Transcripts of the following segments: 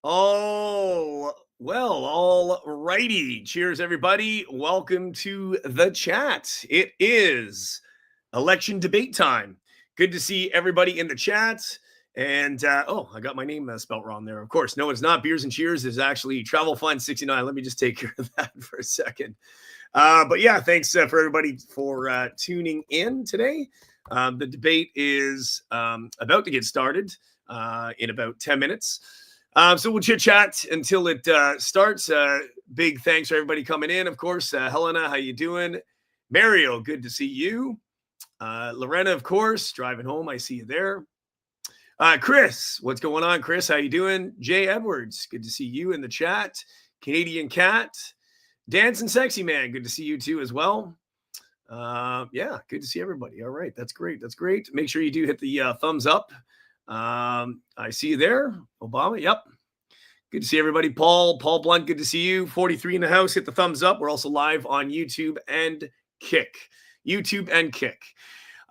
Oh, well, all righty. Cheers, everybody. Welcome to the chat. It is election debate time. Good to see everybody in the chat. And oh, I got my name spelt wrong there. Of course, no, it's not Beers and Cheers. It's actually Travel Fun 69. Let me just take care of that for a second. But yeah, thanks for everybody for tuning in today. The debate is about to get started in about 10 minutes. So we'll chit chat until it starts. Big thanks for everybody coming in. Of course, Helena, how you doing? Mario, good to see you. Lorena, of course, driving home. I see you there. Chris, what's going on? Chris, how you doing? Jay Edwards, good to see you in the chat. Canadian Cat, Dancing Sexy Man, good to see you too as well. Yeah, good to see everybody. All right, that's great. That's great. Make sure you do hit the thumbs up. I see you there. Obama, yep. Good to see everybody. Paul Blunt, good to see you. 43 in the house, hit the thumbs up. We're also live on YouTube and Kick.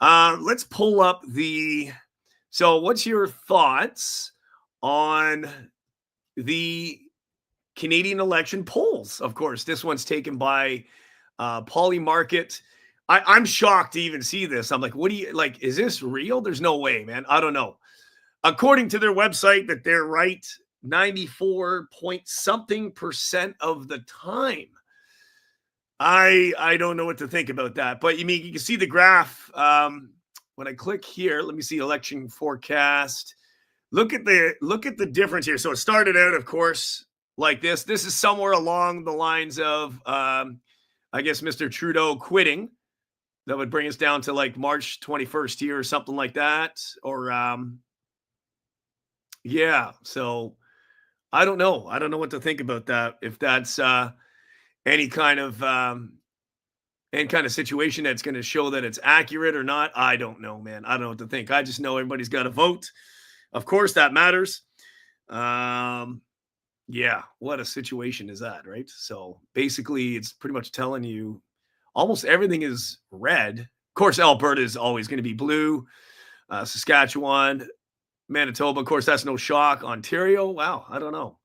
Let's pull up so what's your thoughts on the Canadian election polls? Of course, this one's taken by Polymarket. I'm shocked to even see this. I'm like, what do you like? Is this real? There's no way, man. I don't know. According to their website, that they're right 94 point something % of the time. I don't know what to think about that, but you can see the graph. When I click here, let me see election forecast. Look at the difference here. So it started out, of course, like this. This is somewhere along the lines of, I guess, Mr. Trudeau quitting. That would bring us down to like March 21st here or something like that. Or, yeah. So I don't know. I don't know what to think about that. If that's any kind of situation that's going to show that it's accurate or not, I don't know, man. I don't know what to think. I just know everybody's got to vote. Of course, that matters. Yeah, what a situation is that, right? So basically, it's pretty much telling you almost everything is red. Of course, Alberta is always going to be blue. Saskatchewan, Manitoba, of course, that's no shock. Ontario, wow, I don't know.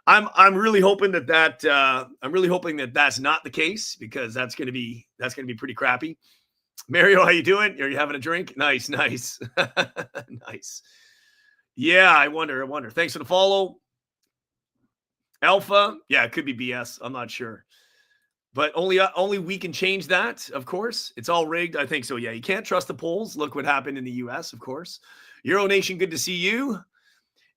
I'm really hoping that that's not the case, because that's going to be pretty crappy. Mario, how you doing? Are you having a drink? Nice. Nice. Yeah, I wonder. Thanks for the follow. Alpha, yeah, it could be BS. I'm not sure. But only we can change that, of course. It's all rigged. I think so. Yeah, you can't trust the polls. Look what happened in the US, of course. Euro Nation, good to see you.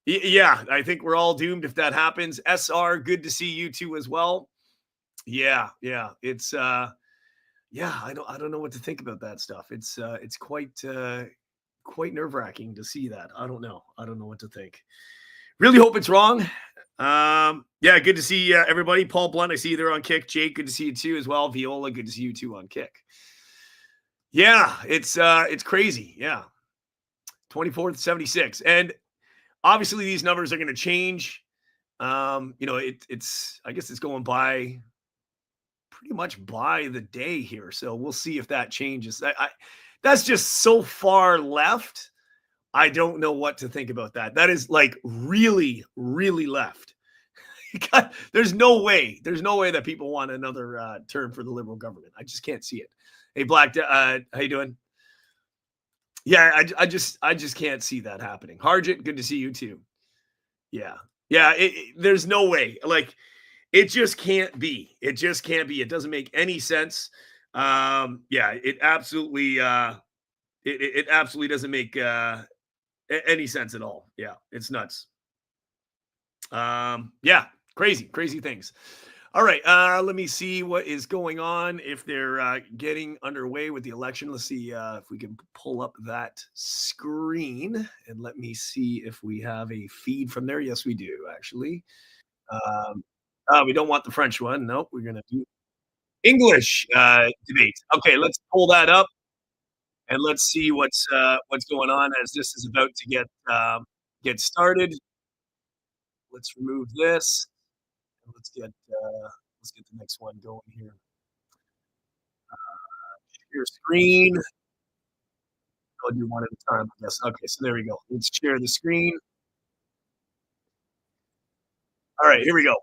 Yeah, I think we're all doomed if that happens. SR, good to see you too as well. Yeah. It's yeah, I don't know what to think about that stuff. It's quite nerve-wracking to see that. I don't know what to think. Really hope it's wrong. Yeah, good to see everybody. Paul Blunt, I see you there on Kick. Jake, good to see you too as well. Viola, good to see you too on Kick. Yeah, it's crazy. Yeah. 24th, 76. And obviously these numbers are going to change. It's I guess it's going by pretty much by the day here. So we'll see if that changes. That's just so far left. I don't know what to think about that. That is like really, really left. There's no way that people want another term for the Liberal government. I just can't see it. Hey, Black, how you doing? Yeah, I just can't see that happening. Harjit, good to see you too. Yeah. There's no way. Like, it just can't be. It doesn't make any sense. Yeah, it absolutely it absolutely doesn't make any sense at all. Yeah, it's nuts. Yeah, crazy things. All right, let me see what is going on, if they're getting underway with the election. Let's see if we can pull up that screen, and let me see if we have a feed from there. Yes, we do, actually. We don't want the French one. Nope, we're going to do English debate. Okay, let's pull that up, and let's see what's going on as this is about to get started. Let's remove this. Let's get the next one going here. Share screen. I'll do one at a time, I guess. Okay, so there we go. Let's share the screen. All right, here we go.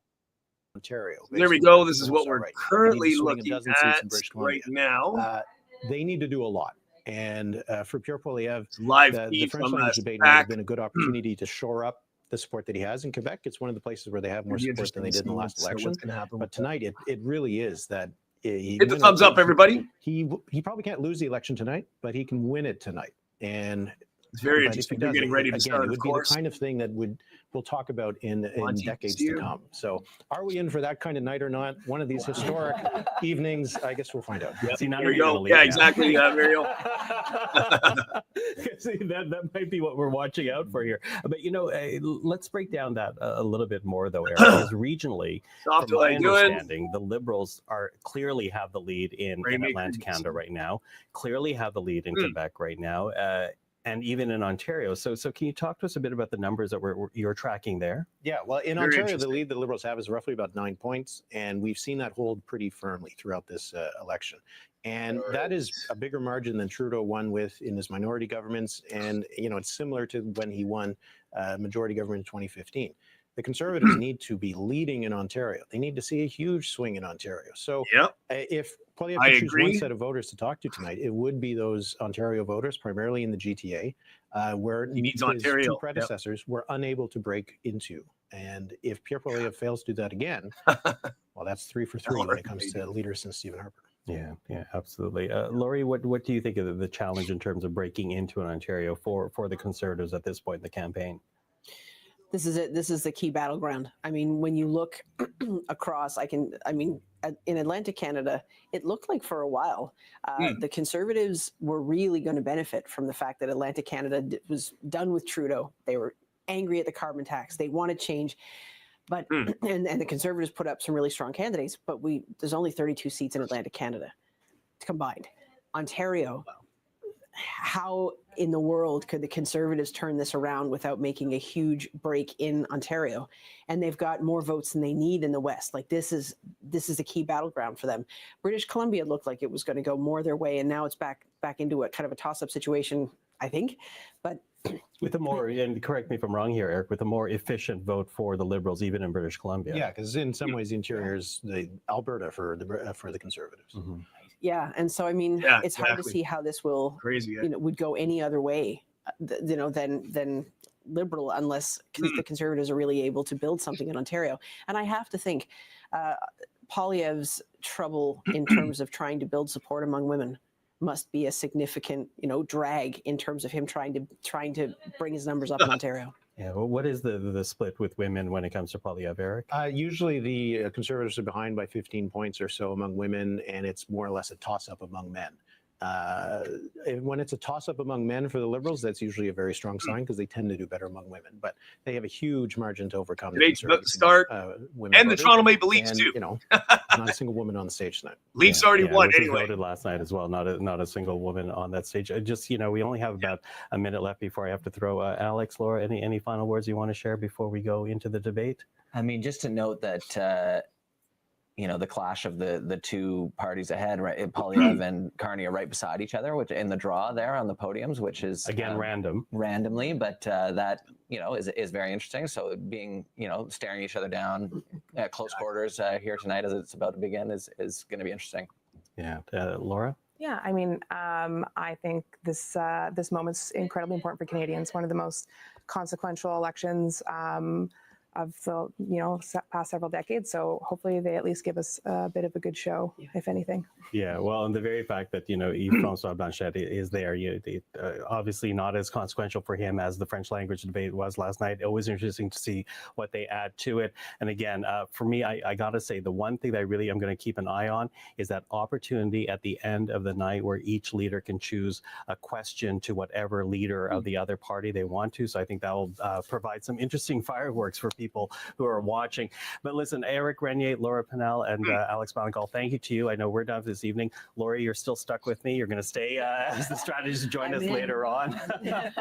Ontario. There we go. This is what we're currently looking at right now. They need to do a lot. And for Pierre Poilievre, live the French language debate might have been a good opportunity to shore up the support that he has in Quebec. It's one of the places where they have more support than they did in the last election. But tonight, it really is that. Hit the thumbs up, everybody. He probably can't lose the election tonight, but he can win it tonight. And it's very interesting. We're getting ready to start. It would be the kind of thing that we'll talk about in decades to come. So, are we in for that kind of night or not? One of these historic evenings. I guess we'll find out. Yep. See, there you go. Yeah, exactly, Mario. See, that might be what we're watching out for here. But let's break down that a little bit more, though, Eric. Because regionally, from my understanding, the Liberals clearly have the lead in Atlantic Canada right now. Clearly have the lead in Quebec right now. And even in Ontario. So can you talk to us a bit about the numbers that you're tracking there? Yeah, well, in Ontario, the lead the Liberals have is roughly about 9 points, and we've seen that hold pretty firmly throughout this election. And that is a bigger margin than Trudeau won with in his minority governments, and it's similar to when he won majority government in 2015. The Conservatives need to be leading in Ontario. They need to see a huge swing in Ontario. So if Poilievre could choose one set of voters to talk to tonight, it would be those Ontario voters, primarily in the GTA, where his two predecessors were unable to break into. And if Pierre Poilievre fails to do that again, well, that's 3 for 3 when it comes to leaders since Stephen Harper. Yeah, absolutely. Laurie, what do you think of the challenge in terms of breaking into an Ontario for the Conservatives at this point in the campaign? This is it. This is the key battleground. I mean, when you look across, in Atlantic Canada, it looked like for a while, the Conservatives were really going to benefit from the fact that Atlantic Canada was done with Trudeau. They were angry at the carbon tax. They wanted change. But and the Conservatives put up some really strong candidates, but there's only 32 seats in Atlantic Canada combined. Ontario, how in the world could the Conservatives turn this around without making a huge break in Ontario? And they've got more votes than they need in the West. Like this is a key battleground for them. British Columbia looked like it was going to go more their way, and now it's back into a kind of a toss-up situation, I think. But with a more, and correct me if I'm wrong here, Eric, with a more efficient vote for the Liberals, even in British Columbia. Yeah, because in some ways the interior is the Alberta for the Conservatives. Mm-hmm. Yeah, and so it's hard to see how this will would go any other way, than Liberal, unless the Conservatives are really able to build something in Ontario. And I have to think Poilievre's trouble in terms of trying to build support among women must be a significant, drag in terms of him trying to bring his numbers up in Ontario. Yeah, well, what is the split with women when it comes to Poilievre, Eric? Usually the Conservatives are behind by 15 points or so among women, and it's more or less a toss-up among men. When it's a toss-up among men for the Liberals, that's usually a very strong sign because they tend to do better among women. But they have a huge margin to overcome. Debate's about to start, women and the Toronto Maple Leafs too. Not a single woman on the stage tonight. Leafs already won anyway. Voted last night as well. Not a single woman on that stage. We only have about a minute left before I have to throw Alex, Laura. Any final words you want to share before we go into the debate? I mean, just to note that. The clash of the two parties ahead, right? Poilievre and Carney are right beside each other, which in the draw there on the podiums, which is again randomly, but that is very interesting. So being staring each other down at close quarters here tonight as it's about to begin is going to be interesting. Yeah, Laura. Yeah, I mean, I think this moment's incredibly important for Canadians. One of the most consequential elections of the past several decades. So hopefully they at least give us a bit of a good show, if anything. Yeah, well, and the very fact that Yves-François Blanchet is there, obviously not as consequential for him as the French language debate was last night. Always interesting to see what they add to it. And again, for me, I gotta say the one thing that I really am going to keep an eye on is that opportunity at the end of the night where each leader can choose a question to whatever leader of the other party they want to. So I think that will provide some interesting fireworks for people who are watching. But listen, Eric Renier, Laura Pennell, and Alex Bonnegal, thank you to you. I know we're done for this evening. Laurie, you're still stuck with me. You're going to stay as the strategist join us later on. But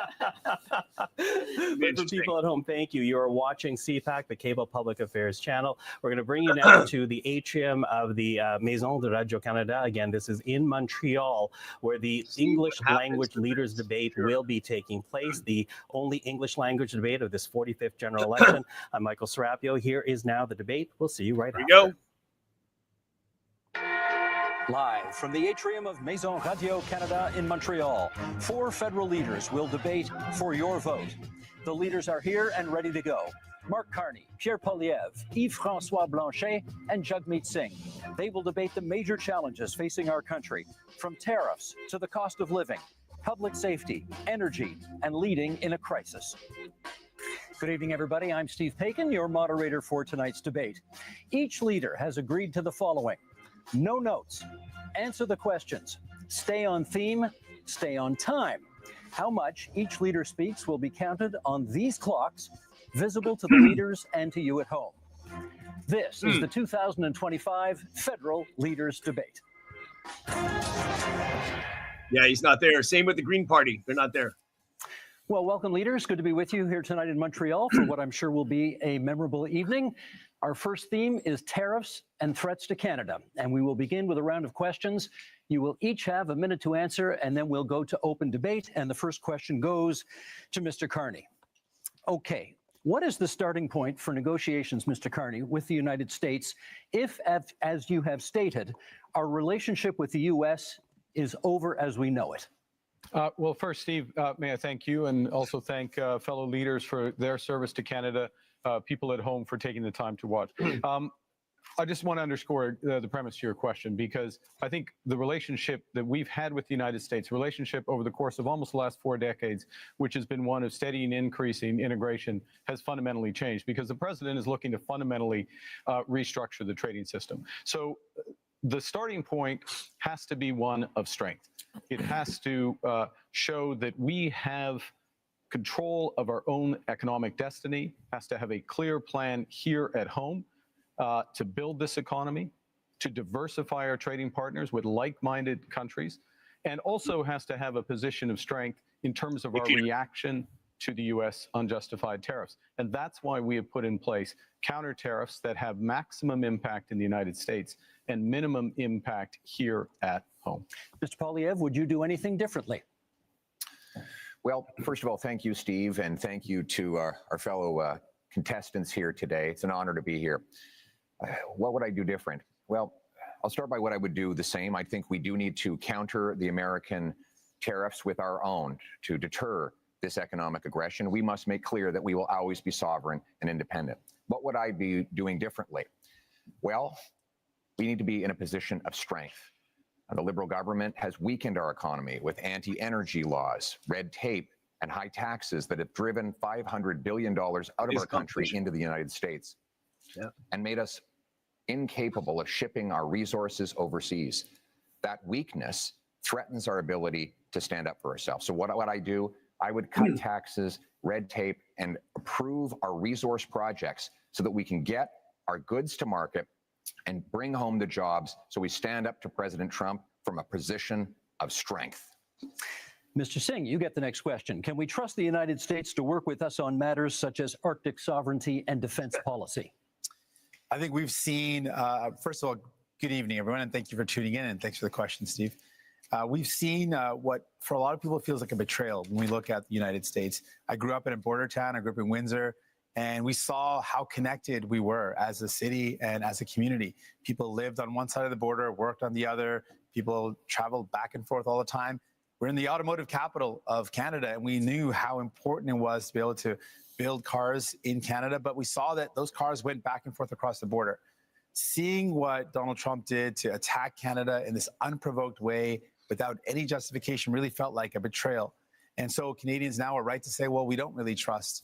for people at home, thank you. You are watching CPAC, the Cable Public Affairs channel. We're going to bring you now to the atrium of the Maison de Radio-Canada. Again, this is in Montreal, where the English language leaders debate will be taking place, the only English language debate of this 45th general election. I'm Michael Serapio. Here is now the debate. We'll see you right Here after. we go. Live from the atrium of Maison Radio Canada in Montreal, 4 federal leaders will debate for your vote. The leaders are here and ready to go. Mark Carney, Pierre Poilievre, Yves-François Blanchet, and Jagmeet Singh. They will debate the major challenges facing our country, from tariffs to the cost of living, public safety, energy, and leading in a crisis. Good evening, everybody. I'm Steve Paikin, your moderator for tonight's debate. Each leader has agreed to the following: no notes, answer the questions, stay on theme, stay on time. How much each leader speaks will be counted on these clocks, visible to the leaders and to you at home. This is the 2025 Federal Leaders Debate. Yeah, he's not there. Same with the Green Party. They're not there. Well, welcome, leaders. Good to be with you here tonight in Montreal for what I'm sure will be a memorable evening. Our first theme is tariffs and threats to Canada, and we will begin with a round of questions. You will each have a minute to answer, and then we'll go to open debate, and the first question goes to Mr. Carney. Okay, what is the starting point for negotiations, Mr. Carney, with the United States if, as you have stated, our relationship with the U.S. is over as we know it? Well, first, Steve, may I thank you and also thank fellow leaders for their service to Canada, people at home for taking the time to watch. I just want to underscore the premise to your question, because I think the relationship that we've had with the United States, relationship over the course of almost the last 4 decades, which has been one of steady and increasing integration, has fundamentally changed because the president is looking to fundamentally restructure the trading system. So the starting point has to be one of strength. It has to show that we have control of our own economic destiny, has to have a clear plan here at home to build this economy, to diversify our trading partners with like-minded countries, and also has to have a position of strength in terms of our reaction to the U.S. unjustified tariffs. And that's why we have put in place counter tariffs that have maximum impact in the United States and minimum impact here at home. Mr. Poilievre, would you do anything differently? Well, first of all, thank you, Steve, and thank you to our fellow contestants here today. It's an honor to be here. What would I do different? Well, I'll start by what I would do the same. I think we do need to counter the American tariffs with our own to deter this economic aggression. We must make clear that we will always be sovereign and independent. What would I be doing differently? Well, we need to be in a position of strength. The Liberal government has weakened our economy with anti-energy laws, red tape, and high taxes that have driven $500 billion out of our country into the United States and made us incapable of shipping our resources overseas. That weakness threatens our ability to stand up for ourselves. So what I do, I would cut taxes, red tape, and approve our resource projects so that we can get our goods to market and bring home the jobs, so we stand up to President Trump from a position of strength. Mr. Singh, you get the next question. Can we trust the United States to work with us on matters such as Arctic sovereignty and defense policy? I think we've seen, first of all, good evening, everyone, and thank you for tuning in, and thanks for the question, Steve. We've seen what, for a lot of people, feels like a betrayal when we look at the United States. I grew up in a border town. I grew up in Windsor. And we saw how connected we were as a city and as a community. People lived on one side of the border, worked on the other. People traveled back and forth all the time. We're in the automotive capital of Canada, and we knew how important it was to be able to build cars in Canada. But we saw that those cars went back and forth across the border. Seeing what Donald Trump did to attack Canada in this unprovoked way without any justification really felt like a betrayal. And so Canadians now are right to say, well, we don't really trust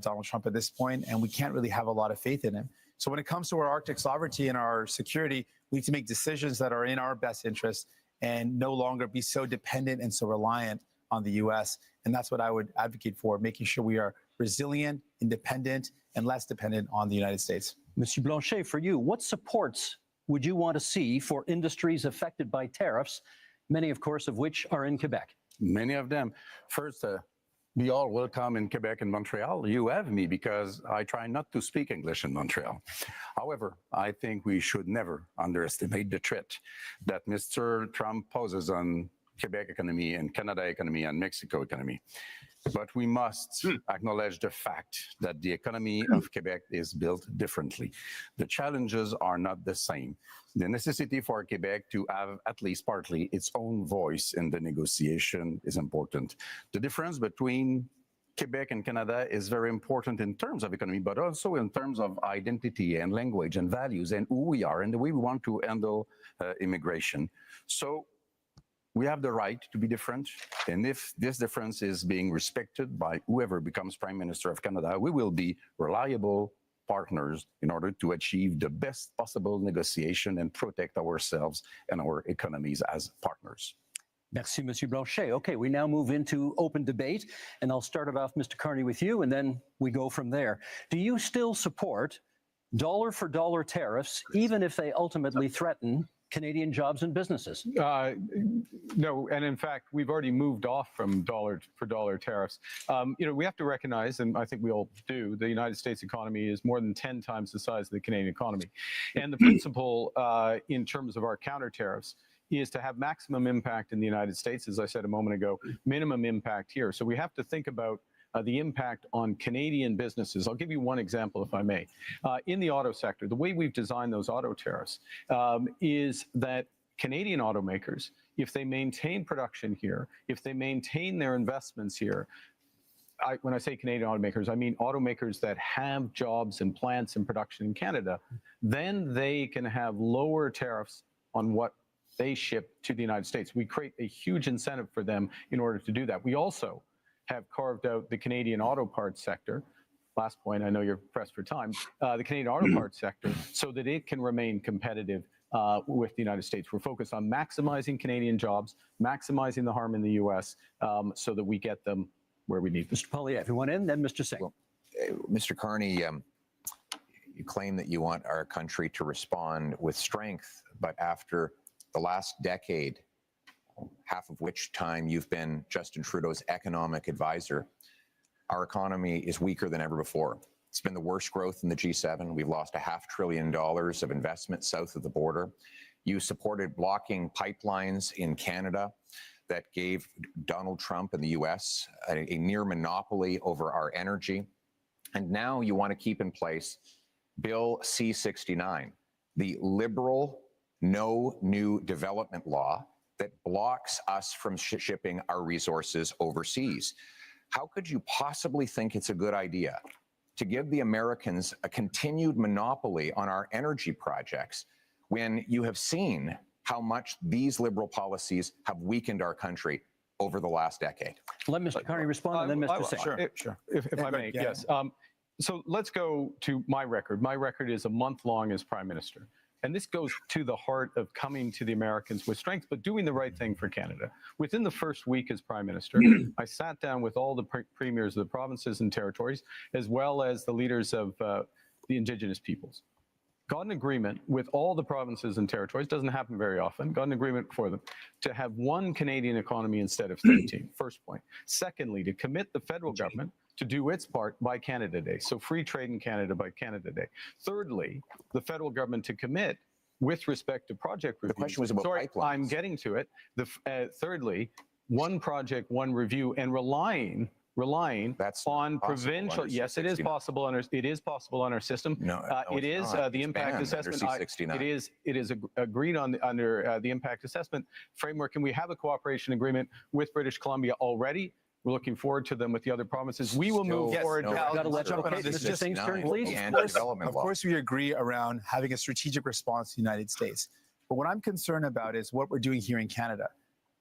Donald Trump at this point, and we can't really have a lot of faith in him. So when it comes to our Arctic sovereignty and our security, we need to make decisions that are in our best interest and no longer be so dependent and so reliant on the U.S. And that's what I would advocate for, making sure we are resilient, independent, and less dependent on the United States. Mr. Blanchet, for you, what supports would you want to see for industries affected by tariffs, many, of course, of which are in Quebec? Many of them. First, be all welcome in Quebec and Montreal. You have me because I try not to speak English in Montreal. However, I think we should never underestimate the threat that Mr. Trump poses on Quebec economy and Canada economy and Mexico economy. But we must acknowledge the fact that the economy of Quebec is built differently. The challenges are not the same. The necessity for Quebec to have at least partly its own voice in the negotiation is important. The difference between Quebec and Canada is very important in terms of economy, but also in terms of identity and language and values and who we are and the way we want to handle immigration. So we have the right to be different, and if this difference is being respected by whoever becomes Prime Minister of Canada, we will be reliable partners in order to achieve the best possible negotiation and protect ourselves and our economies as partners. Merci, Monsieur Blanchet. Okay, we now move into open debate, and I'll start it off, Mr. Carney, with you, and then we go from there. Do you still support dollar-for-dollar tariffs, even if they ultimately threaten Canadian jobs and businesses? No, and in fact, we've already moved off from dollar-for-dollar tariffs. We have to recognize, and I think we all do, the United States economy is more than 10 times the size of the Canadian economy. And the principle in terms of our counter tariffs is to have maximum impact in the United States, as I said a moment ago, minimum impact here. So we have to think about the impact on Canadian businesses. I'll give you one example, if I may. In the auto sector, the way we've designed those auto tariffs is that Canadian automakers, if they maintain production here, if they maintain their investments here, when I say Canadian automakers, I mean automakers that have jobs and plants and production in Canada, then they can have lower tariffs on what they ship to the United States. We create a huge incentive for them in order to do that. We also have carved out the Canadian auto parts sector. Last point, I know you're pressed for time, the Canadian auto parts sector, so that it can remain competitive with the United States. We're focused on maximizing Canadian jobs, maximizing the harm in the US, so that we get them where we need them. Mr. Poilievre, you want in, then Mr. Singh. Well, Mr. Carney, you claim that you want our country to respond with strength, but after the last decade, half of which time you've been Justin Trudeau's economic advisor, our economy is weaker than ever before. It's been the worst growth in the G7. We've lost $500 billion of investment south of the border. You supported blocking pipelines in Canada that gave Donald Trump and the US a near monopoly over our energy. And now you want to keep in place Bill C-69, the liberal no new development law that blocks us from shipping our resources overseas. How could you possibly think it's a good idea to give the Americans a continued monopoly on our energy projects when you have seen how much these liberal policies have weakened our country over the last decade? Let Mr. Carney respond, and then Mr. Singh. Sure. If I may, yes. So let's go to my record. My record is a month long as Prime Minister. And this goes to the heart of coming to the Americans with strength, but doing the right thing for Canada. Within the first week as Prime Minister, I sat down with all the premiers of the provinces and territories, as well as the leaders of the Indigenous peoples. Got an agreement with all the provinces and territories, doesn't happen very often, got an agreement for them to have one Canadian economy instead of 13, first point. Secondly, to commit the federal government to do its part by Canada Day. So free trade in Canada by Canada Day. Thirdly, the federal government to commit with respect to project review. The question was about pipelines. I'm getting to it. Thirdly, one project, one review, and relying That's on possible provincial. under Yes, it is possible under. It is possible on our system. No, it is it's not. the It's impact banned assessment. under C-69. It is agreed on under the impact assessment framework, and we have a cooperation agreement with British Columbia already. We're looking forward to them with the other provinces. We will move forward. I'll jump in on this. Mr. Singh's turn, please. Of course, we agree around having a strategic response to the United States. But what I'm concerned about is what we're doing here in Canada.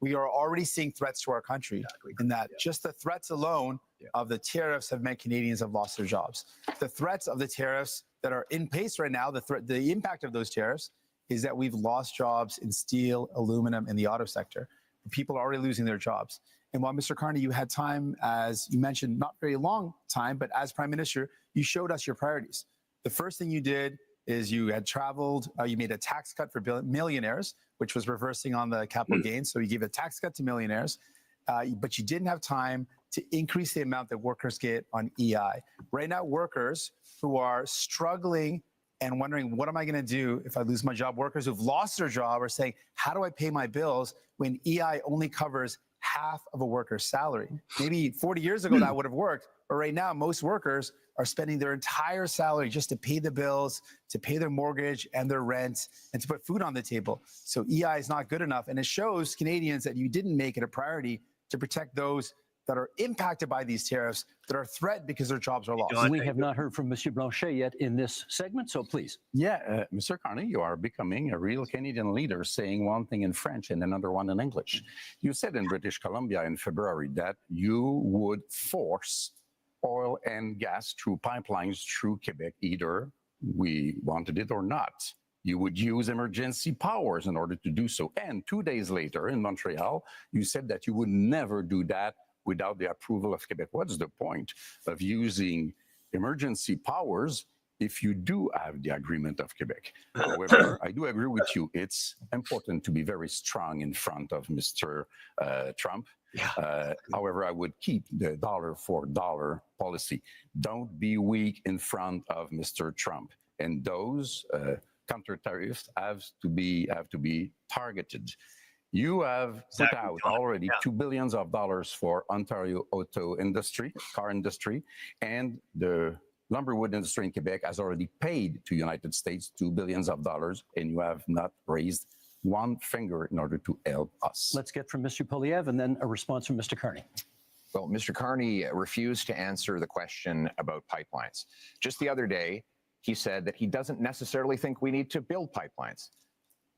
We are already seeing threats to our country in that just the threats alone of the tariffs have meant Canadians have lost their jobs. The threats of the tariffs that are in place right now, the impact of those tariffs is that we've lost jobs in steel, aluminum, and the auto sector. People are already losing their jobs. And while, Mr. Carney, you had time, as you mentioned, not very long time, but as Prime Minister, you showed us your priorities. The first thing you did is you had traveled, you made a tax cut for millionaires, which was reversing on the capital gains. So you gave a tax cut to millionaires, but you didn't have time to increase the amount that workers get on EI. Right now, workers who are struggling and wondering, what am I going to do if I lose my job? Workers who've lost their job are saying, how do I pay my bills when EI only covers half of a worker's salary? Maybe 40 years ago that would have worked, but right now most workers are spending their entire salary just to pay the bills, to pay their mortgage and their rent, and to put food on the table. So EI is not good enough, and it shows Canadians that you didn't make it a priority to protect those that are impacted by these tariffs, that are threatened because their jobs are lost. We have not heard from Monsieur Blanchet yet in this segment, so please. Yeah, Mr. Carney, you are becoming a real Canadian leader, saying one thing in French and another one in English. You said in British Columbia in February that you would force oil and gas through pipelines through Quebec, either we wanted it or not. You would use emergency powers in order to do so. And 2 days later in Montreal, you said that you would never do that without the approval of Quebec. What's the point of using emergency powers if you do have the agreement of Quebec? However, I do agree with you. It's important to be very strong in front of Mr. Trump. However, I would keep the dollar for dollar policy. Don't be weak in front of Mr. Trump. And those counter tariffs have to be targeted. You have put out already $2 billion for Ontario auto industry, car industry, and the lumberwood industry in Quebec has already paid to United States $2 billion, and you have not raised one finger in order to help us. Let's get from Mr. Poliev and then a response from Mr. Carney. Well, Mr. Carney refused to answer the question about pipelines. Just the other day, he said that he doesn't necessarily think we need to build pipelines.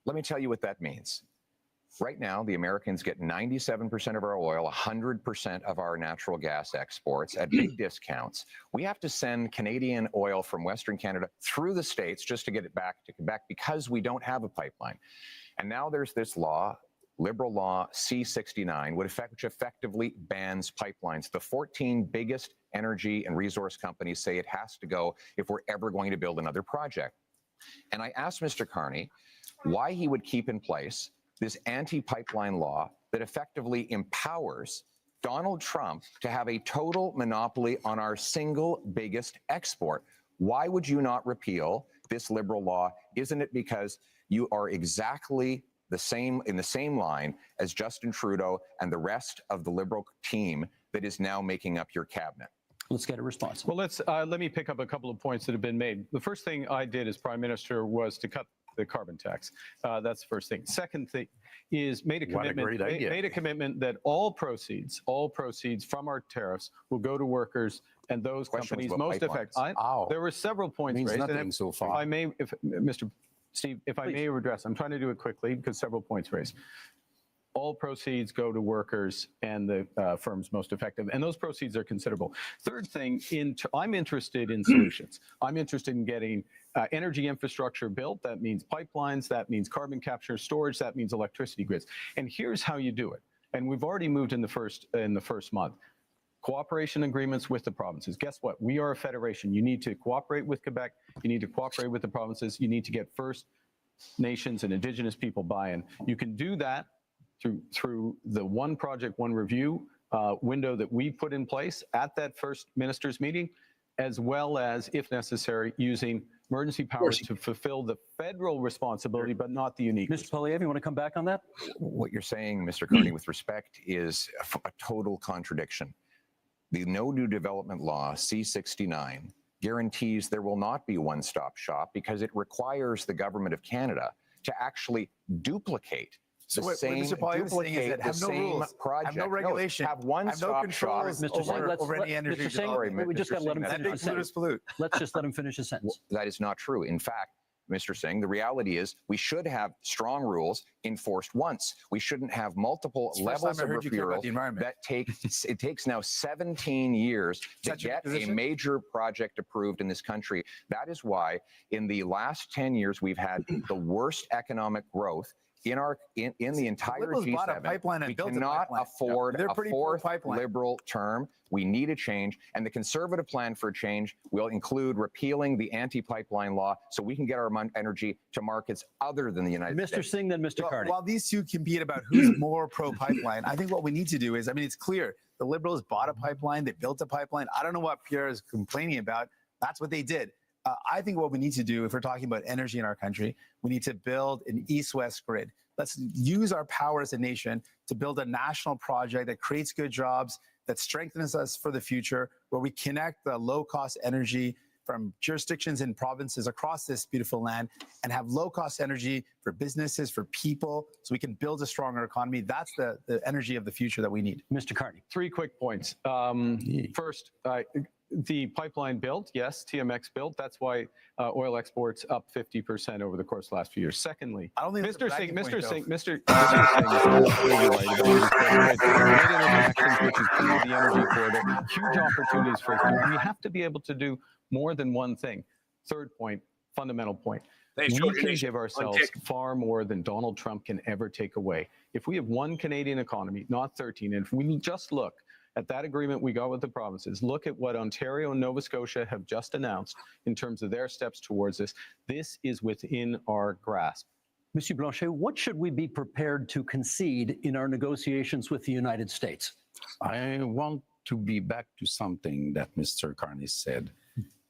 Let me tell you what that means. Right now, the Americans get 97% of our oil, 100% of our natural gas exports at big discounts. We have to send Canadian oil from Western Canada through the States just to get it back to Quebec because we don't have a pipeline. And now there's this law, Liberal Law C-69, which effectively bans pipelines. The 14 biggest energy and resource companies say it has to go if we're ever going to build another project. And I asked Mr. Carney why he would keep in place this anti-pipeline law that effectively empowers Donald Trump to have a total monopoly on our single biggest export. Why would you not repeal this Liberal law? Isn't it because you are exactly the same in the same line as Justin Trudeau and the rest of the Liberal team that is now making up your cabinet? Let's get a response. Well, let me pick up a couple of points that have been made. The first thing I did as Prime Minister was to cut the carbon tax. That's the first thing. Second thing is made a commitment that all proceeds from our tariffs will go to workers and those companies most affected. There were several points raised. Nothing so far. If I may, Mr. Steve, if I may address, I'm trying to do it quickly because several points raised. All proceeds go to workers and the firms most effective, and those proceeds are considerable. Third thing, I'm interested in solutions. I'm interested in getting energy infrastructure built. That means pipelines, that means carbon capture storage, that means electricity grids. And here's how you do it. And we've already moved in the first month. Cooperation agreements with the provinces. Guess what? We are a federation. You need to cooperate with Quebec. You need to cooperate with the provinces. You need to get First Nations and Indigenous people buy-in. You can do that through the one project, one review window that we put in place at that first ministers meeting, as well as, if necessary, using emergency powers to fulfill the federal responsibility, but not the unique. Mr. Poliev, you want to come back on that? What you're saying, Mr. Carney, with respect, is a total contradiction. The No New Development Law, C-69, guarantees there will not be one-stop shop because it requires the Government of Canada to actually duplicate the same project. Have no regulation. Have one-stop shop. Over any energy. We just got to let him finish his sentence. Let's just let him finish his sentence. That is not true. In fact, Mr. Singh, the reality is we should have strong rules enforced once. We shouldn't have multiple levels of referral that it takes now 17 years to get a major project approved in this country. That is why in the last 10 years we've had the worst economic growth in the entire G7. We cannot afford a fourth Liberal term. We need a change, and the Conservative plan for a change will include repealing the anti-pipeline law so we can get our energy to markets other than the United States. Mr. Singh, then Mr. Carney. While these two compete about who's more pro-pipeline, I think what we need to do is, it's clear. The Liberals bought a pipeline. They built a pipeline. I don't know what Pierre is complaining about. That's what they did. I think what we need to do, if we're talking about energy in our country, we need to build an east-west grid. Let's use our power as a nation to build a national project that creates good jobs, that strengthens us for the future, where we connect the low-cost energy from jurisdictions and provinces across this beautiful land and have low-cost energy for businesses, for people, so we can build a stronger economy. That's the energy of the future that we need. Mr. Carney. 3 quick points. First, the pipeline built, yes, TMX built. That's why oil exports up 50% over the course of the last few years. Secondly, I don't think Mr. Singh, Mr. Singh is absolutely right about this. Grid interconnections, which is key to the energy corridor, huge opportunities for us. We have to be able to do more than one thing. Third point, fundamental point. Thanks, We George. can Nation. give ourselves One tick. far more than Donald Trump can ever take away. If we have one Canadian economy, not 13, and if we just look at that agreement we got with the provinces, look at what Ontario and Nova Scotia have just announced in terms of their steps towards this, this is within our grasp. Monsieur Blanchet, what should we be prepared to concede in our negotiations with the United States? I want to be back to something that Mr. Carney said.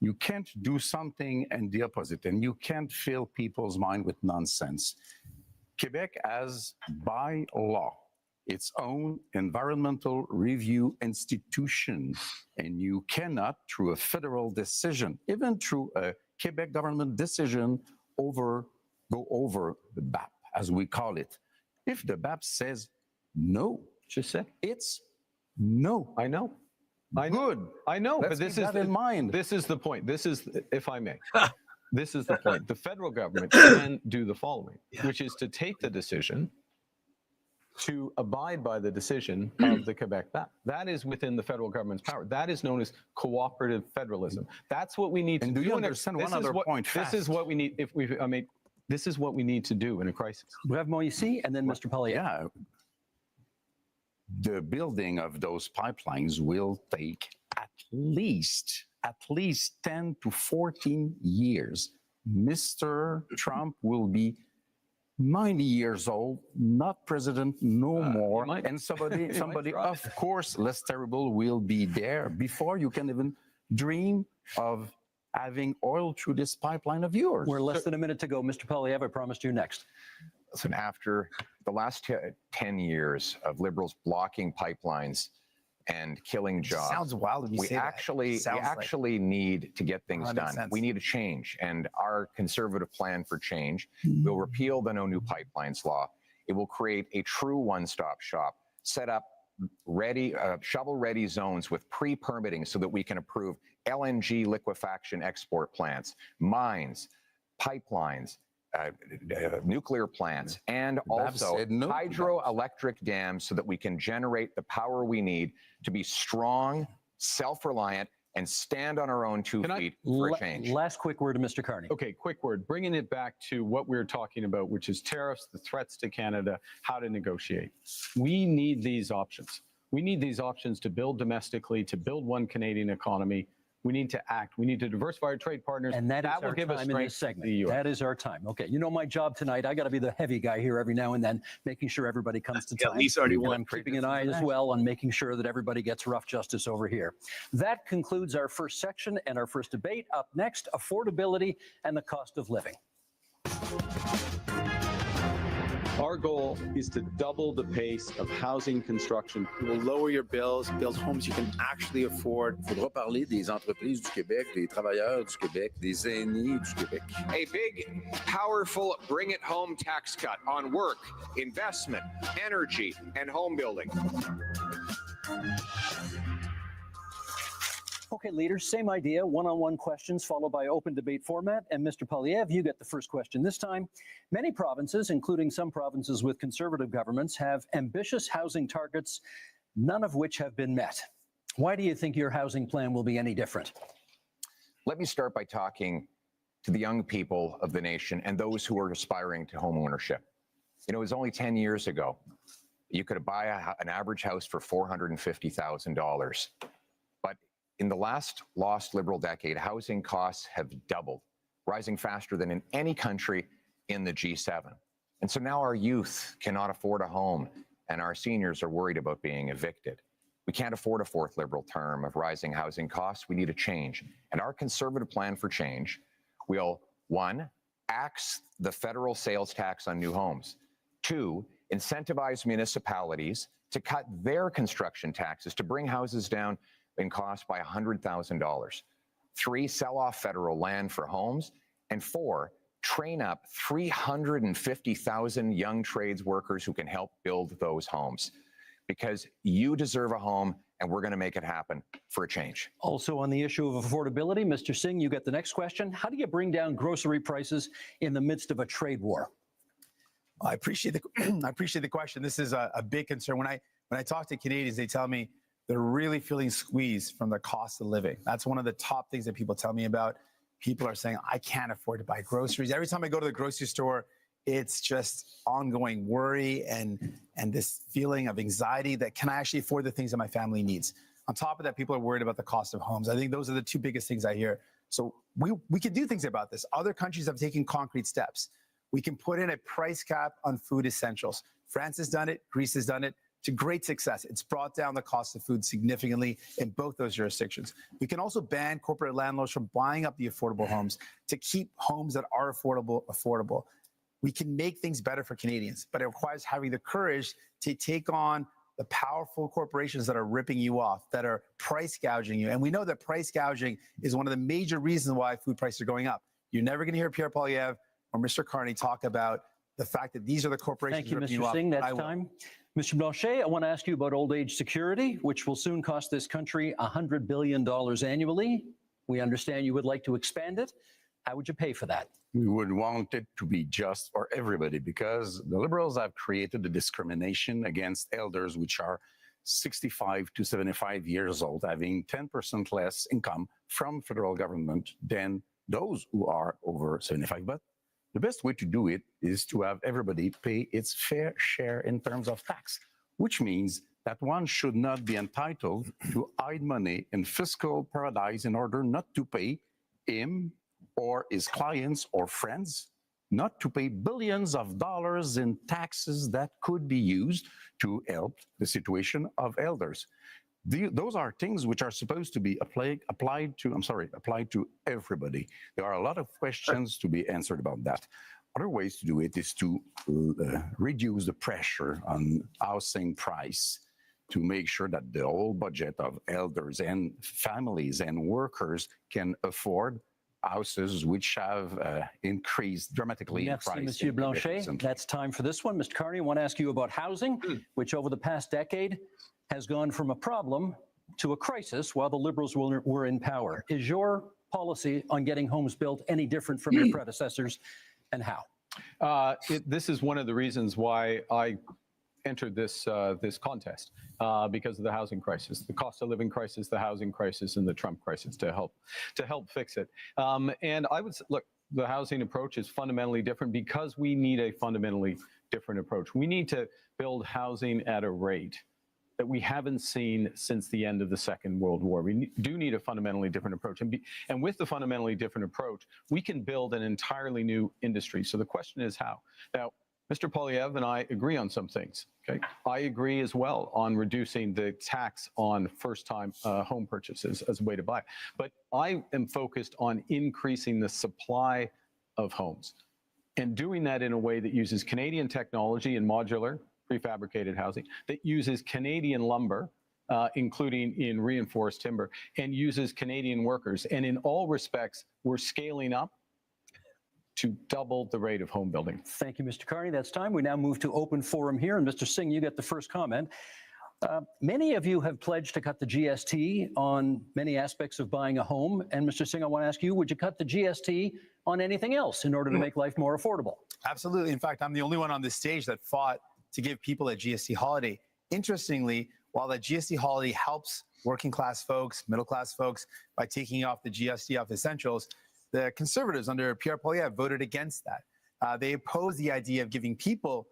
You can't do something and the opposite, and you can't fill people's mind with nonsense. Quebec has, by law, its own environmental review institution, and you cannot, through a federal decision, even through a Quebec government decision, go over the BAP, as we call it. If the BAP says no, Just say, it's no. I know. I know. Good. I know, Let's but this keep is that in mind. This is the point. This is, if I may, this is the point. The federal government can do the following, which is to take the decision to abide by the decision of the Quebec BAP. That is within the federal government's power. That is known as cooperative federalism. That's what we need to And do. do you in a- understand this one is other what- point This is fast? what we need. If we, I mean, this is what we need to do in a crisis. We have Moïse and then Mr. Poilievre. Yeah. The building of those pipelines will take at least 10 to 14 years. Mr. Trump will be 90 years old, not president no more. might- And somebody, try. of course, less terrible will be there before you can even dream of having oil through this pipeline of yours. We're less than a minute to go. Mr. Poilievre, I promised you next. Listen, after the last 10 years of Liberals blocking pipelines and killing jobs, Sounds wild when you we say that. actually Sounds like- actually need to get things Well, that makes done. sense. We need a change, and our conservative plan for change will repeal the No New Pipelines law. It will create a true one-stop shop, set up ready shovel-ready zones with pre-permitting so that we can approve LNG liquefaction export plants, mines, pipelines, nuclear plants, and also said no to that. hydroelectric dams so that we can generate the power we need to be strong, self-reliant, and stand on our own 2 Can I- feet for a change. Last quick word to Mr. Carney. Okay, quick word. Bringing it back to what we were talking about, which is tariffs, the threats to Canada, how to negotiate. We need these options. We need these options to build domestically, to build one Canadian economy. We need to act. We need to diversify our trade partners. And that is will our give us time in this strength to segment. the US. That is our time. Okay, you know my job tonight. I got to be the heavy guy here every now and then, making sure everybody comes to Yeah, time. Lisa already And won. I'm keeping an eye as well on making sure that everybody gets rough justice over here. That concludes our first section and our first debate. Up next, affordability and the cost of living. Our goal is to double the pace of housing construction. It will lower your bills, build homes you can actually afford. Il faudra parler des entreprises du Québec, des travailleurs du Québec, des aînés du Québec. A big, powerful bring it home tax cut on work, investment, energy, and home building. Okay, leaders, same idea, one-on-one questions followed by open debate format. And Mr. Poilievre, you get the first question this time. Many provinces, including some provinces with conservative governments, have ambitious housing targets, none of which have been met. Why do you think your housing plan will be any different? Let me start by talking to the young people of the nation and those who are aspiring to home ownership. You know, it was only 10 years ago you could buy an average house for $450,000. But in the last lost Liberal decade, housing costs have doubled, rising faster than in any country in the G7. And so now our youth cannot afford a home, and our seniors are worried about being evicted. We can't afford a fourth Liberal term of rising housing costs. We need a change. And our Conservative plan for change will, 1, axe the federal sales tax on new homes. 2, incentivize municipalities to cut their construction taxes to bring houses down in cost by $100,000. 3, sell off federal land for homes. And 4, train up 350,000 young trades workers who can help build those homes. Because you deserve a home, and we're going to make it happen for a change. Also on the issue of affordability, Mr. Singh, you get the next question. How do you bring down grocery prices in the midst of a trade war? I appreciate the question. This is a big concern. When I talk to Canadians, they tell me they're really feeling squeezed from the cost of living. That's one of the top things that people tell me about. People are saying, I can't afford to buy groceries. Every time I go to the grocery store, it's just ongoing worry and this feeling of anxiety that can I actually afford the things that my family needs? On top of that, people are worried about the cost of homes. I think those are the two biggest things I hear. So we can do things about this. Other countries have taken concrete steps. We can put in a price cap on food essentials. France has done it. Greece has done it to great success. It's brought down the cost of food significantly in both those jurisdictions. We can also ban corporate landlords from buying up the affordable homes to keep homes that are affordable. We can make things better for Canadians, but it requires having the courage to take on the powerful corporations that are ripping you off, that are price gouging you. And we know that price gouging is one of the major reasons why food prices are going up. You're never going to hear Pierre Poilievre or Mr. Carney talk about the fact that these are the corporations ripping you off. Thank you, Mr. Singh. That's time. Mr. Blanchet, I want to ask you about old age security, which will soon cost this country $100 billion annually. We understand you would like to expand it. How would you pay for that? We would want it to be just for everybody because the Liberals have created the discrimination against elders, which are 65 to 75 years old, having 10% less income from federal government than those who are over 75. But the best way to do it is to have everybody pay its fair share in terms of tax, which means that one should not be entitled to hide money in fiscal paradise in order not to pay him or his clients or friends, not to pay billions of dollars in taxes that could be used to help the situation of elders. Those are things which are supposed to be applied to everybody. There are a lot of questions to be answered about that. Other ways to do it is to reduce the pressure on housing price to make sure that the whole budget of elders and families and workers can afford houses which have increased dramatically in price. Merci, Monsieur Blanchet. That's time for this one. Mr. Carney, I want to ask you about housing, which over the past decade has gone from a problem to a crisis while the Liberals were in power. Is your policy on getting homes built any different from your predecessors, and how? This is one of the reasons why I entered this contest, because of the housing crisis, the cost of living crisis, the housing crisis, and the Trump crisis to help fix it. And I would look, the housing approach is fundamentally different because we need a fundamentally different approach. We need to build housing at a rate that we haven't seen since the end of the Second World War. We do need a fundamentally different approach. And with the fundamentally different approach, we can build an entirely new industry. So the question is how? Now, Mr. Poilievre and I agree on some things. Okay, I agree as well on reducing the tax on first-time home purchases as a way to buy. But I am focused on increasing the supply of homes and doing that in a way that uses Canadian technology and modular prefabricated housing, that uses Canadian lumber, including in reinforced timber, and uses Canadian workers. And in all respects, we're scaling up to double the rate of home building. Thank you, Mr. Carney. That's time. We now move to open forum here. And Mr. Singh, you get the first comment. Many of you have pledged to cut the GST on many aspects of buying a home. And Mr. Singh, I want to ask you, would you cut the GST on anything else in order to make life more affordable? Absolutely. In fact, I'm the only one on this stage that fought to give people a GST holiday. Interestingly, while the GST holiday helps working class folks, middle class folks by taking off the GST off essentials, the Conservatives under Pierre Poilievre voted against that. They opposed the idea of giving people,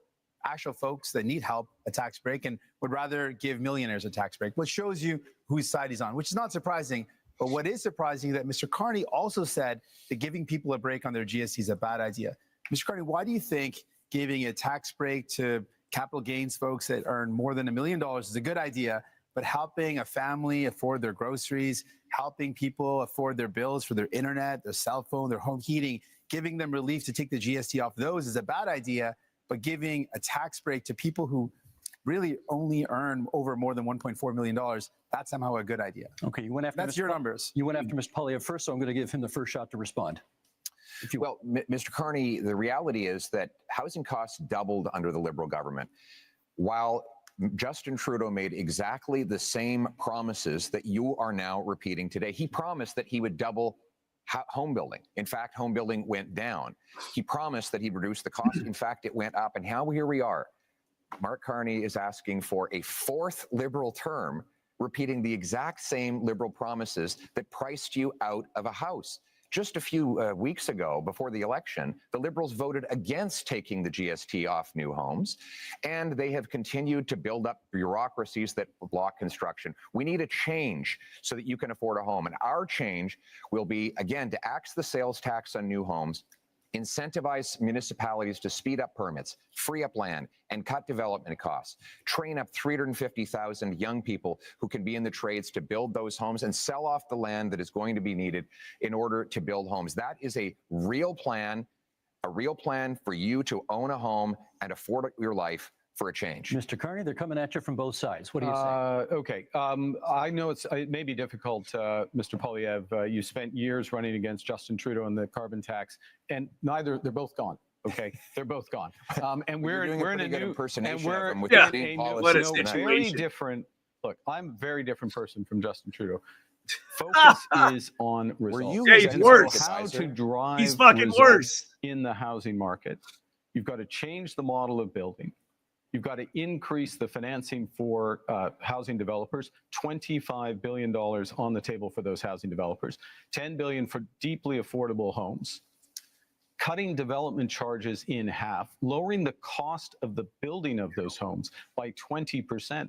actual folks that need help, a tax break, and would rather give millionaires a tax break, which shows you whose side he's on, which is not surprising. But what is surprising is that Mr. Carney also said that giving people a break on their GST is a bad idea. Mr. Carney, why do you think giving a tax break to capital gains folks that earn more than $1 million is a good idea, but helping a family afford their groceries, helping people afford their bills for their internet, their cell phone, their home heating, giving them relief to take the GST off those is a bad idea, but giving a tax break to people who really only earn over more than $1.4 million, that's somehow a good idea. Okay, you went after That's your numbers. You went after Mr. Poilievre first, so I'm going to give him the first shot to respond. Well, Mr. Carney, the reality is that housing costs doubled under the Liberal government. While Justin Trudeau made exactly the same promises that you are now repeating today. He promised that he would double home building. In fact, home building went down. He promised that he'd reduce the cost. In fact, it went up. And now here we are. Mark Carney is asking for a fourth Liberal term, repeating the exact same Liberal promises that priced you out of a house. Just a few weeks ago, before the election, the Liberals voted against taking the GST off new homes, and they have continued to build up bureaucracies that block construction. We need a change so that you can afford a home, and our change will be, again, to axe the sales tax on new homes, incentivize municipalities to speed up permits, free up land, and cut development costs. Train up 350,000 young people who can be in the trades to build those homes and sell off the land that is going to be needed in order to build homes. That is a real plan for you to own a home and afford your life for a change. Mr. Carney, they're coming at you from both sides. What do you say? Okay. I know it may be difficult, Mr. Poilievre. You spent years running against Justin Trudeau on the carbon tax, and they're both gone. Okay, they're both gone. And we're in a new impersonation of them with a very different. Look, I'm a very different person from Justin Trudeau. Focus is on results. He's worse. How to drive He's fucking worse in the housing market. You've got to change the model of building. You've got to increase the financing for housing developers, $25 billion on the table for those housing developers, $10 billion for deeply affordable homes, cutting development charges in half, lowering the cost of the building of those homes by 20%,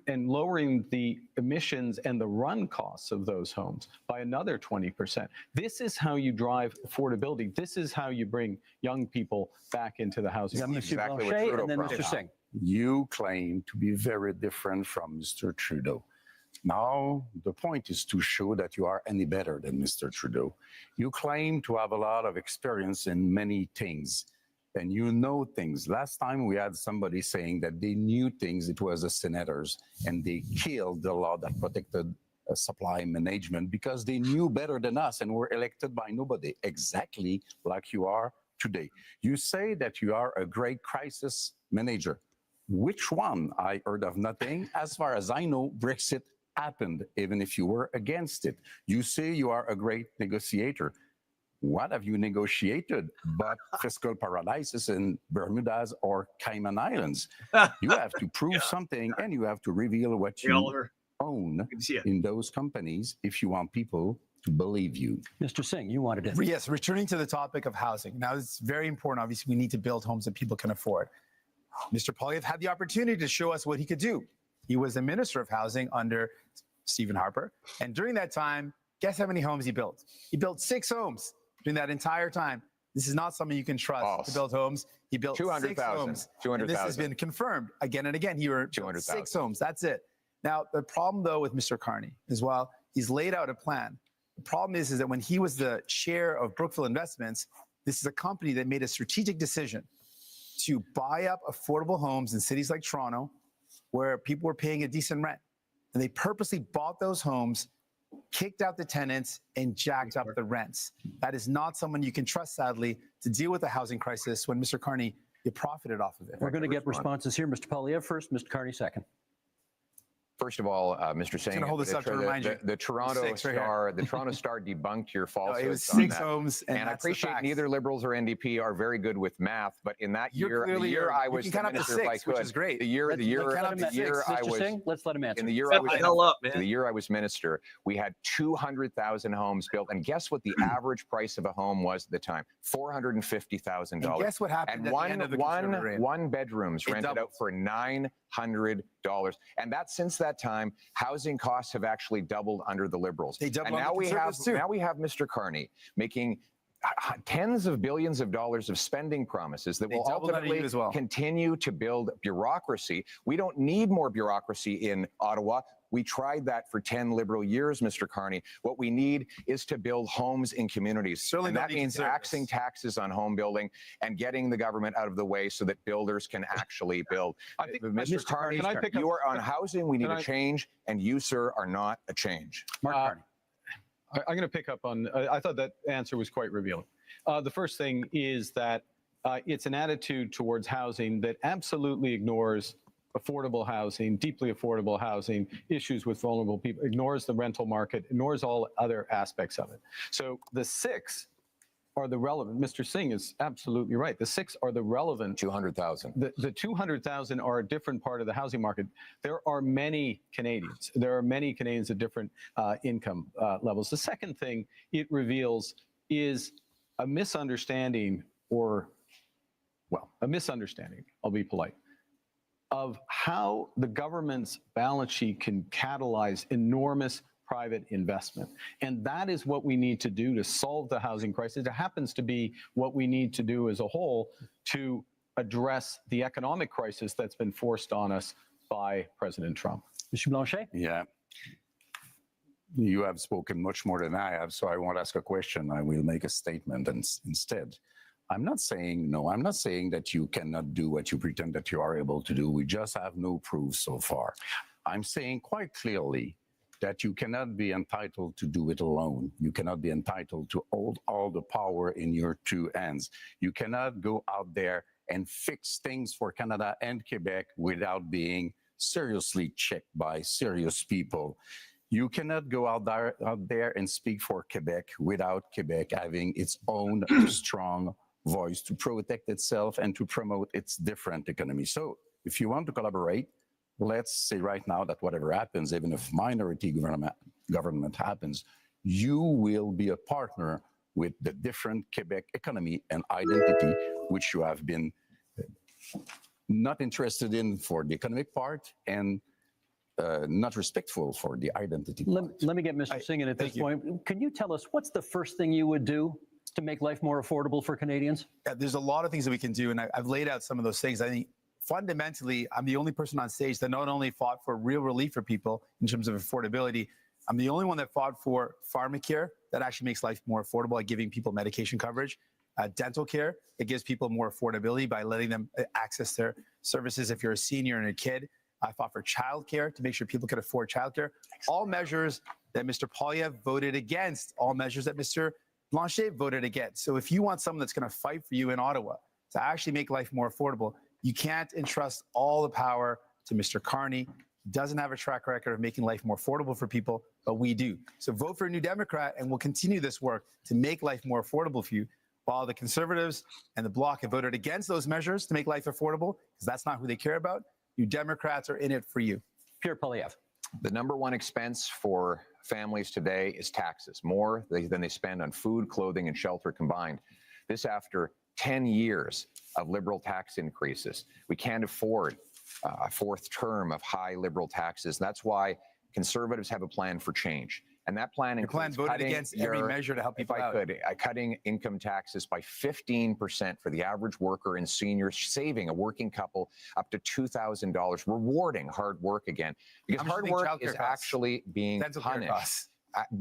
and lowering the emissions and the run costs of those homes by another 20%. This is how you drive affordability. This is how you bring young people back into the housing market. Exactly what Trudeau promised. You claim to be very different from Mr. Trudeau. Now, the point is to show that you are any better than Mr. Trudeau. You claim to have a lot of experience in many things, and you know things. Last time we had somebody saying that they knew things, it was the senators, and they killed the law that protected supply management because they knew better than us and were elected by nobody, exactly like you are today. You say that you are a great crisis manager. Which one? I heard of nothing. As far as I know, Brexit happened, even if you were against it. You say you are a great negotiator. What have you negotiated but fiscal paradises in Bermudas or Cayman Islands? You have to prove something, and you have to reveal what you own in those companies if you want people to believe you. Mr. Singh, you wanted to... Yes, returning to the topic of housing. Now, it's very important. Obviously, we need to build homes that people can afford. Mr. Poilievre had the opportunity to show us what he could do. He was the Minister of Housing under Stephen Harper. And during that time, guess how many homes he built? He built 6 homes. During that entire time. This is not something you can trust to build homes. He built 6 homes. 200,000. This has been confirmed again and again. He built 6 homes. That's it. Now, the problem, though, with Mr. Carney is, well, he's laid out a plan. The problem is that when he was the chair of Brookfield Investments, this is a company that made a strategic decision to buy up affordable homes in cities like Toronto, where people were paying a decent rent. And they purposely bought those homes, kicked out the tenants, and jacked up the rents. That is not someone you can trust, sadly, to deal with the housing crisis when, Mr. Carney, you profited off of it. We're going to get responses here. Mr. Poilievre first, Mr. Carney second. First of all, Mr. Singh, the Toronto Star debunked your falsehoods. It was 6 homes, and I appreciate neither Liberals or NDP are very good with math, but in that year, the year I was the minister, if I could, which is great. The year I was, let's let him answer. In the year I was minister, we had 200,000 homes built, and guess what the average price of a home was at the time? $450,000. Guess what happened? And one bedrooms rented out for $900. And that's since that time, housing costs have actually doubled under the Liberals. They doubled and now we have Mr. Carney making tens of billions of dollars of spending promises that They will doubled on ultimately you as well. continue to build bureaucracy. We don't need more bureaucracy in Ottawa. We tried that for 10 Liberal years, Mr. Carney. What we need is to build homes in communities. Certainly and don't that need means Conservatives. axing taxes on home building and getting the government out of the way so that builders can actually build. I think, Mr. Carney, can I pick you up- are on housing. We need can a I- change, and you, sir, are not a change. Mark Carney. I'm going to pick up on, I thought that answer was quite revealing. The first thing is that it's an attitude towards housing that absolutely ignores affordable housing, deeply affordable housing, issues with vulnerable people, ignores the rental market, ignores all other aspects of it. So the 6 are the relevant. Mr. Singh is absolutely right. The 6 are the relevant. 200,000. The 200,000 are a different part of the housing market. There are many Canadians. There are many Canadians at different income levels. The second thing it reveals is a misunderstanding, or, well, a misunderstanding, I'll be polite, of how the government's balance sheet can catalyze enormous private investment. And that is what we need to do to solve the housing crisis. It happens to be what we need to do as a whole to address the economic crisis that's been forced on us by President Trump. Mr. Blanchet? Yeah. You have spoken much more than I have, so I won't ask a question. I will make a statement instead. I'm not saying no. I'm not saying that you cannot do what you pretend that you are able to do. We just have no proof so far. I'm saying quite clearly that you cannot be entitled to do it alone. You cannot be entitled to hold all the power in your 2 hands. You cannot go out there and fix things for Canada and Quebec without being seriously checked by serious people. You cannot go out there and speak for Quebec without Quebec having its own strong voice to protect itself and to promote its different economy. So if you want to collaborate, let's say right now that whatever happens, even if minority government happens, you will be a partner with the different Quebec economy and identity, which you have been not interested in for the economic part and not respectful for the identity part. Let me get Mr. Singh in at this point. Can you tell us what's the first thing you would do to make life more affordable for Canadians? Yeah, there's a lot of things that we can do, and I've laid out some of those things. I think fundamentally, I'm the only person on stage that not only fought for real relief for people in terms of affordability, I'm the only one that fought for pharmacare that actually makes life more affordable by giving people medication coverage, dental care that gives people more affordability by letting them access their services if you're a senior and a kid. I fought for childcare to make sure people could afford childcare. All measures that Mr. Poilievre voted against, all measures that Mr. Blanchet voted against. So if you want someone that's going to fight for you in Ottawa to actually make life more affordable, you can't entrust all the power to Mr. Carney. He doesn't have a track record of making life more affordable for people, but we do. So vote for a New Democrat, and we'll continue this work to make life more affordable for you, while the Conservatives and the Bloc have voted against those measures to make life affordable, because that's not who they care about. New Democrats are in it for you. Pierre Poilievre. The number one expense for families today is taxes, more than they spend on food, clothing, and shelter combined. This after 10 years of Liberal tax increases. We can't afford a 4th term of high Liberal taxes. That's why Conservatives have a plan for change. And that plan includes voted against every measure to help people out. Cutting income taxes by 15% for the average worker and senior, saving a working couple up to $2,000, rewarding hard work again. Because hard work is actually being punished.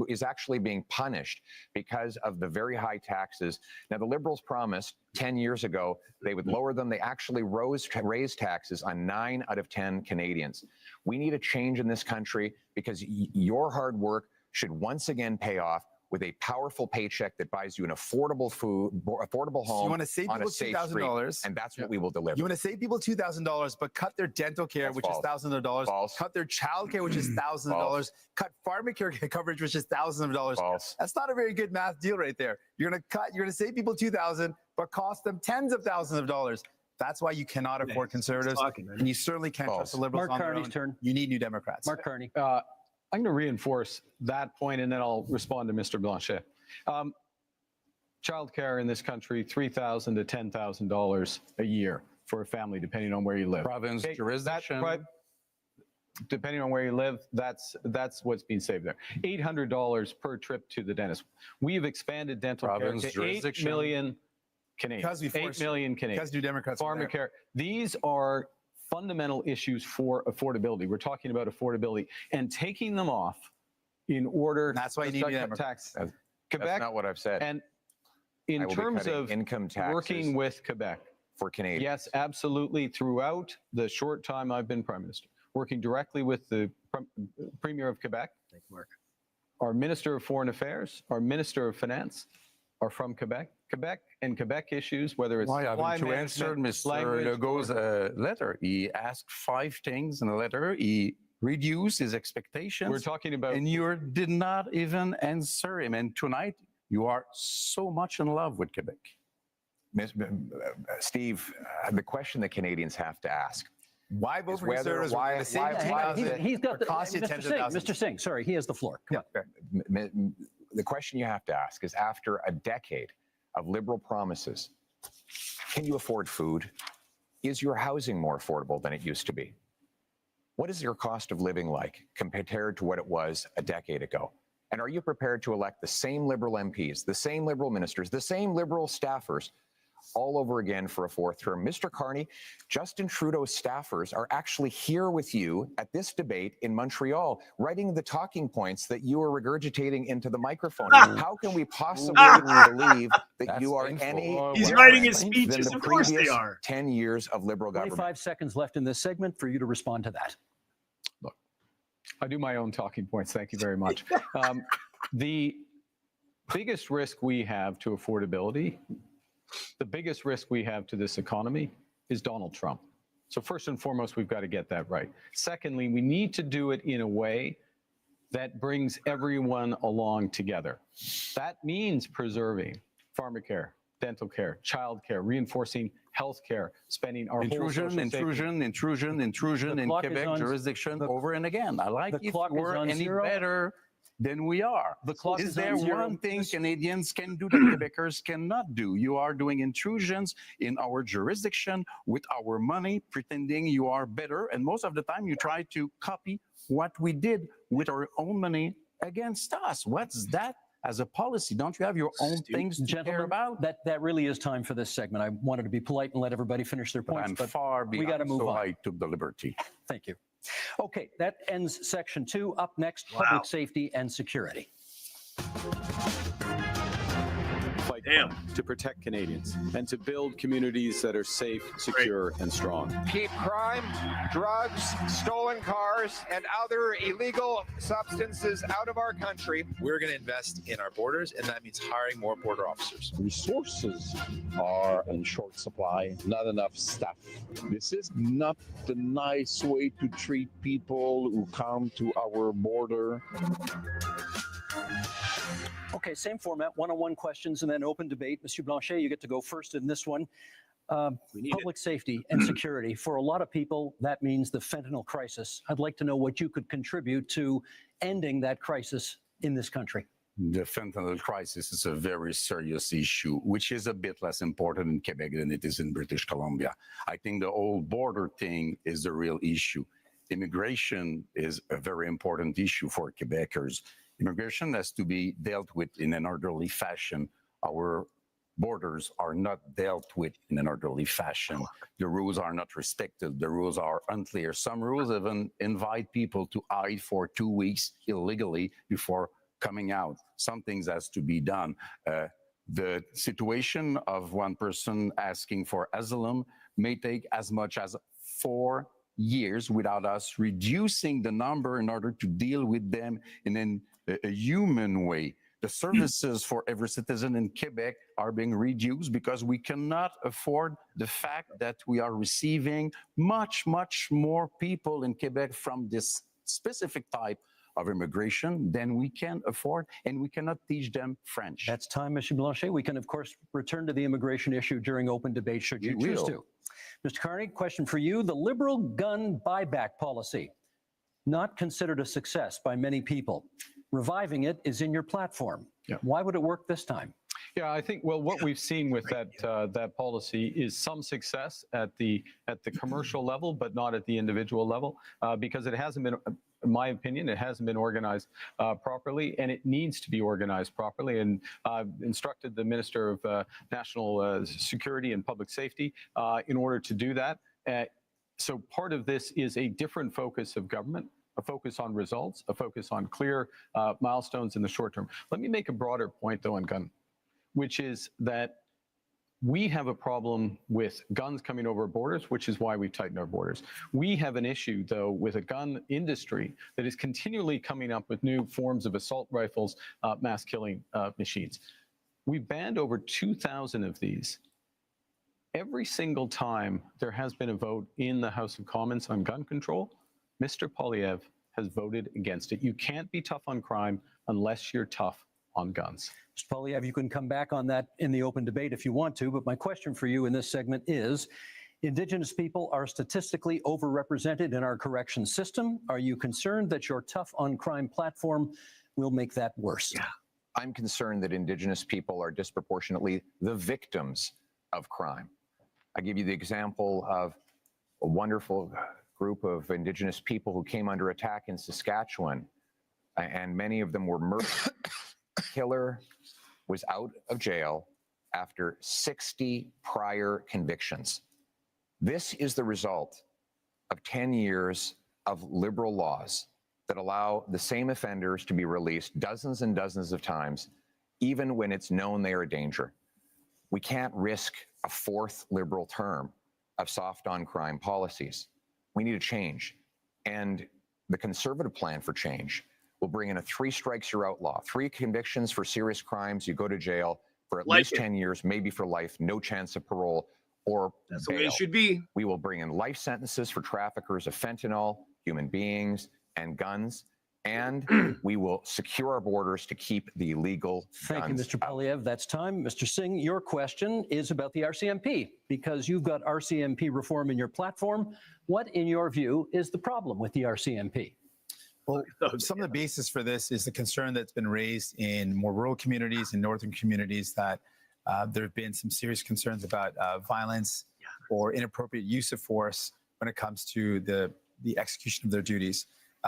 Is actually being punished because of the very high taxes. Now, the Liberals promised 10 years ago they would lower them. They actually raised taxes on 9 out of 10 Canadians. We need a change in this country because your hard work should once again pay off with a powerful paycheck that buys you an affordable affordable home. So you want to save people $2,000, and that's what we will deliver. You want to save people $2,000, but cut their dental care, which is thousands of dollars. Cut their child care, which is thousands of dollars. Cut pharmacare coverage, which is thousands of dollars. That's not a very good math deal right there. You're going to save people $2,000, but cost them tens of thousands of dollars. That's why you cannot afford Conservatives, and you certainly can't trust the Liberals on their own. You need New Democrats. Mark Carney. I'm going to reinforce that point, and then I'll respond to Mr. Blanchet. Childcare in this country, $3,000 to $10,000 a year for a family, depending on where you live. Province, jurisdiction. depending on where you live, that's what's being saved there. $800 per trip to the dentist. We've expanded dental care Province to 8 jurisdiction. million Canadians. Because we 8 million Canadians. Because New Democrats are there. Pharmacare. These are fundamental issues for affordability. We're talking about affordability and taking them off in order That's why you to need start New cut Democrats. tax. That's Quebec, not what I've said. and I in will be terms cutting of income taxes working with Quebec, for Canadians. yes, absolutely. Throughout the short time I've been Prime Minister, working directly with the Premier of Quebec, our Minister of Foreign Affairs, our Minister of Finance are from Quebec. Quebec and Quebec issues, whether it's Why supply haven't you answered management, Mr. language, Legault's letter? He asked 5 things in the letter. He reduced his expectations. We're talking about, and you did not even answer him. And tonight, you are so much in love with Quebec. Steve, the question that Canadians have to ask. Why vote is for whether- Conservatives? why- We're gonna save why- $10,000 why- He's got the, or cost you Mr. tens of Singh, thousands. Mr. Singh, sorry, he has the floor. Come on. The question you have to ask is, after a decade of Liberal promises, can you afford food? Is your housing more affordable than it used to be? What is your cost of living like compared to what it was a decade ago? And are you prepared to elect the same Liberal MPs, the same Liberal ministers, the same Liberal staffers all over again for a 4th term? Mr. Carney, Justin Trudeau's staffers are actually here with you at this debate in Montreal, writing the talking points that you are regurgitating into the microphone. How can we possibly believe that you are any He's writing his than speeches. the Of course they previous are. 10 years of Liberal government? 25 seconds left in this segment for you to respond to that. I do my own talking points. Thank you very much. The biggest risk we have to affordability, the biggest risk we have to this economy is Donald Trump. So first and foremost, we've got to get that right. Secondly, we need to do it in a way that brings everyone along together. That means preserving pharmacare, dental care, child care, reinforcing health care, spending our whole social safety. intrusion in Quebec jurisdiction over and again. I like if we're any better than we are. Is there one thing Canadians can do that Quebecers cannot do? You are doing intrusions in our jurisdiction with our money, pretending you are better. And most of the time you try to copy what we did with our own money against us. What's that? As a policy, don't you have your own things to care about? That really is time for this segment. I wanted to be polite and let everybody finish their points, I'm far beyond, we got to move on. I took the liberty. Thank you. Okay, that ends section 2. Up next, public safety and security. To protect Canadians and to build communities that are safe, secure, and strong. Keep crime, drugs, stolen cars, and other illegal substances out of our country. We're going to invest in our borders, and that means hiring more border officers. Resources are in short supply, not enough staff. This is not the nice way to treat people who come to our border. Okay, same format, one-on-one questions and then open debate. Monsieur Blanchet, you get to go first in this one. Public safety and security. For a lot of people, that means the fentanyl crisis. I'd like to know what you could contribute to ending that crisis in this country. The fentanyl crisis is a very serious issue, which is a bit less important in Quebec than it is in British Columbia. I think the whole border thing is the real issue. Immigration is a very important issue for Quebecers. Immigration has to be dealt with in an orderly fashion. Our borders are not dealt with in an orderly fashion. The rules are not respected. The rules are unclear. Some rules even invite people to hide for 2 weeks illegally before coming out. Some things has to be done. The situation of one person asking for asylum may take as much as 4 years without us reducing the number in order to deal with them in a human way. The services for every citizen in Quebec are being reduced because we cannot afford the fact that we are receiving much more people in Quebec from this specific type of immigration than we can afford, and we cannot teach them French. That's time, Monsieur Blanchet. We can, of course, return to the immigration issue during open debate should you choose to. Mr. Carney, question for you. The Liberal gun buyback policy, not considered a success by many people. Reviving it is in your platform. Why would it work this time? Yeah, I think, well, what we've seen with that policy is some success at the commercial level, but not at the individual level, because it hasn't been, in my opinion, it hasn't been organized properly, and it needs to be organized properly. And instructed the Minister of National Security and Public Safety in order to do that. So part of this is a different focus of government, a focus on results, a focus on clear milestones in the short term. Let me make a broader point, though, on gun, which is that we have a problem with guns coming over borders, which is why we've tightened our borders. We have an issue, though, with a gun industry that is continually coming up with new forms of assault rifles, mass killing machines. We've banned over 2,000 of these. Every single time there has been a vote in the House of Commons on gun control, Mr. Poilievre has voted against it. You can't be tough on crime unless you're tough on guns. Mr. Poilievre, you can come back on that in the open debate if you want to, but my question for you in this segment is, Indigenous people are statistically overrepresented in our correction system. Are you concerned that your tough on crime platform will make that worse? Yeah. I'm concerned that Indigenous people are disproportionately the victims of crime. I give you the example of a wonderful group of Indigenous people who came under attack in Saskatchewan, and many of them were murdered. Killer was out of jail after 60 prior convictions. This is the result of 10 years of liberal laws that allow the same offenders to be released dozens and dozens of times, even when it's known they are a danger. We can't risk a fourth liberal term of soft on crime policies. We need a change. And the Conservative plan for change will bring in a 3 strikes you're outlaw, 3 convictions for serious crimes, you go to jail for at least 10 years, maybe for life, no chance of parole or that's bail. the way it should be. We will bring in life sentences for traffickers of fentanyl, human beings, and guns. And we will secure our borders to keep the illegal Thank you, Mr. Poilievre. That's time. Mr. Singh, your question is about the RCMP, because you've got RCMP reform in your platform. What, in your view, is the problem with the RCMP? Well, some of the basis for this is the concern that's been raised in more rural communities and northern communities that there have been some serious concerns about violence or inappropriate use of force when it comes to the execution of their duties.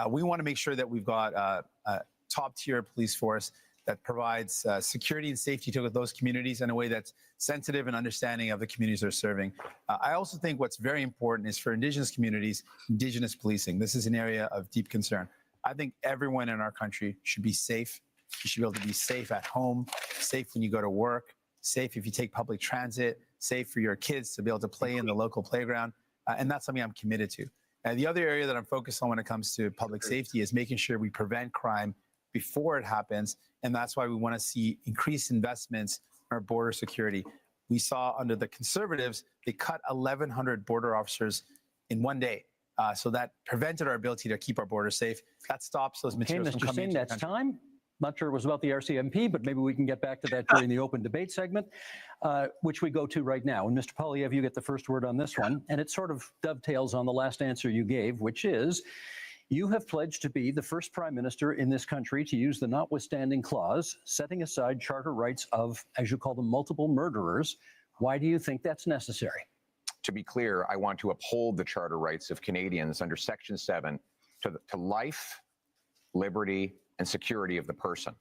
We want to make sure that we've got a top-tier police force that provides security and safety to those communities in a way that's sensitive and understanding of the communities they're serving. I also think what's very important is for Indigenous communities, Indigenous policing. This is an area of deep concern. I think everyone in our country should be safe. You should be able to be safe at home, safe when you go to work, safe if you take public transit, safe for your kids to be able to play in the local playground. And that's something I'm committed to. The other area that I'm focused on when it comes to public safety is making sure we prevent crime before it happens. And that's why we want to see increased investments in our border security. We saw under the Conservatives, they cut 1,100 border officers in one day. So that prevented our ability to keep our borders safe. That stops those materials from Mr. coming Singh, into the that's country. time. Not sure it was about the RCMP, but maybe we can get back to that during the open debate segment, which we go to right now. And Mr. Poilievre, you get the first word on this one, and it sort of dovetails on the last answer you gave, which is you have pledged to be the first prime minister in this country to use the notwithstanding clause, setting aside charter rights of, as you call them, multiple murderers. Why do you think that's necessary? To be clear, I want to uphold the charter rights of Canadians under Section 7 to life, liberty, and security of the person.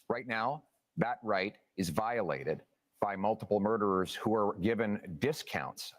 Right now, that right is violated by multiple murderers who are given discounts.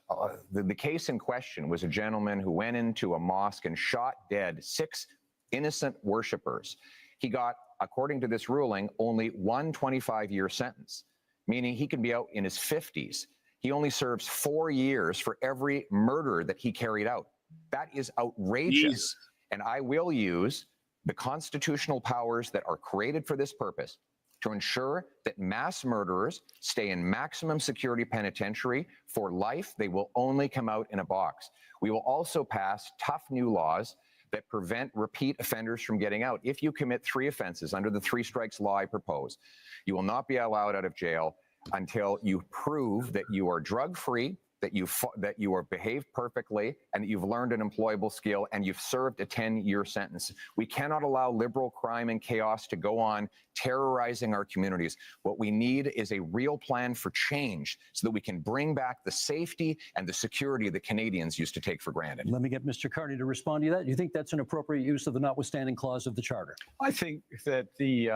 The case in question was a gentleman who went into a mosque and shot dead 6 innocent worshipers. He got, according to this ruling, only one 25-year sentence, meaning he can be out in his 50s. He only serves 4 years for every murder that he carried out. That is outrageous. And I will use the constitutional powers that are created for this purpose to ensure that mass murderers stay in maximum security penitentiary for life. They will only come out in a box. We will also pass tough new laws that prevent repeat offenders from getting out. If you commit 3 offenses under the 3 strikes law I propose, you will not be allowed out of jail until you prove that you are drug-free, that you are behaved perfectly and that you've learned an employable skill and you've served a 10-year sentence. We cannot allow liberal crime and chaos to go on terrorizing our communities. What we need is a real plan for change so that we can bring back the safety and the security that Canadians used to take for granted. Let me get Mr. Carney to respond to that. Do you think that's an appropriate use of the notwithstanding clause of the Charter? I think that the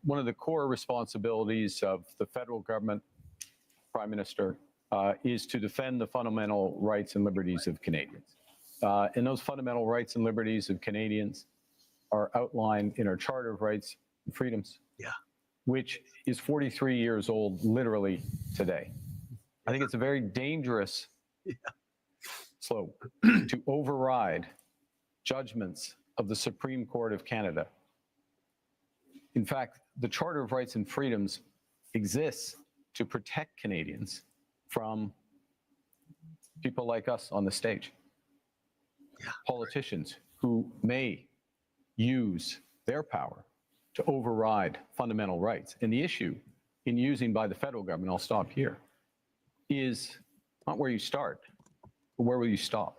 one of the core responsibilities of the federal government, Prime Minister, is to defend the fundamental rights and liberties of Canadians. And those fundamental rights and liberties of Canadians are outlined in our Charter of Rights and Freedoms, which is 43 years old literally today. I think it's a very dangerous slope to override judgments of the Supreme Court of Canada. In fact, the Charter of Rights and Freedoms exists to protect Canadians from people like us on the stage, politicians who may use their power to override fundamental rights. And the issue in using by the federal government, I'll stop here, is not where you start, but where will you stop?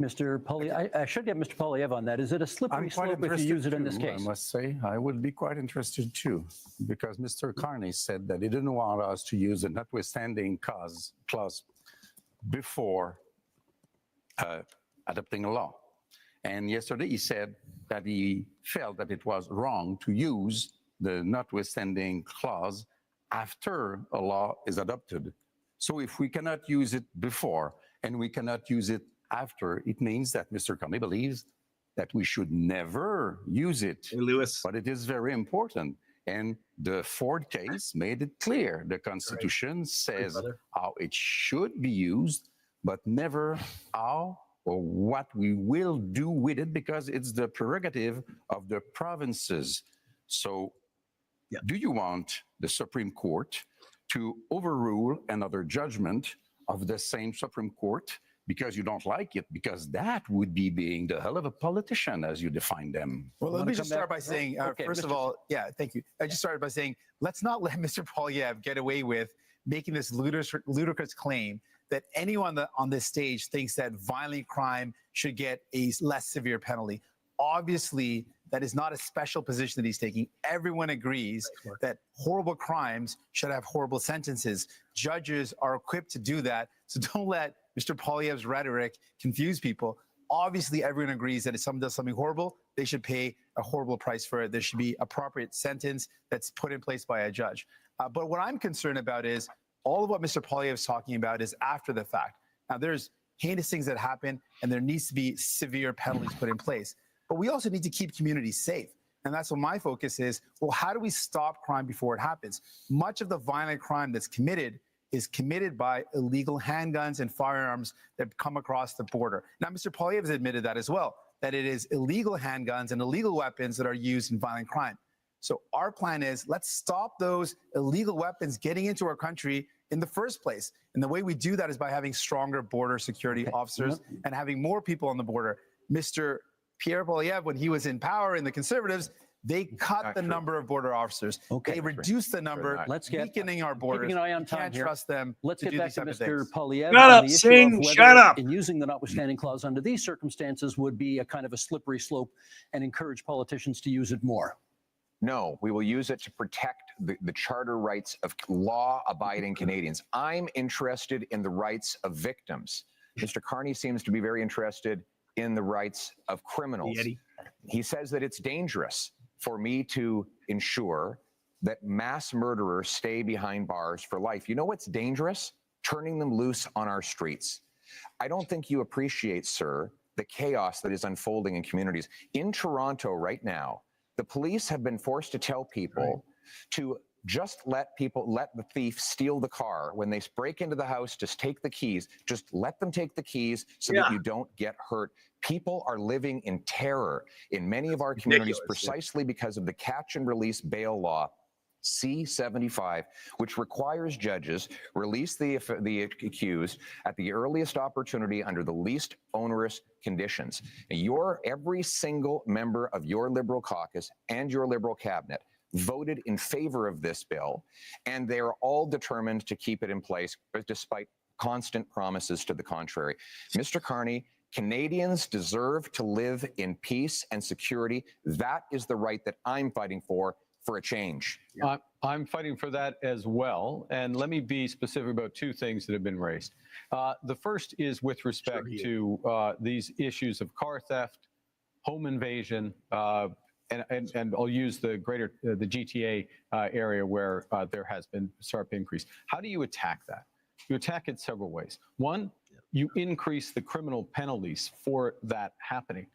Mr. Polyev, I should get Mr. Polyev on that. Is it a slippery slope if you use it in this case? I must say, I would be quite interested too, because Mr. Carney said that he didn't want us to use a notwithstanding clause before adopting a law. And yesterday he said that he felt that it was wrong to use the notwithstanding clause after a law is adopted. So if we cannot use it before and we cannot use it after, it means that Mr. Carney believes that we should never use it. Hey, Lewis. But it is very important. And the Ford case made it clear. The Constitution says how it should be used, but never how or what we will do with it, because it's the prerogative of the provinces. So do you want the Supreme Court to overrule another judgment of the same Supreme Court because you don't like it? Because that would be being the hell of a politician as you define them. Well, let me just start by saying, first of all, thank you. I just started by saying, let's not let Mr. Polyev get away with making this ludicrous claim that anyone on this stage thinks that violent crime should get a less severe penalty. Obviously, that is not a special position that he's taking. Everyone agrees that horrible crimes should have horrible sentences. Judges are equipped to do that. So don't let Mr. Polyev's rhetoric confuse people. Obviously, everyone agrees that if someone does something horrible, they should pay a horrible price for it. There should be appropriate sentence that's put in place by a judge. But what I'm concerned about is all of what Mr. Polyev is talking about is after the fact. Now, there's heinous things that happen, and there needs to be severe penalties put in place. But we also need to keep communities safe. And that's what my focus is. Well, how do we stop crime before it happens? Much of the violent crime that's committed is committed by illegal handguns and firearms that come across the border. Now, Mr. Polyev has admitted that as well, that it is illegal handguns and illegal weapons that are used in violent crime. So our plan is, let's stop those illegal weapons getting into our country in the first place. And the way we do that is by having stronger border security officers and having more people on the border. Mr. Pierre Polyev, when he was in power in the Conservatives, they cut the number of border officers. They reduced the number, weakening our borders. Keeping an eye on time Can't here. trust them. Let's get back to Mr. Polyev. Shut up, Singh, shut up. In using the notwithstanding clause under these circumstances would be a kind of a slippery slope and encourage politicians to use it more. No, we will use it to protect the charter rights of law-abiding Canadians. I'm interested in the rights of victims. Mr. Carney seems to be very interested in the rights of criminals. He says that it's dangerous for me to ensure that mass murderers stay behind bars for life. You know what's dangerous? Turning them loose on our streets. I don't think you appreciate, sir, the chaos that is unfolding in communities. In Toronto right now, the police have been forced to tell people to just let the thief steal the car. When they break into the house, just take the keys. Just let them take the keys so that you don't get hurt. People are living in terror in many of our communities precisely because of the catch and release bail law, C-75, which requires judges release the accused at the earliest opportunity under the least onerous conditions. Every single member of your Liberal caucus and your Liberal cabinet voted in favor of this bill, and they're all determined to keep it in place despite constant promises to the contrary. Mr. Carney, Canadians deserve to live in peace and security. That is the right that I'm fighting for a change. I'm fighting for that as well. And let me be specific about two things that have been raised. The first is with respect to these issues of car theft, home invasion, and I'll use the GTA area where there has been sharp increase. How do you attack that? You attack it several ways. One, you increase the criminal penalties for that happening,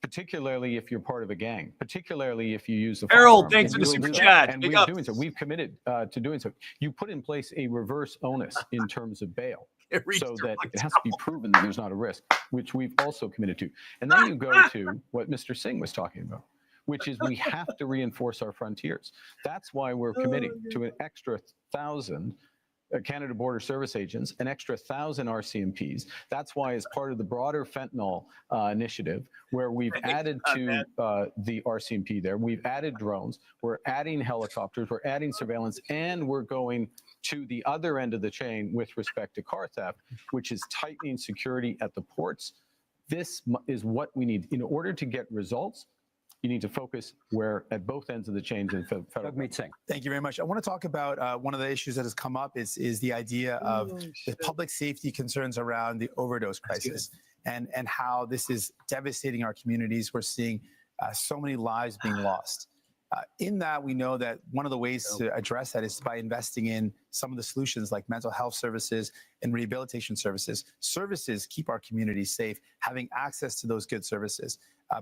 particularly if you're part of a gang, particularly if you use the Errol, firearm. thanks for the And super we'll do chat. that. And Big we're ups. doing so. We've committed to doing so. You put in place a reverse onus in terms of bail, so that it has to be proven that there's not a risk, which we've also committed to. And then you go to what Mr. Singh was talking about, which is we have to reinforce our frontiers. That's why we're committing to an extra 1,000 Canada Border Service agents, an extra 1,000 RCMPs. That's why, as part of the broader fentanyl initiative, where we've added to the RCMP there, we've added drones, we're adding helicopters, we're adding surveillance, and we're going to the other end of the chain with respect to car theft, which is tightening security at the ports. This is what we need. In order to get results, you need to focus at both ends of the chain in federal. Thank you very much. I want to talk about one of the issues that has come up is the idea of the public safety concerns around the overdose crisis and how this is devastating our communities. We're seeing so many lives being lost. In that, we know that one of the ways to address that is by investing in some of the solutions like mental health services and rehabilitation services. Services keep our communities safe, having access to those good services.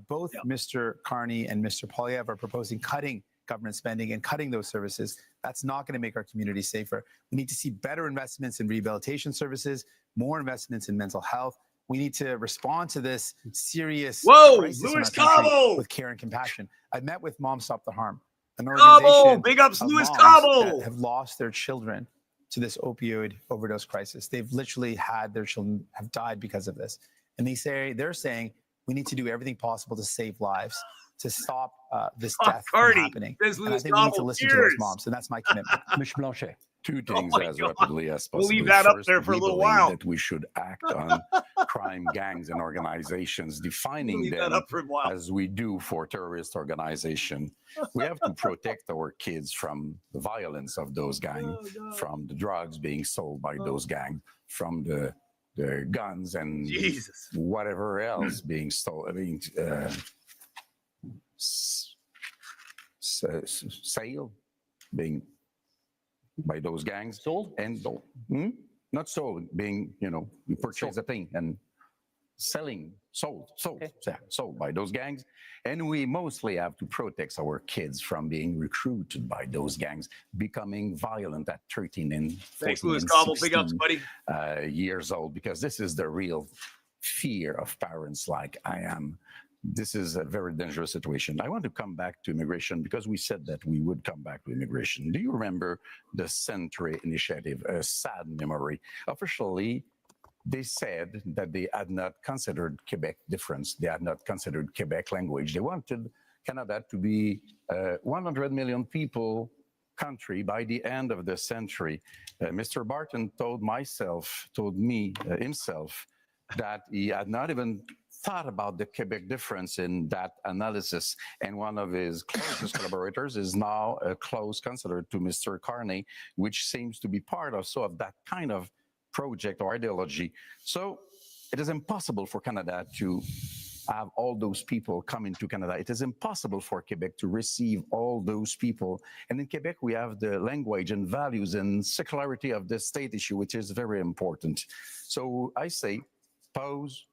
Both Mr. Carney and Mr. Poilievre are proposing cutting government spending and cutting those services. That's not going to make our communities safer. We need to see better investments in rehabilitation services, more investments in mental health. We need to respond to this serious crisis in our country with care and compassion. I met with Mom Stop the Harm, an organization big ups, of Louis moms Cabo. that have lost their children to this opioid overdose crisis. They've literally had their children have died because of this. And they're saying we need to do everything possible to save lives, to stop this death from happening. And I think we need to listen to those moms, and that's my commitment. Mr. Blanchet. Two things as rapidly as possible. We'll leave that up First, there for a we little believe while. that we should act on crime gangs and organizations, defining Leave that them up for a while. as we do for terrorist organization. We have to protect our kids from the violence of those gangs, from the drugs being sold by those gangs, from the guns and whatever else being stolen, sale being by those gangs. Sold? And not sold, being, you purchase a thing and selling, sold by those gangs. And we mostly have to protect our kids from being recruited by those gangs, becoming violent at 13 and 14 and 16 Big ups, buddy. Years old, because this is the real fear of parents like I am. This is a very dangerous situation. I want to come back to immigration because we said that we would come back to immigration. Do you remember the Century Initiative, a sad memory? Officially, they said that they had not considered Quebec difference. They had not considered Quebec language. They wanted Canada to be a 100 million people country by the end of the century. Mr. Barton told me himself that he had not even thought about the Quebec difference in that analysis. And one of his closest collaborators is now a close counselor to Mr. Carney, which seems to be part also of that kind of project or ideology. So it is impossible for Canada to have all those people come into Canada. It is impossible for Quebec to receive all those people. And in Quebec, we have the language and values and secularity of the state issue, which is very important. So I say, pause.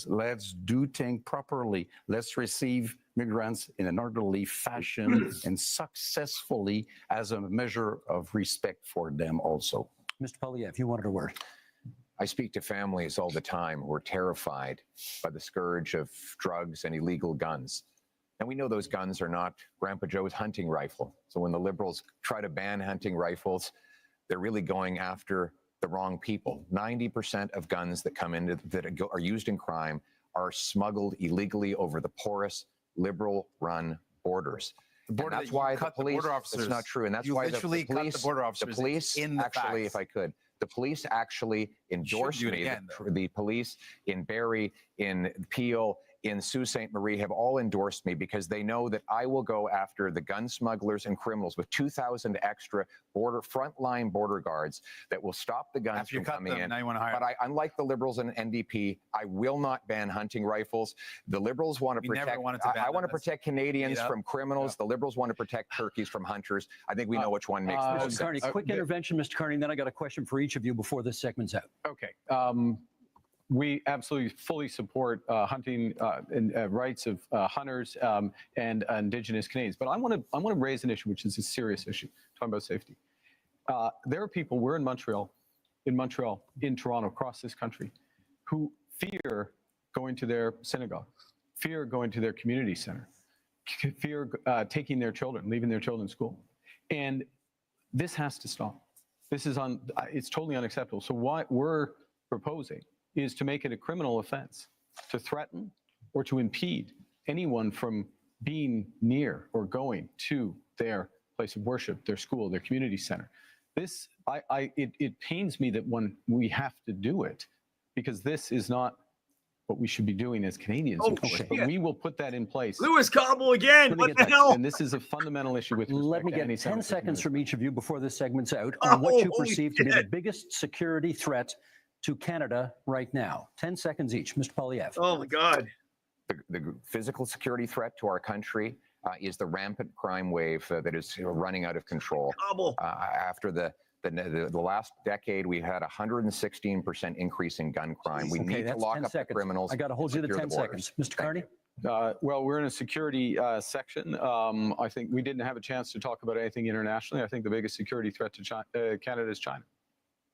Let's do things properly. Let's receive migrants in an orderly fashion and successfully as a measure of respect for them also. Mr. Poilievre, you wanted a word. I speak to families all the time who are terrified by the scourge of drugs and illegal guns. And we know those guns are not Grandpa Joe's hunting rifle. So when the Liberals try to ban hunting rifles, they're really going after the wrong people. 90% of guns that come in that are used in crime are smuggled illegally over the porous, Liberal-run borders. That's why the police. It's not true, and that's why the police. The border officers actually, if I could, The police actually endorsed do it me. again, The police in Barrie, in Peel, in Sault Ste. Marie have all endorsed me because they know that I will go after the gun smugglers and criminals with 2,000 extra frontline border guards that will stop the guns After you from cut coming them, in. now you want to hire But unlike the Liberals and NDP, I will not ban hunting rifles. The Liberals want to We never protect. wanted to ban I want to them. protect Canadians Yep. from criminals. The Liberals want to protect turkeys from hunters. I think we know which one makes the most Mr. Carney, sense. quick intervention, Mr. Carney, and then I got a question for each of you before this segment's out. Okay. We absolutely fully support hunting and rights of hunters and Indigenous Canadians. But I want to raise an issue, which is a serious issue, talking about safety. There are people, we're in Montreal, in Toronto, across this country, who fear going to their synagogue, fear going to their community center, fear taking their children, leaving their children in school. And this has to stop. This is it's totally unacceptable. So what we're proposing is to make it a criminal offense to threaten or to impede anyone from being near or going to their place of worship, their school, their community center. This, it pains me that when we have to do it, because this is not what we should be doing as Canadians, of course, but we will put that in place. Lewis Cobble again. What the hell? And this is a fundamental issue with Let me respect to get any 10 separate seconds from each of you before this segment's out Oh, on what you holy perceive to be the shit. biggest security threat to Canada right now. 10 seconds each. Mr. Polyev. Oh, my God. The physical security threat to our country is the rampant crime wave that is running out of control. After the last decade, we had a 116% increase in gun crime. We need to lock up the criminals. I got to hold you to secure 10 the borders. seconds. Mr. Carney? Well, we're in a security section. I think we didn't have a chance to talk about anything internationally. I think the biggest security threat to Canada is China.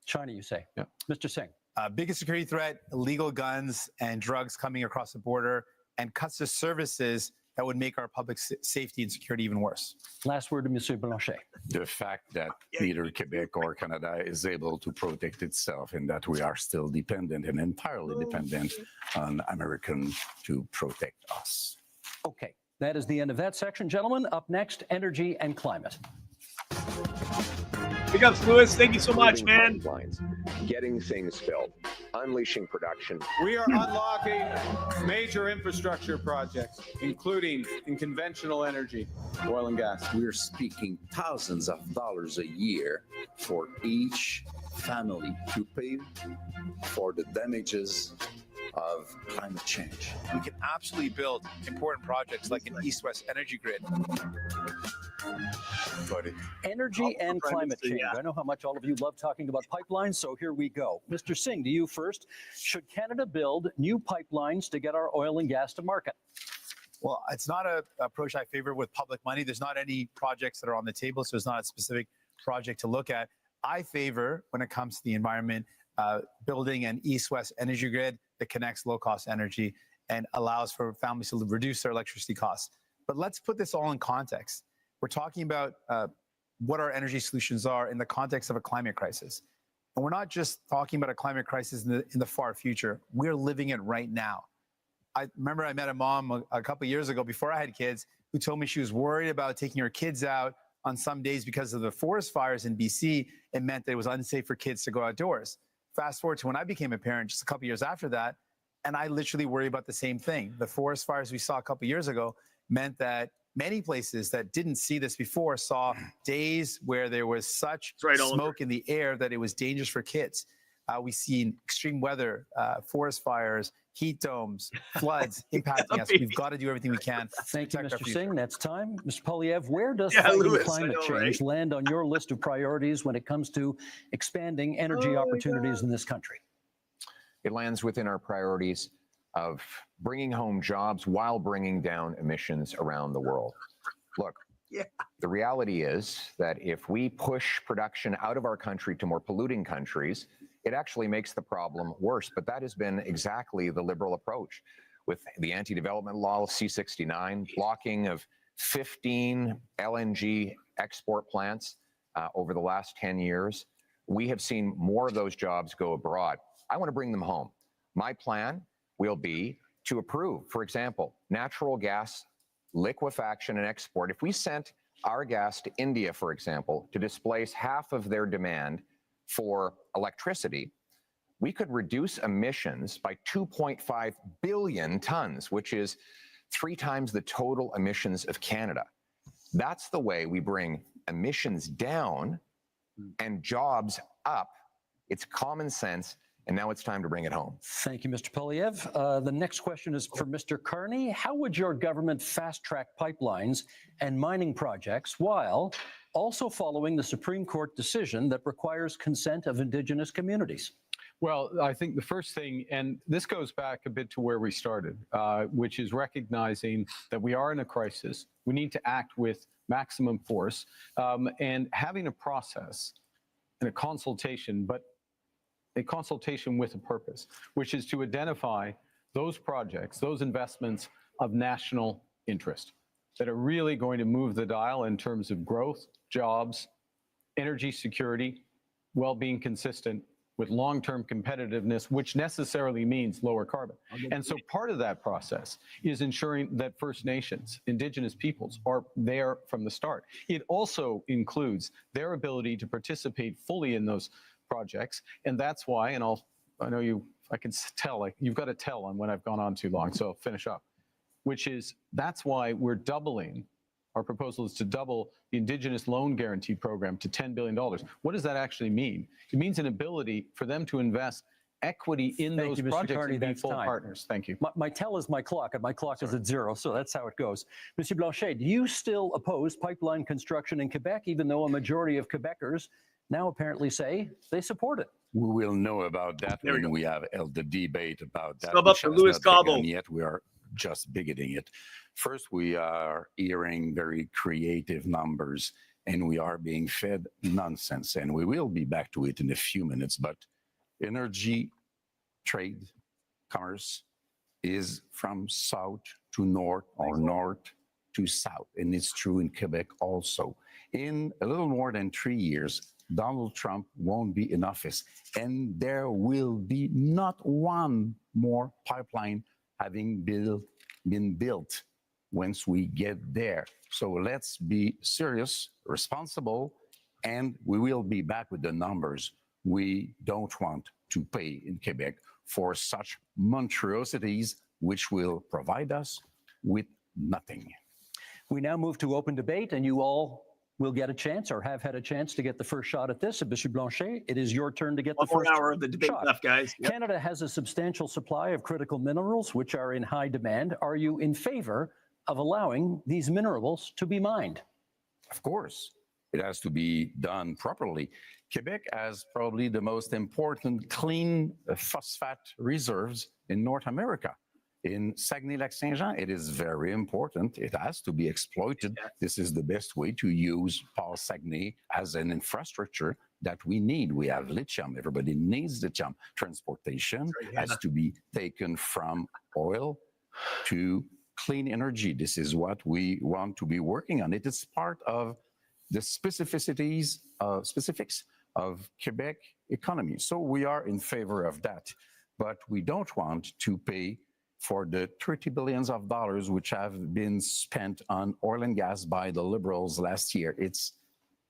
China, you say? Yeah. Mr. Singh? Biggest security threat, illegal guns and drugs coming across the border, and cuts to services that would make our public safety and security even worse. Last word to Monsieur Blanchet. The fact that neither Quebec or Canada is able to protect itself, and that we are still dependent and entirely dependent on American to protect us. Okay, that is the end of that section. Gentlemen, up next, energy and climate. Big ups, Lewis. Thank you so much, man. Getting things built, unleashing production. We are unlocking major infrastructure projects, including in conventional energy, oil and gas. We're speaking thousands of dollars a year for each family to pay for the damages of climate change. We can absolutely build important projects like an east-west energy grid. Energy and climate change. I know how much all of you love talking about pipelines, so here we go. Mr. Singh, to you first. Should Canada build new pipelines to get our oil and gas to market? Well, it's not an approach I favor with public money. There's not any projects that are on the table, so it's not a specific project to look at. I favor, when it comes to the environment, building an east-west energy grid that connects low-cost energy and allows for families to reduce their electricity costs. But let's put this all in context. We're talking about what our energy solutions are in the context of a climate crisis. And we're not just talking about a climate crisis in the far future. We're living it right now. I remember I met a mom a couple of years ago before I had kids who told me she was worried about taking her kids out on some days because of the forest fires in BC. It meant that it was unsafe for kids to go outdoors. Fast forward to when I became a parent just a couple of years after that, and I literally worry about the same thing. The forest fires we saw a couple of years ago meant that many places that didn't see this before saw days where there was such smoke in the air that it was dangerous for kids. We've seen extreme weather, forest fires, heat domes, floods impacting us. We've got to do everything we can. Thank you, Mr. Singh. That's time. Mr. Polyev, where does Lewis, climate change land on your list of priorities when it comes to expanding energy opportunities in this country? It lands within our priorities of bringing home jobs while bringing down emissions around the world. Look, the reality is that if we push production out of our country to more polluting countries, it actually makes the problem worse. But that has been exactly the Liberal approach with the anti-development law, C-69, blocking of 15 LNG export plants over the last 10 years. We have seen more of those jobs go abroad. I want to bring them home. My plan will be to approve, for example, natural gas liquefaction and export. If we sent our gas to India, for example, to displace half of their demand for electricity, we could reduce emissions by 2.5 billion tons, which is 3 times the total emissions of Canada. That's the way we bring emissions down and jobs up. It's common sense, and now it's time to bring it home. Thank you, Mr. Poilievre. The next question is for Mr. Carney. How would your government fast-track pipelines and mining projects while also following the Supreme Court decision that requires consent of Indigenous communities? Well, I think the first thing, and this goes back a bit to where we started, which is recognizing that we are in a crisis. We need to act with maximum force, and having a process and a consultation, but a consultation with a purpose, which is to identify those projects, those investments of national interest that are really going to move the dial in terms of growth, jobs, energy security, well-being consistent with long-term competitiveness, which necessarily means lower carbon. And so part of that process is ensuring that First Nations, Indigenous peoples are there from the start. It also includes their ability to participate fully in those projects. And that's why, and I know I can tell, like, you've got to tell on when I've gone on too long, so I'll finish up, which is, that's why we're doubling. Our proposal is to double the Indigenous Loan Guarantee Program to $10 billion. What does that actually mean? It means an ability for them to invest equity in those projects and be full partners. Thank you. My tell is my clock, and my clock is at 0, so that's how it goes. Monsieur Blanchet, do you still oppose pipeline construction in Quebec, even though a majority of Quebecers now apparently say they support it? We will know about that when we have held the debate about that. Sub up for Louis Cabo. Yet we are just bigoting it. First, we are hearing very creative numbers, and we are being fed nonsense. And we will be back to it in a few minutes. But energy, trade, commerce is from south to north or north to south. And it's true in Quebec also. In a little more than 3 years, Donald Trump won't be in office, and there will be not one more pipeline having been built once we get there. So let's be serious, responsible, and we will be back with the numbers. We don't want to pay in Quebec for such monstrosities, which will provide us with nothing. We now move to open debate, and you all will get a chance, or have had a chance, to get the first shot at this. And Monsieur Blanchet, it is your turn to get the first hour of the debate shot. left, guys. Yep. Canada has a substantial supply of critical minerals, which are in high demand. Are you in favor of allowing these minerals to be mined? Of course, it has to be done properly. Quebec has probably the most important clean phosphate reserves in North America. In Saguenay-Lac-Saint-Jean, it is very important. It has to be exploited. This is the best way to use Paul Saguenay as an infrastructure that we need. We have lithium. Everybody needs lithium. Transportation has to be taken from oil to clean energy. This is what we want to be working on. It is part of the specifics of Quebec economy. So we are in favor of that. But we don't want to pay for the $30 billion which have been spent on oil and gas by the Liberals last year. It's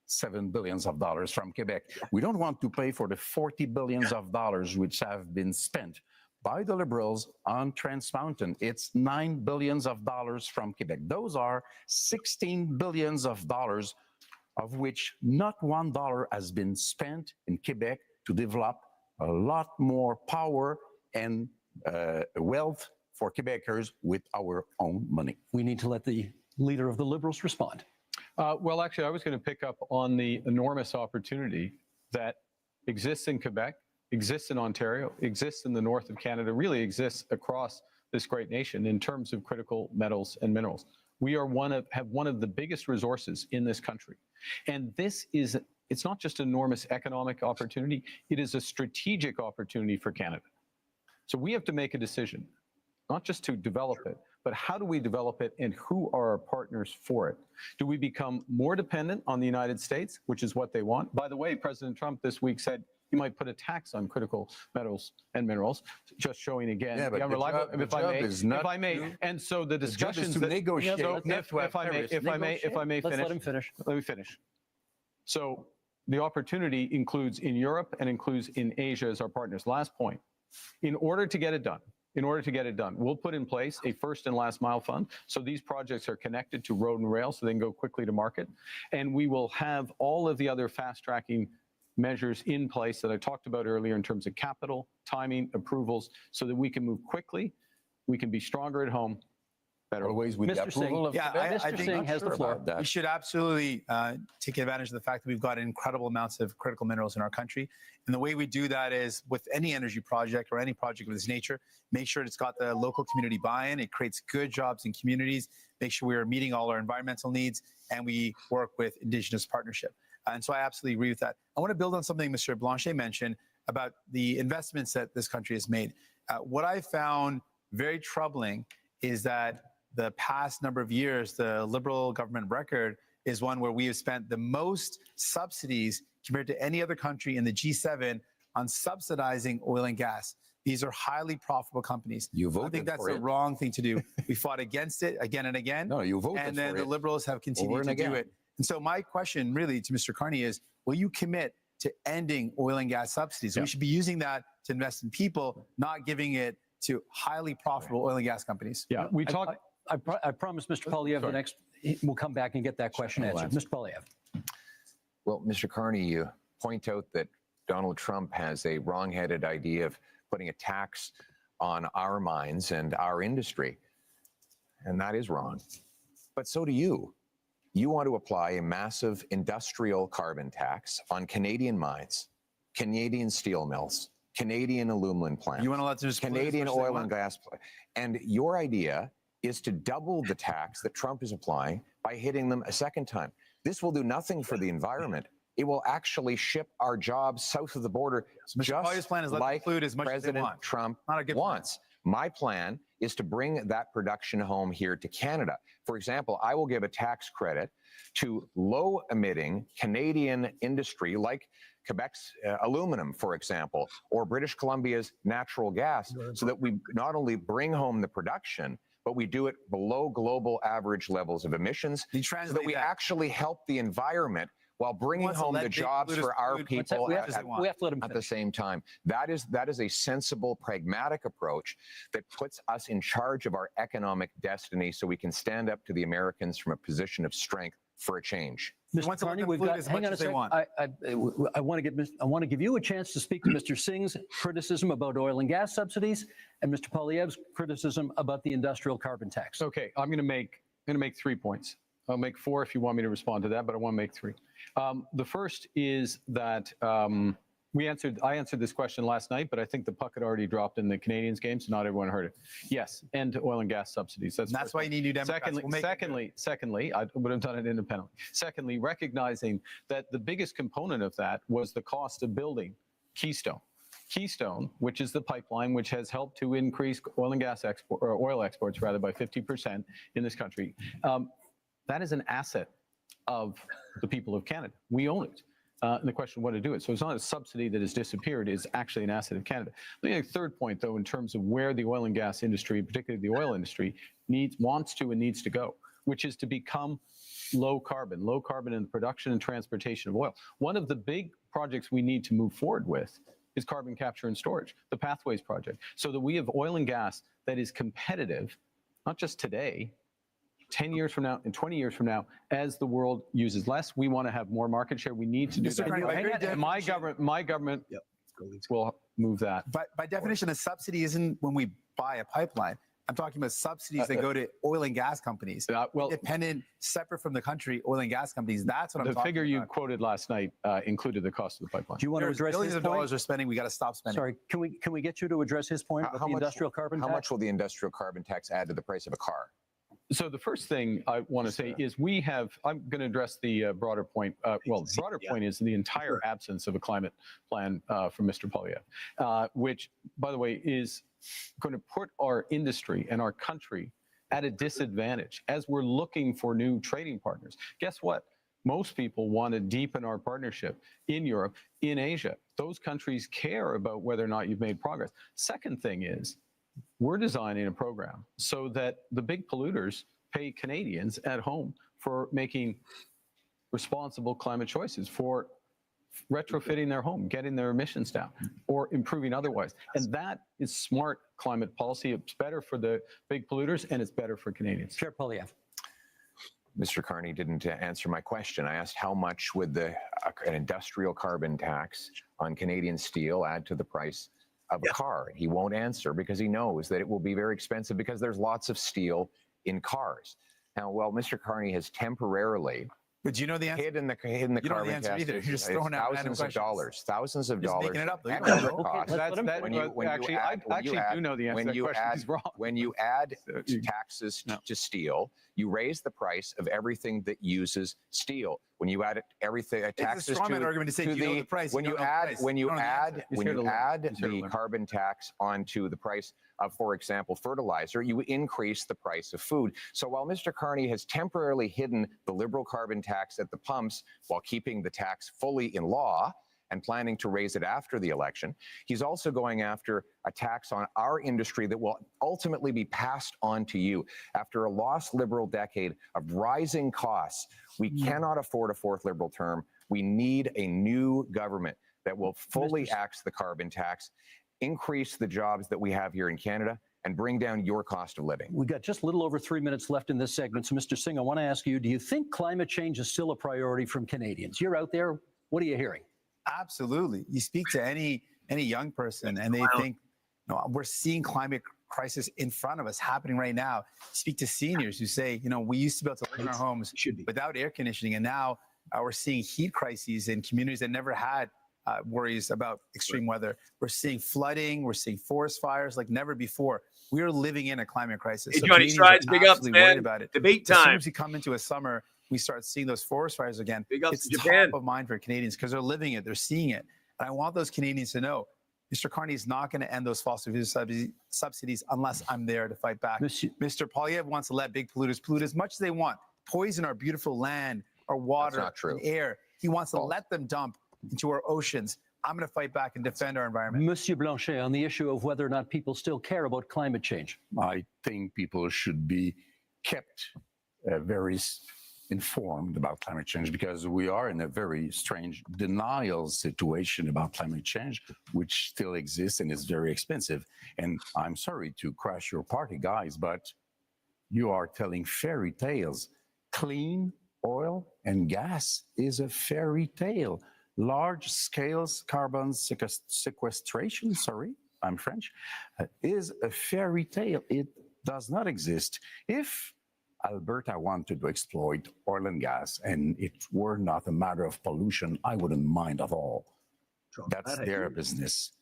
$7 billion from Quebec. We don't want to pay for the $40 billion which have been spent by the Liberals on Trans Mountain. It's $9 billion from Quebec. Those are $16 billion of which not $1 has been spent in Quebec to develop a lot more power and wealth for Quebecers with our own money. We need to let the leader of the Liberals respond. Well, actually, I was going to pick up on the enormous opportunity that exists in Quebec, exists in Ontario, exists in the north of Canada, really exists across this great nation in terms of critical metals and minerals. We are have one of the biggest resources in this country. And this is, it's not just an enormous economic opportunity, it is a strategic opportunity for Canada. So we have to make a decision, not just to develop it, but how do we develop it and who are our partners for it? Do we become more dependent on the United States, which is what they want? By the way, President Trump this week said he might put a tax on critical metals and minerals, just showing again the unreliable. If I may, and so the discussions that negotiate. If I may finish. Let's let him finish. Let me finish. So the opportunity includes in Europe and includes in Asia as our partners. Last point, in order to get it done, we'll put in place a first and last mile fund. So these projects are connected to road and rail so they can go quickly to market. And we will have all of the other fast tracking measures in place that I talked about earlier in terms of capital, timing, approvals, so that we can move quickly, we can be stronger at home. Always with the approval of I Mr. think Singh has the floor. we should absolutely take advantage of the fact that we've got incredible amounts of critical minerals in our country. And the way we do that is with any energy project or any project of this nature, make sure it's got the local community buy-in. It creates good jobs in communities, make sure we are meeting all our environmental needs, and we work with Indigenous partnership. And so I absolutely agree with that. I want to build on something Mr. Blanchet mentioned about the investments that this country has made. What I found very troubling is that the past number of years, the Liberal government record is one where we have spent the most subsidies compared to any other country in the G7 on subsidizing oil and gas. These are highly profitable companies. You voted I think that's for the it. wrong thing to do. We fought against it again and again. No, you voted and then for the it Liberals have over continued and to again. do it. And so my question really to Mr. Carney is, will you commit to ending oil and gas subsidies? Yeah. We should be using that to invest in people, not giving it to highly profitable oil and gas companies. Yeah, we talk. I promised Mr. Polyev the next, we'll come back and get that question answered. Mr. Polyev. Well, Mr. Carney, you point out that Donald Trump has a wrong-headed idea of putting a tax on our mines and our industry. And that is wrong. But so do you. You want to apply a massive industrial carbon tax on Canadian mines, Canadian steel mills, Canadian aluminum plants, You want to let them just Canadian oil and gas. And your idea is to double the tax that Trump is applying by hitting them a second time. This will do nothing for the environment. It will actually ship our jobs south of the border, Polly's plan is let them like pollute as much as they President want. Trump Not a good wants. My plan is to bring that production home here to Canada. For example, I will give a tax credit to low-emitting Canadian industry like Quebec's aluminum, for example, or British Columbia's natural gas, so that we not only bring home the production, but we do it below global average levels of emissions, so that we actually help the environment while bringing wants to home let the big jobs for our polluters people we have to let them at the same time. That is a sensible, pragmatic approach that puts us in charge of our economic destiny so we can stand up to the Americans from a position of strength for a change. Mr. Carney, we've got, hang on a second. I want to give you a chance to speak to Mr. Singh's criticism about oil and gas subsidies and Mr. Polyev's criticism about the industrial carbon tax. Okay, I'm going to make 3 points. I'll make 4 if you want me to respond to that, but I want to make 3. The first is that I answered this question last night, but I think the puck had already dropped in the Canadians game, so not everyone heard it. Yes, end oil and gas subsidies. That's why you need new Democrats. Secondly, I would have done it independently. Secondly, recognizing that the biggest component of that was the cost of building Keystone. Keystone, which is the pipeline which has helped to increase oil and gas oil exports rather by 50% in this country. That is an asset of the people of Canada. We own it. And the question of what to do it. So it's not a subsidy that has disappeared, it's actually an asset of Canada. The third point, though, in terms of where the oil and gas industry, particularly the oil industry, wants to and needs to go, which is to become low carbon in the production and transportation of oil. One of the big projects we need to move forward with is carbon capture and storage, the Pathways project, so that we have oil and gas that is competitive, not just today, 10 years from now and 20 years from now, as the world uses less, we want to have more market share. We need to do that. My government will move that. But by definition, a subsidy isn't when we buy a pipeline. I'm talking about subsidies that go to oil and gas companies. Independent, separate from the country, oil and gas companies. That's what I'm talking about. The figure you quoted last night included the cost of the pipeline. Do you want to address billions his of point? dollars are spending. We got to stop spending. Sorry, can we get you to address his point about the industrial carbon tax? How much will the industrial carbon tax add to the price of a car? So the first thing I want to say is I'm going to address the broader point. The broader point is the entire absence of a climate plan from Mr. Polyev, which, by the way, is going to put our industry and our country at a disadvantage as we're looking for new trading partners. Guess what? Most people want to deepen our partnership in Europe, in Asia. Those countries care about whether or not you've made progress. Second thing is, we're designing a program so that the big polluters pay Canadians at home for making responsible climate choices, for retrofitting their home, getting their emissions down, or improving otherwise. And that is smart climate policy. It's better for the big polluters, and it's better for Canadians. Chair Polyev. Mr. Carney didn't answer my question. I asked how much would an industrial carbon tax on Canadian steel add to the price of a car? He won't answer because he knows that it will be very expensive because there's lots of steel in cars. Now, well, Mr. Carney has temporarily But do you know the answer? hidden the You don't know the carbon answer tax. either. You're just throwing out random thousands of Just dollars. making it up, though. You at don't other know. costs. Actually, I do know the answer to that question. He's wrong. When you add taxes to steel, you raise the price of everything that uses steel. When you add everything, taxes It's a straw man argument to say you know the price. when you add the carbon tax onto the price of, for example, fertilizer, you increase the price of food. So while Mr. Carney has temporarily hidden the Liberal carbon tax at the pumps while keeping the tax fully in law and planning to raise it after the election, he's also going after a tax on our industry that will ultimately be passed on to you. After a lost Liberal decade of rising costs, we cannot afford a fourth Liberal term. We need a new government that will fully axe the carbon tax, increase the jobs that we have here in Canada, and bring down your cost of living. We got just a little over 3 minutes left in this segment. So, Mr. Singh, I want to ask you, do you think climate change is still a priority from Canadians? You're out there. What are you hearing? Absolutely. You speak to any young person and they think, we're seeing climate crisis in front of us happening right now. You speak to seniors who say, we used to be able to live in our homes without air conditioning, and now we're seeing heat crises in communities that never had worries about extreme weather. We're seeing flooding. We're seeing forest fires like never before. We are living in a climate crisis. Hey, So Johnny Canadians Strides, are big ups, absolutely worried man. about it. Debate As soon time. as we come into a summer, we start seeing those forest fires again. Big ups It's to Japan. top of mind for Canadians because they're living it. They're seeing it. And I want those Canadians to know, Mr. Carney is not going to end those fossil fuel subsidies unless I'm there to fight back. Mr. Polyev wants to let big polluters pollute as much as they want, poison our beautiful land, our water, and air. He wants to let them dump into our oceans. I'm going to fight back and defend our environment. Monsieur Blanchet, on the issue of whether or not people still care about climate change. I think people should be kept very informed about climate change because we are in a very strange denial situation about climate change, which still exists and is very expensive. And I'm sorry to crash your party, guys, but you are telling fairy tales. Clean oil and gas is a fairy tale. Large scale carbon sequestration, sorry, I'm French, is a fairy tale. It does not exist. If Alberta wanted to exploit oil and gas and it were not a matter of pollution, I wouldn't mind at all. That's their business.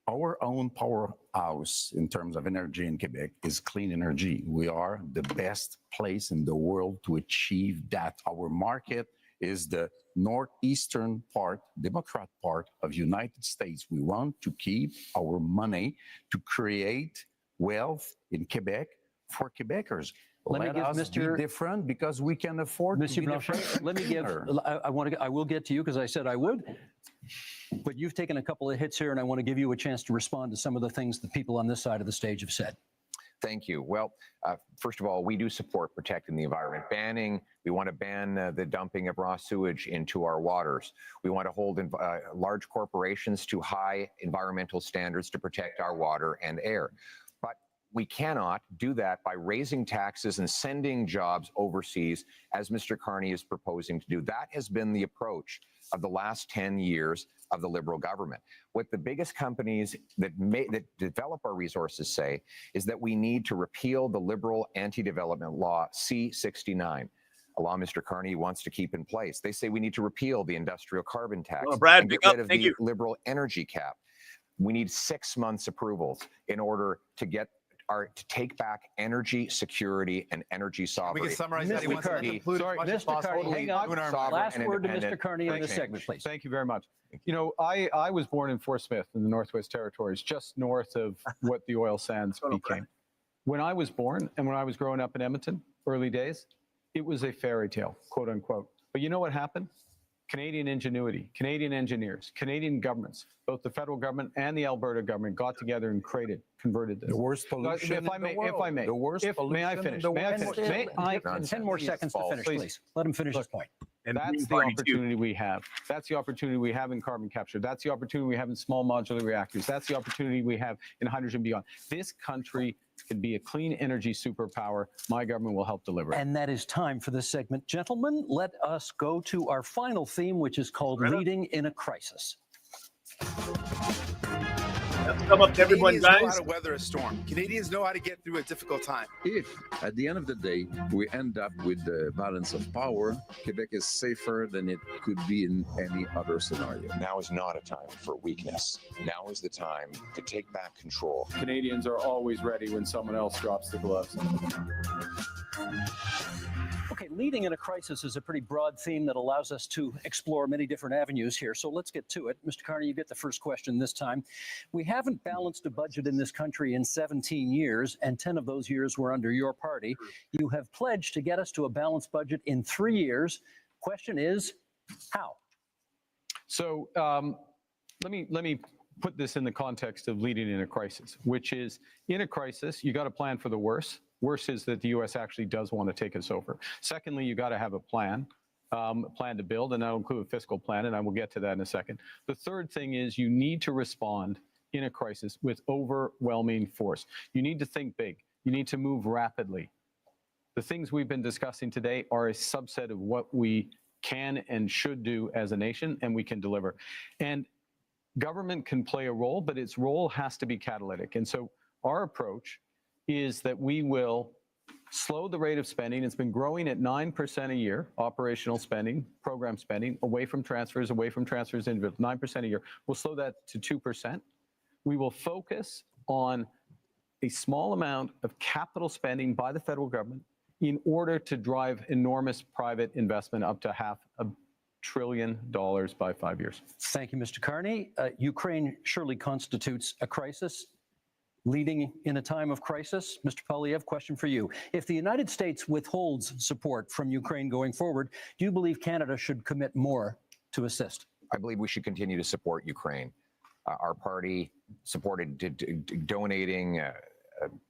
Our own powerhouse in terms of energy in Quebec is clean energy. We are the best place in the world to achieve that. Our market is the northeastern part, Democrat part of United States. We want to keep our money to create wealth in Quebec for Quebecers. Let us be different because we can afford Monsieur to be Blanchet, different. let me give. I will get to you because I said I would. But you've taken a couple of hits here, and I want to give you a chance to respond to some of the things that people on this side of the stage have said. Thank you. Well, first of all, we do support protecting the environment. We want to ban the dumping of raw sewage into our waters. We want to hold large corporations to high environmental standards to protect our water and air. But we cannot do that by raising taxes and sending jobs overseas, as Mr. Carney is proposing to do. That has been the approach of the last 10 years of the Liberal government. What the biggest companies that develop our resources say is that we need to repeal the Liberal anti-development law C-69, a law Mr. Carney wants to keep in place. They say we need to repeal the industrial carbon tax Brad, and get rid of the Liberal energy cap. We need 6 months approvals in order to take back energy security and energy sovereignty. We can summarize that. He wants to include as much as possible. Hang on. Last word to Mr. Carney in this segment, please. Thank you very much. You know, I was born in Fort Smith in the Northwest Territories, just north of what the oil sands became. When I was born and when I was growing up in Edmonton, early days, it was a fairy tale, quote unquote. But you know what happened? Canadian ingenuity, Canadian engineers, Canadian governments, both the federal government and the Alberta government got together and converted this. The worst pollution if I may, in the world. If I may, The worst pollution may I finish? in the May I world. finish? May I 10 more seconds to finish, please. Let him finish his point. And that's the opportunity we have. That's the opportunity we have in carbon capture. That's the opportunity we have in small modular reactors. That's the opportunity we have in hydrogen beyond. This country can be a clean energy superpower. My government will help deliver it. And that is time for this segment. Gentlemen, let us go to our final theme, which is called Leading in a Crisis. Come up to everyone, Canadians know guys. how to weather a storm. Canadians know how to get through a difficult time. If, at the end of the day, we end up with the balance of power, Quebec is safer than it could be in any other scenario. Now is not a time for weakness. Now is the time to take back control. Canadians are always ready when someone else drops the gloves. Okay, leading in a crisis is a pretty broad theme that allows us to explore many different avenues here. So let's get to it. Mr. Carney, you get the first question this time. We haven't balanced a budget in this country in 17 years, and 10 of those years were under your party. You have pledged to get us to a balanced budget in 3 years. Question is, how? So let me put this in the context of leading in a crisis, which is in a crisis, you got to plan for the worst. Worse is that the U.S. actually does want to take us over. Secondly, you got to have a plan to build, and that'll include a fiscal plan, and I will get to that in a second. The third thing is you need to respond in a crisis with overwhelming force. You need to think big. You need to move rapidly. The things we've been discussing today are a subset of what we can and should do as a nation, and we can deliver. And government can play a role, but its role has to be catalytic. And so our approach is that we will slow the rate of spending. It's been growing at 9% a year, operational spending, program spending, away from transfers, individual, 9% a year. We'll slow that to 2%. We will focus on a small amount of capital spending by the federal government in order to drive enormous private investment up to $500 billion by 5 years. Thank you, Mr. Carney. Ukraine surely constitutes a crisis. Leading in a time of crisis, Mr. Poilievre, question for you. If the United States withholds support from Ukraine going forward, do you believe Canada should commit more to assist? I believe we should continue to support Ukraine. Our party supported donating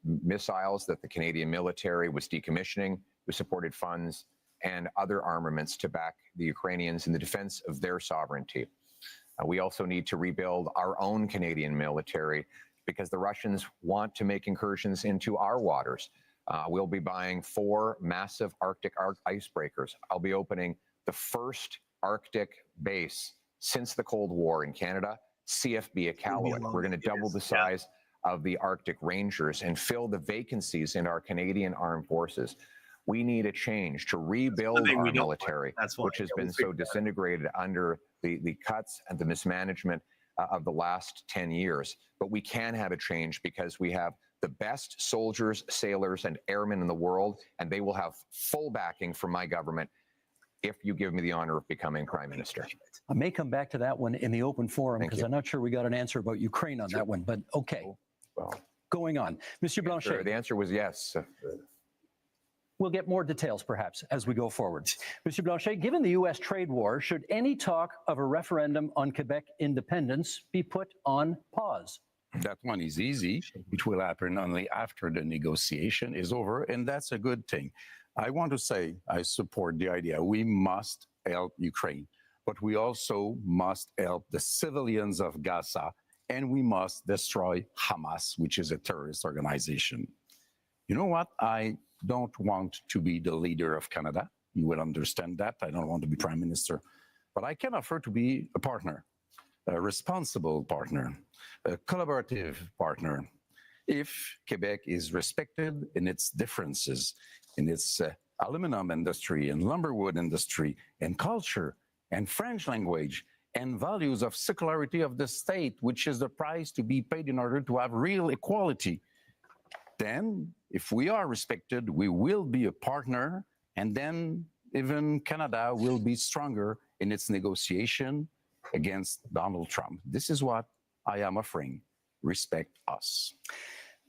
missiles that the Canadian military was decommissioning. We supported funds and other armaments to back the Ukrainians in the defense of their sovereignty. We also need to rebuild our own Canadian military because the Russians want to make incursions into our waters. We'll be buying 4 massive Arctic icebreakers. I'll be opening the first Arctic base since the Cold War in Canada, CFB Iqaluit. We're going to double the size of the Arctic Rangers and fill the vacancies in our Canadian armed forces. We need a change to rebuild our military, which has been so disintegrated under the cuts and the mismanagement of the last 10 years. But we can have a change because we have the best soldiers, sailors, and airmen in the world, and they will have full backing from my government if you give me the honor of becoming Prime Minister. I may come back to that one in the open forum because I'm not sure we got an answer about Ukraine on that one, but okay. Well, going on. Monsieur Blanchet. The answer was yes. We'll get more details, perhaps, as we go forward. Mr. Blanchet, given the U.S. trade war, should any talk of a referendum on Quebec independence be put on pause? That one is easy. It will happen only after the negotiation is over, and that's a good thing. I want to say I support the idea. We must help Ukraine, but we also must help the civilians of Gaza, and we must destroy Hamas, which is a terrorist organization. You know what? I don't want to be the leader of Canada. You will understand that. I don't want to be Prime Minister. But I can offer to be a partner, a responsible partner, a collaborative partner. If Quebec is respected in its differences, in its aluminum industry and lumberwood industry and culture and French language and values of circularity of the state, which is the price to be paid in order to have real equality, then if we are respected, we will be a partner, and then even Canada will be stronger in its negotiation against Donald Trump. This is what I am offering. Respect us.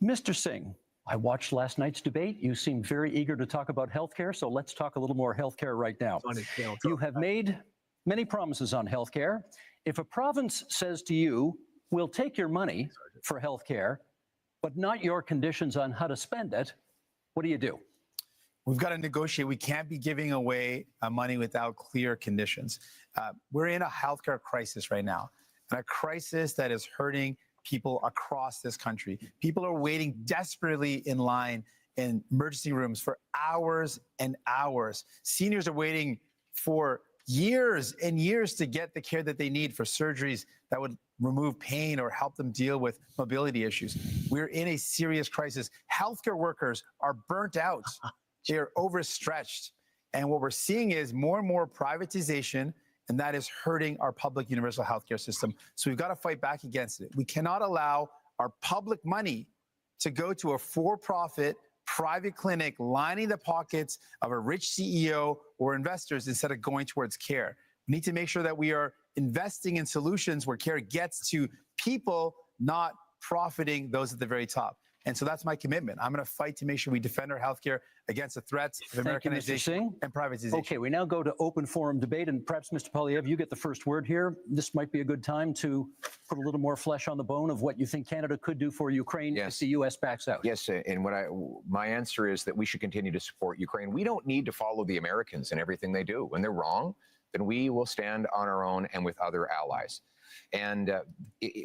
Mr. Singh, I watched last night's debate. You seemed very eager to talk about healthcare, so let's talk a little more healthcare right now. You have made many promises on healthcare. If a province says to you, we'll take your money for healthcare, but not your conditions on how to spend it, what do you do? We've got to negotiate. We can't be giving away money without clear conditions. We're in a healthcare crisis right now, and a crisis that is hurting people across this country. People are waiting desperately in line in emergency rooms for hours and hours. Seniors are waiting for years and years to get the care that they need for surgeries that would remove pain or help them deal with mobility issues. We're in a serious crisis. Healthcare workers are burnt out. They are overstretched. And what we're seeing is more and more privatization, and that is hurting our public universal healthcare system. So we've got to fight back against it. We cannot allow our public money to go to a for-profit private clinic lining the pockets of a rich CEO or investors instead of going towards care. We need to make sure that we are investing in solutions where care gets to people, not profiting those at the very top. And so that's my commitment. I'm going to fight to make sure we defend our healthcare against the threats of Americanization and privatization. Okay, we now go to open forum debate, and perhaps, Mr. Poilievre, you get the first word here. This might be a good time to put a little more flesh on the bone of what you think Canada could do for Ukraine if the U.S. backs out. Yes, and my answer is that we should continue to support Ukraine. We don't need to follow the Americans in everything they do. When they're wrong, then we will stand on our own and with other allies. And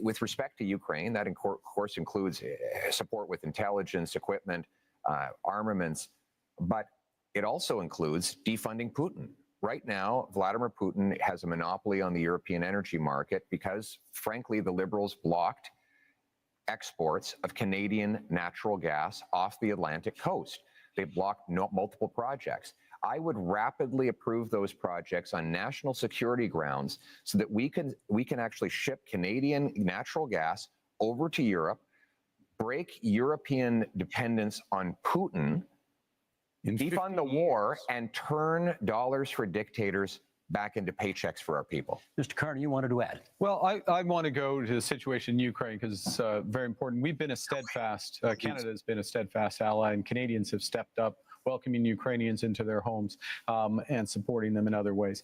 with respect to Ukraine, that of course includes support with intelligence, equipment, armaments, but it also includes defunding Putin. Right now, Vladimir Putin has a monopoly on the European energy market because, frankly, the Liberals blocked exports of Canadian natural gas off the Atlantic coast. They blocked multiple projects. I would rapidly approve those projects on national security grounds so that we can actually ship Canadian natural gas over to Europe, break European dependence on Putin, defund the war, and turn dollars for dictators back into paychecks for our people. Mr. Carney, you wanted to add? Well, I want to go to the situation in Ukraine because it's very important. We've been a steadfast, Canada has been a steadfast ally, and Canadians have stepped up, welcoming Ukrainians into their homes and supporting them in other ways.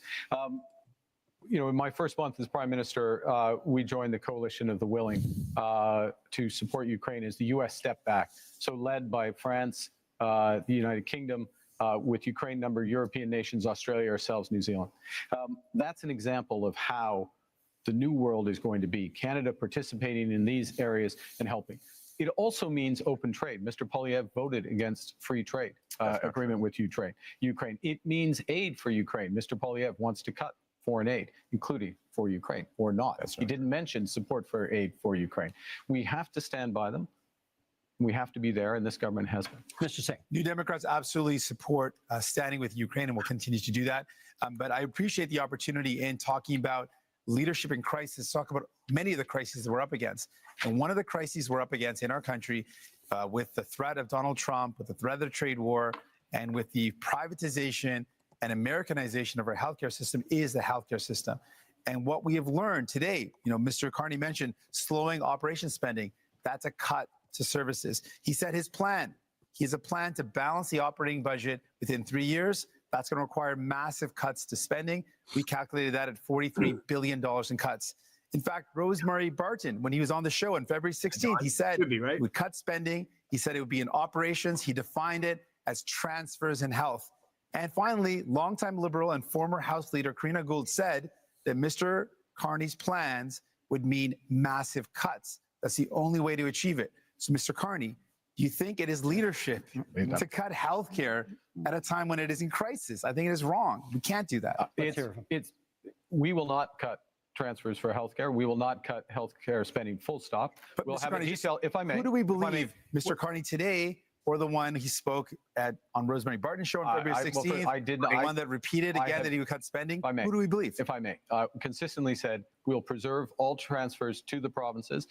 You know, in my first month as Prime Minister, we joined the Coalition of the Willing to support Ukraine as the U.S. stepped back. So led by France, the United Kingdom, with Ukraine number European nations, Australia, ourselves, New Zealand. That's an example of how the new world is going to be. Canada participating in these areas and helping. It also means open trade. Mr. Poilievre voted against free trade agreement with Ukraine. It means aid for Ukraine. Mr. Poilievre wants to cut foreign aid, including for Ukraine, or not. He didn't mention support for aid for Ukraine. We have to stand by them. We have to be there, and this government has been. Mr. Singh. New Democrats absolutely support standing with Ukraine, and will continue to do that. But I appreciate the opportunity in talking about leadership in crisis, talk about many of the crises that we're up against. And one of the crises we're up against in our country with the threat of Donald Trump, with the threat of the trade war, and with the privatization and Americanization of our healthcare system is the healthcare system. And what we have learned today, you know, Mr. Carney mentioned slowing operation spending. That's a cut to services. He said his plan. He has a plan to balance the operating budget within 3 years. That's going to require massive cuts to spending. We calculated that at $43 billion in cuts. In fact, Rosemary Barton, when he was on the show on February 16th, he said we would cut spending. He said it would be in operations. He defined it as transfers in health. And finally, longtime Liberal and former House Leader Karina Gould said that Mr. Carney's plans would mean massive cuts. That's the only way to achieve it. So, Mr. Carney, do you think it is leadership to cut health care at a time when it is in crisis? I think it is wrong. We can't do that. We will not cut transfers for healthcare. We will not cut healthcare spending, full stop. But we'll Mr. have Carney, a detail, if I may. Who do we believe, Mr. Carney, today, or the one he spoke at on Rosemary Barton's show on February 16th, the one that repeated again that he would cut spending? Who do we believe? If I may, consistently said we'll preserve all transfers to the provinces,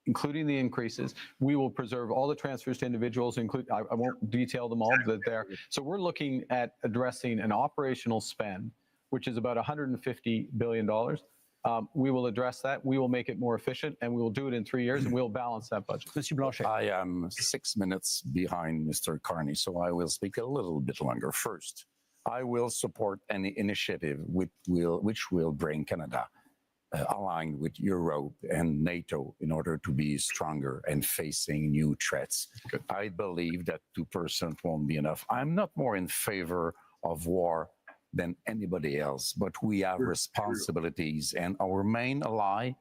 including the increases. We will preserve all the transfers to individuals, I won't detail them all, but there. So we're looking at addressing an operational spend, which is about $150 billion. We will address that. We will make it more efficient, and we will do it in 3 years, and we'll balance that budget. Mr. Blanchet. I am 6 minutes behind Mr. Carney, so I will speak a little bit longer. First, I will support any initiative which will bring Canada aligned with Europe and NATO in order to be stronger and facing new threats. I believe that 2% won't be enough. I'm not more in favor of war than anybody else, but we have responsibilities, and our main ally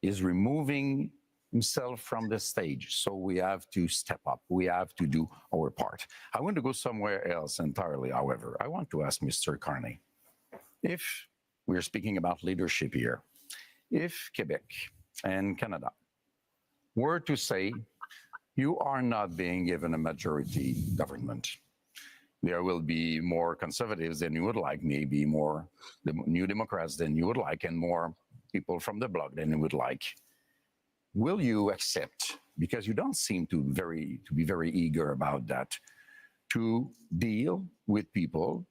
is removing himself from the stage. So we have to step up. We have to do our part. I want to go somewhere else entirely, however. I want to ask Mr. Carney, if we're speaking about leadership here, if Quebec and Canada were to say, you are not being given a majority government, there will be more conservatives than you would like, maybe more New Democrats than you would like, and more people from the bloc than you would like. Will you accept, because you don't seem to be very eager about that, to deal with people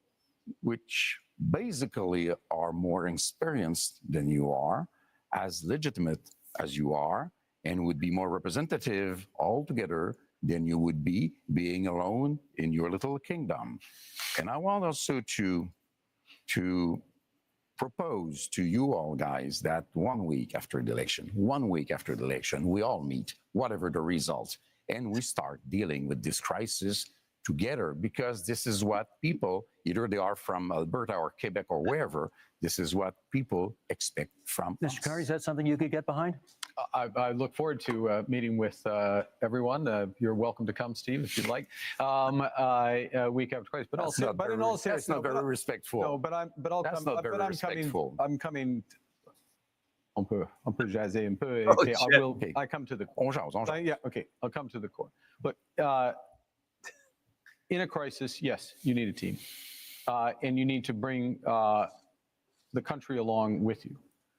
which basically are more experienced than you are, as legitimate as you are, and would be more representative altogether than you would be being alone in your little kingdom? And I want also to propose to you all guys that 1 week after the election, we all meet, whatever the result, and we start dealing with this crisis together, because this is what people, either they are from Alberta or Quebec or wherever, this is what people expect from us. Mr. Carney, is that something you could get behind? I look forward to meeting with everyone. You're welcome to come, Steve, if you'd like. Week after crisis, but also, but in all seriousness, that's not very respectful. No, but I'll That's come. not very But respectful. I'm coming. On peut jaser un peu. Oh, Okay, shit. Okay. I come to the. On jase. Yeah. Okay. I'll come to the core. Look, in a crisis, yes, you need a team, and you need to bring the country along with you.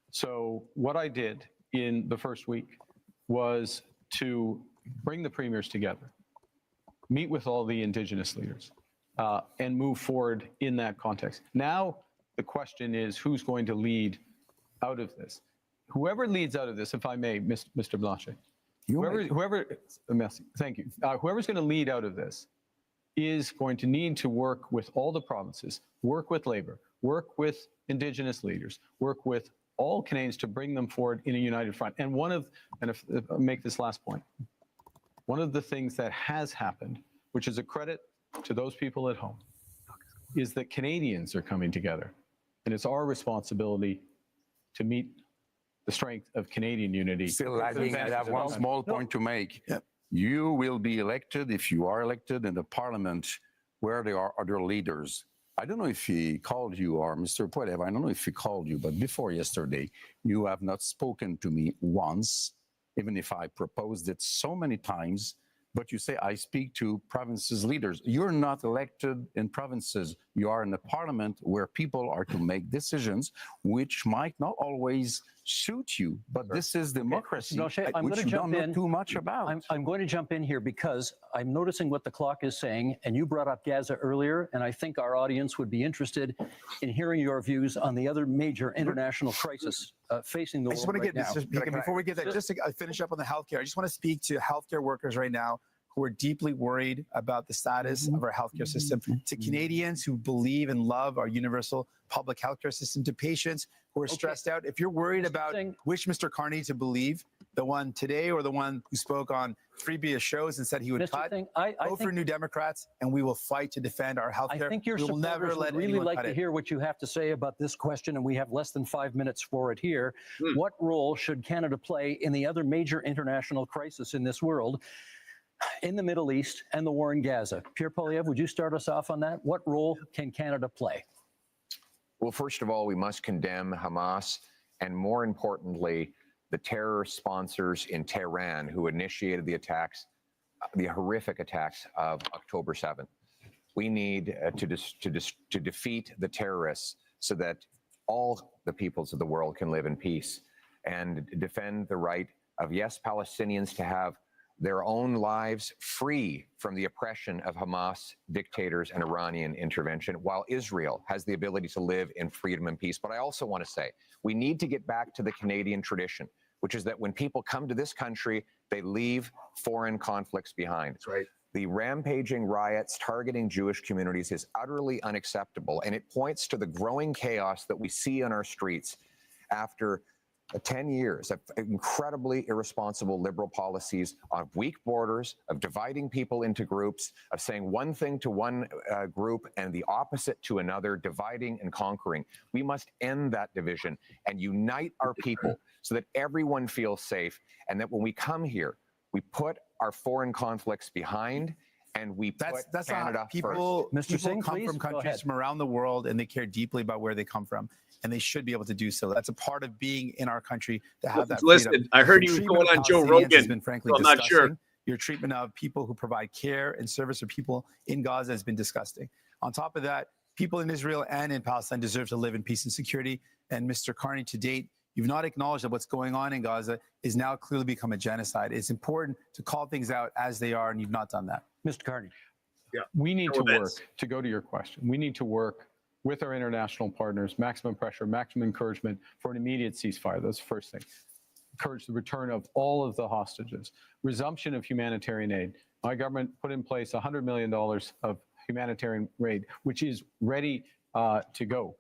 So what I did in the first week was to bring the premiers together, meet with all the Indigenous leaders, and move forward in that context. Now, the question is, who's going to lead out of this? Whoever leads out of this, if I may, Mr. Blanchet, merci, thank you. Whoever's going to lead out of this is going to need to work with all the provinces, work with labor, work with Indigenous leaders, work with all Canadians to bring them forward in a united front. And if I make this last point, one of the things that has happened, which is a credit to those people at home, is that Canadians are coming together. And it's our responsibility to meet the strength of Canadian unity. Still lagging. I have one small point to make. Yep. You will be elected, if you are elected, in the parliament where there are other leaders. I don't know if he called you, or Mr. Poilievre, I don't know if he called you, but before yesterday, you have not spoken to me once, even if I proposed it so many times. But you say, I speak to provinces' leaders. You're not elected in provinces. You are in a parliament where people are to make decisions which might not always suit you. But this is democracy, Blanchet, I'm which going to you jump don't in. know too much about. I'm going to jump in here because I'm noticing what the clock is saying, and you brought up Gaza earlier, and I think our audience would be interested in hearing your views on the other major international crisis facing the world I just want to right get now. this, before we get that, just to finish up on the healthcare, I just want to speak to healthcare workers right now who are deeply worried about the status of our healthcare system, to Canadians who believe and love our universal public healthcare system, to patients who are stressed out. If you're worried about which Mr. Carney to believe, the one today or the one who spoke on previous shows and said he would cut, vote for New Democrats, and we will fight to defend our healthcare. I think your we will never supporters let would really anyone like cut to it. hear what you have to say about this question, and we have less than 5 minutes for it here. What role should Canada play in the other major international crisis in this world, in the Middle East and the war in Gaza? Pierre Poilievre, would you start us off on that? What role can Canada play? Well, first of all, we must condemn Hamas, and more importantly, the terror sponsors in Tehran who initiated the attacks, the horrific attacks of October 7th. We need to defeat the terrorists so that all the peoples of the world can live in peace and defend the right of, yes, Palestinians to have their own lives free from the oppression of Hamas dictators and Iranian intervention, while Israel has the ability to live in freedom and peace. But I also want to say, we need to get back to the Canadian tradition, which is that when people come to this country, they leave foreign conflicts behind. That's right. The rampaging riots targeting Jewish communities is utterly unacceptable, and it points to the growing chaos that we see on our streets after 10 years of incredibly irresponsible liberal policies of weak borders, of dividing people into groups, of saying one thing to one group and the opposite to another, dividing and conquering. We must end that division and unite our people so that everyone feels safe, and that when we come here, we put our foreign conflicts behind and we put Canada people, first. Mr. Singh, come from countries from around the world, and they care deeply about where they come from, and they should be able to do so. That's a part of being in our country, to have that freedom. Listen, I heard The he was treatment going of on Joe Palestinians Rogan, has been frankly so I'm not sure. disgusting. Your treatment of people who provide care and service for people in Gaza has been disgusting. On top of that, people in Israel and in Palestine deserve to live in peace and security. And Mr. Carney, to date, you've not acknowledged that what's going on in Gaza is now clearly become a genocide. It's important to call things out as they are, and you've not done that. Mr. Carney. Yeah, we need to work, to go to your question, we need to work with our international partners, maximum pressure, maximum encouragement for an immediate ceasefire. That's the first thing. Encourage the return of all of the hostages, resumption of humanitarian aid. My government put in place $100 million of humanitarian aid, which is ready to go.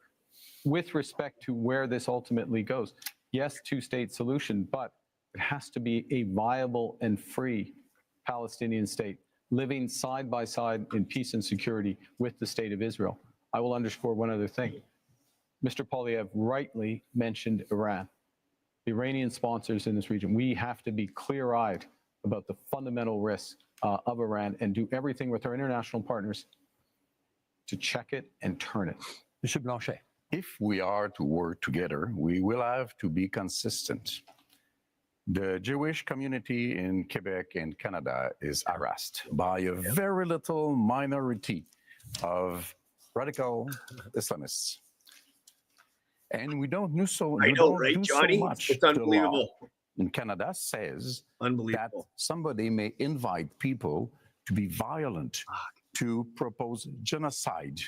With respect to where this ultimately goes, yes, two-state solution, but it has to be a viable and free Palestinian state, living side by side in peace and security with the state of Israel. I will underscore one other thing. Mr. Poilievre rightly mentioned Iran, the Iranian sponsors in this region. We have to be clear-eyed about the fundamental risks of Iran and do everything with our international partners to check it and turn it. Mr. Blanchet. If we are to work together, we will have to be consistent. The Jewish community in Quebec and Canada is harassed by a very little minority of radical Islamists. And we don't do so, Johnny? much. It's unbelievable. The law in Canada says that somebody may invite people to be violent, to propose genocide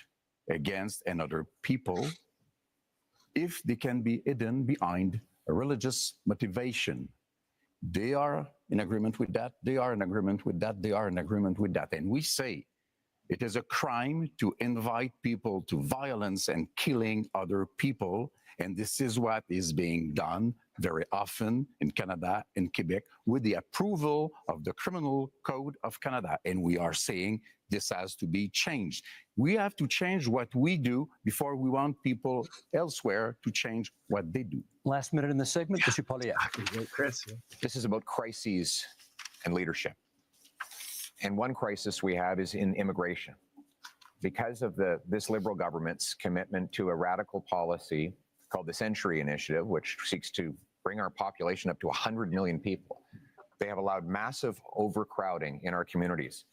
against another people if they can be hidden behind a religious motivation. They are in agreement with that. They are in agreement with that. They are in agreement with that. And we say it is a crime to invite people to violence and killing other people. And this is what is being done very often in Canada and Quebec with the approval of the Criminal Code of Canada. And we are saying this has to be changed. We have to change what we do before we want people elsewhere to change what they do. Last minute in the segment, Mr. Poilievre. Chris. This is about crises and leadership. And one crisis we have is in immigration. Because of this Liberal government's commitment to a radical policy called the Century Initiative, which seeks to bring our population up to 100 million people, they have allowed massive overcrowding in our communities.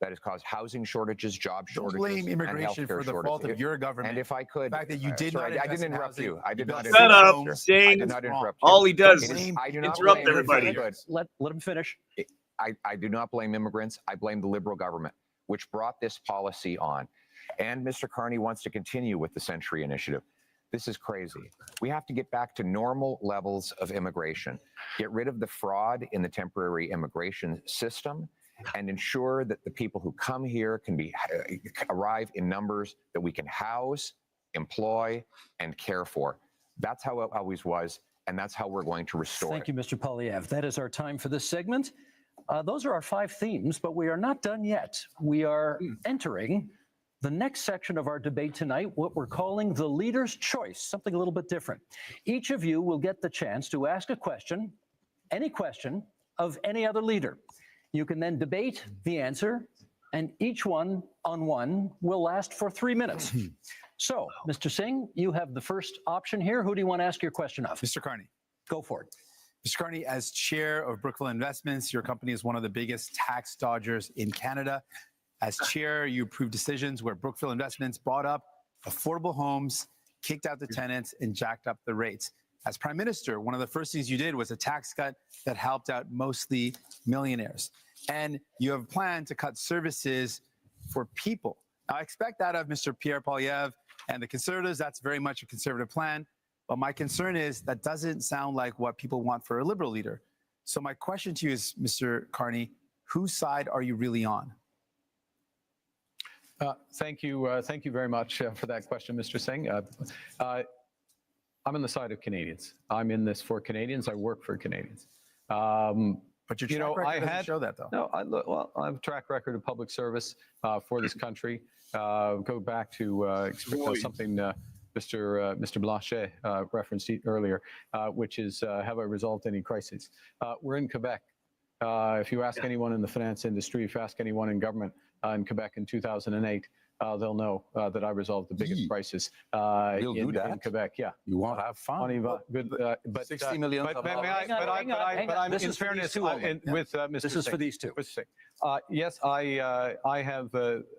That has caused housing shortages, job shortages, Don't blame immigration and for the fault of your government. And if I could, the fact that you did sorry, not I didn't invest in interrupt housing, you. I did not Shut up, interrupt you. I Singh. did not interrupt you. All he does It is I do not interrupt blame everybody. Let him finish. I do not blame immigrants. I blame the Liberal government, which brought this policy on. And Mr. Carney wants to continue with the Century Initiative. This is crazy. We have to get back to normal levels of immigration, get rid of the fraud in the temporary immigration system, and ensure that the people who come here can arrive in numbers that we can house, employ, and care for. That's how it always was, and that's how we're going to restore Thank you, Mr. Poilievre. That is our time for this segment. Those are our 5 themes, but we are not done yet. We are entering the next section of our debate tonight, what we're calling the leader's choice, something a little bit different. Each of you will get the chance to ask a question, any question, of any other leader. You can then debate the answer, and each one-on-one will last for 3 minutes. So, Mr. Singh, you have the first option here. Who do you want to ask your question of? Mr. Carney. Go for it. Mr. Carney, as chair of Brookfield Investments, your company is one of the biggest tax dodgers in Canada. As chair, you approved decisions where Brookfield Investments bought up affordable homes, kicked out the tenants, and jacked up the rates. As Prime Minister, one of the first things you did was a tax cut that helped out mostly millionaires. And you have a plan to cut services for people. Now, I expect that of Mr. Pierre Poilievre and the Conservatives. That's very much a Conservative plan. But my concern is that doesn't sound like what people want for a Liberal leader. So my question to you is, Mr. Carney, whose side are you really on? Thank you very much for that question, Mr. Singh. I'm on the side of Canadians. I'm in this for Canadians. I work for Canadians. But your track record doesn't show that, though. No, I have a track record of public service for this country. Go back to something Mr. Blanchet referenced earlier, which is have I resolved any crises? We're in Quebec. If you ask anyone in the finance industry, if you ask anyone in government in Quebec in 2008, they'll know that I resolved the biggest crisis in Quebec. Yeah, you want to have fun. But 60 million. But I'm in fairness with Mr. This is for these two. Yes, I have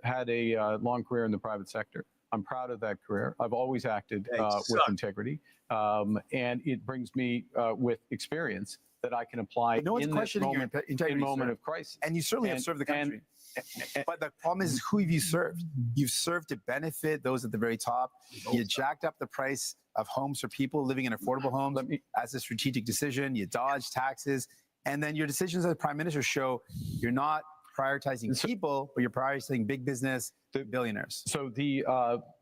had a long career in the private sector. I'm proud of that career. I've always acted with integrity, and it brings me with experience that I can apply in this moment of crisis. And you certainly have served the country. But the problem is, who have you served? You've served to benefit those at the very top. You jacked up the price of homes for people living in affordable homes as a strategic decision. You dodged taxes. And then your decisions as Prime Minister show you're not prioritizing people, but you're prioritizing big business, billionaires. So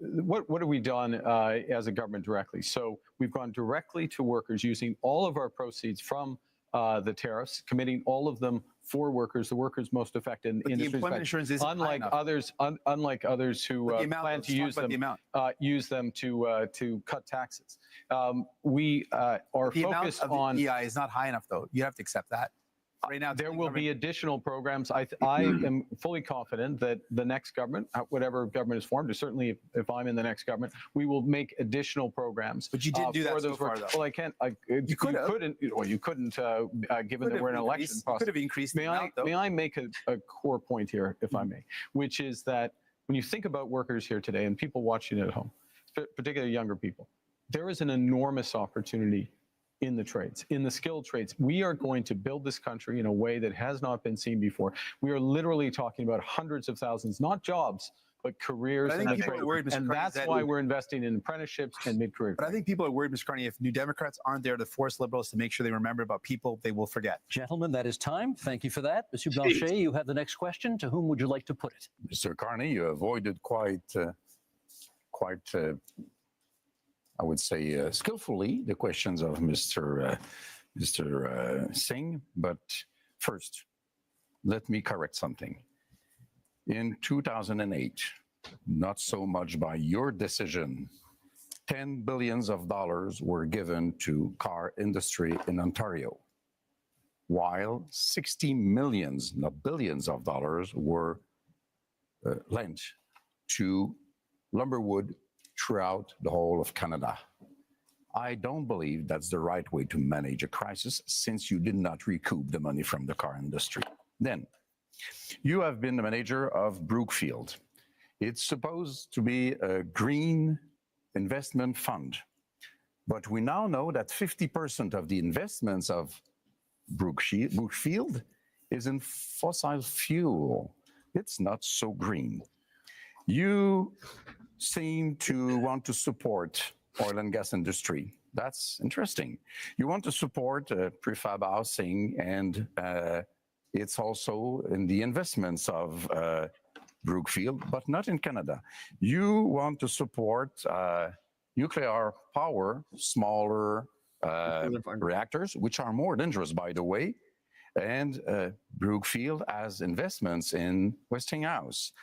what have we done as a government directly? So we've gone directly to workers using all of our proceeds from the tariffs, committing all of them for workers, the workers most affected in the employment insurance isn't unlike others, unlike others who plan to use them to cut taxes. We are focused on the EI is not high enough, though. You have to accept that. Right now, there will be additional programs. I am fully confident that the next government, whatever government is formed, or certainly if I'm in the next government, we will make additional programs. But you didn't do that so far, though. Well, I can't. You couldn't. Well, you couldn't, given that we're in an election process. Could have increased. May I make a core point here, if I may, which is that when you think about workers here today and people watching at home, particularly younger people, there is an enormous opportunity in the trades, in the skilled trades. We are going to build this country in a way that has not been seen before. We are literally talking about hundreds of thousands, not jobs, but careers in the trade. And that's why we're investing in apprenticeships and mid-career. But I think people are worried, Mr. Carney, if New Democrats aren't there to force Liberals to make sure they remember about people they will forget. Gentlemen, that is time. Thank you for that. Monsieur Blanchet, you have the next question. To whom would you like to put it? Mr. Carney, you avoided quite I would say skillfully the questions of Mr. Singh. But first, let me correct something. In 2008, not so much by your decision, $10 billion were given to car industry in Ontario, while 60 millions, not billions of dollars, were lent to lumberwood throughout the whole of Canada. I don't believe that's the right way to manage a crisis, since you did not recoup the money from the car industry. Then, you have been the manager of Brookfield. It's supposed to be a green investment fund, but we now know that 50% of the investments of Brookfield is in fossil fuel. It's not so green. You seem to want to support oil and gas industry. That's interesting. You want to support prefab housing, and it's also in the investments of Brookfield, but not in Canada. You want to support nuclear power, smaller reactors, which are more dangerous, by the way, and Brookfield has investments in Westinghouse.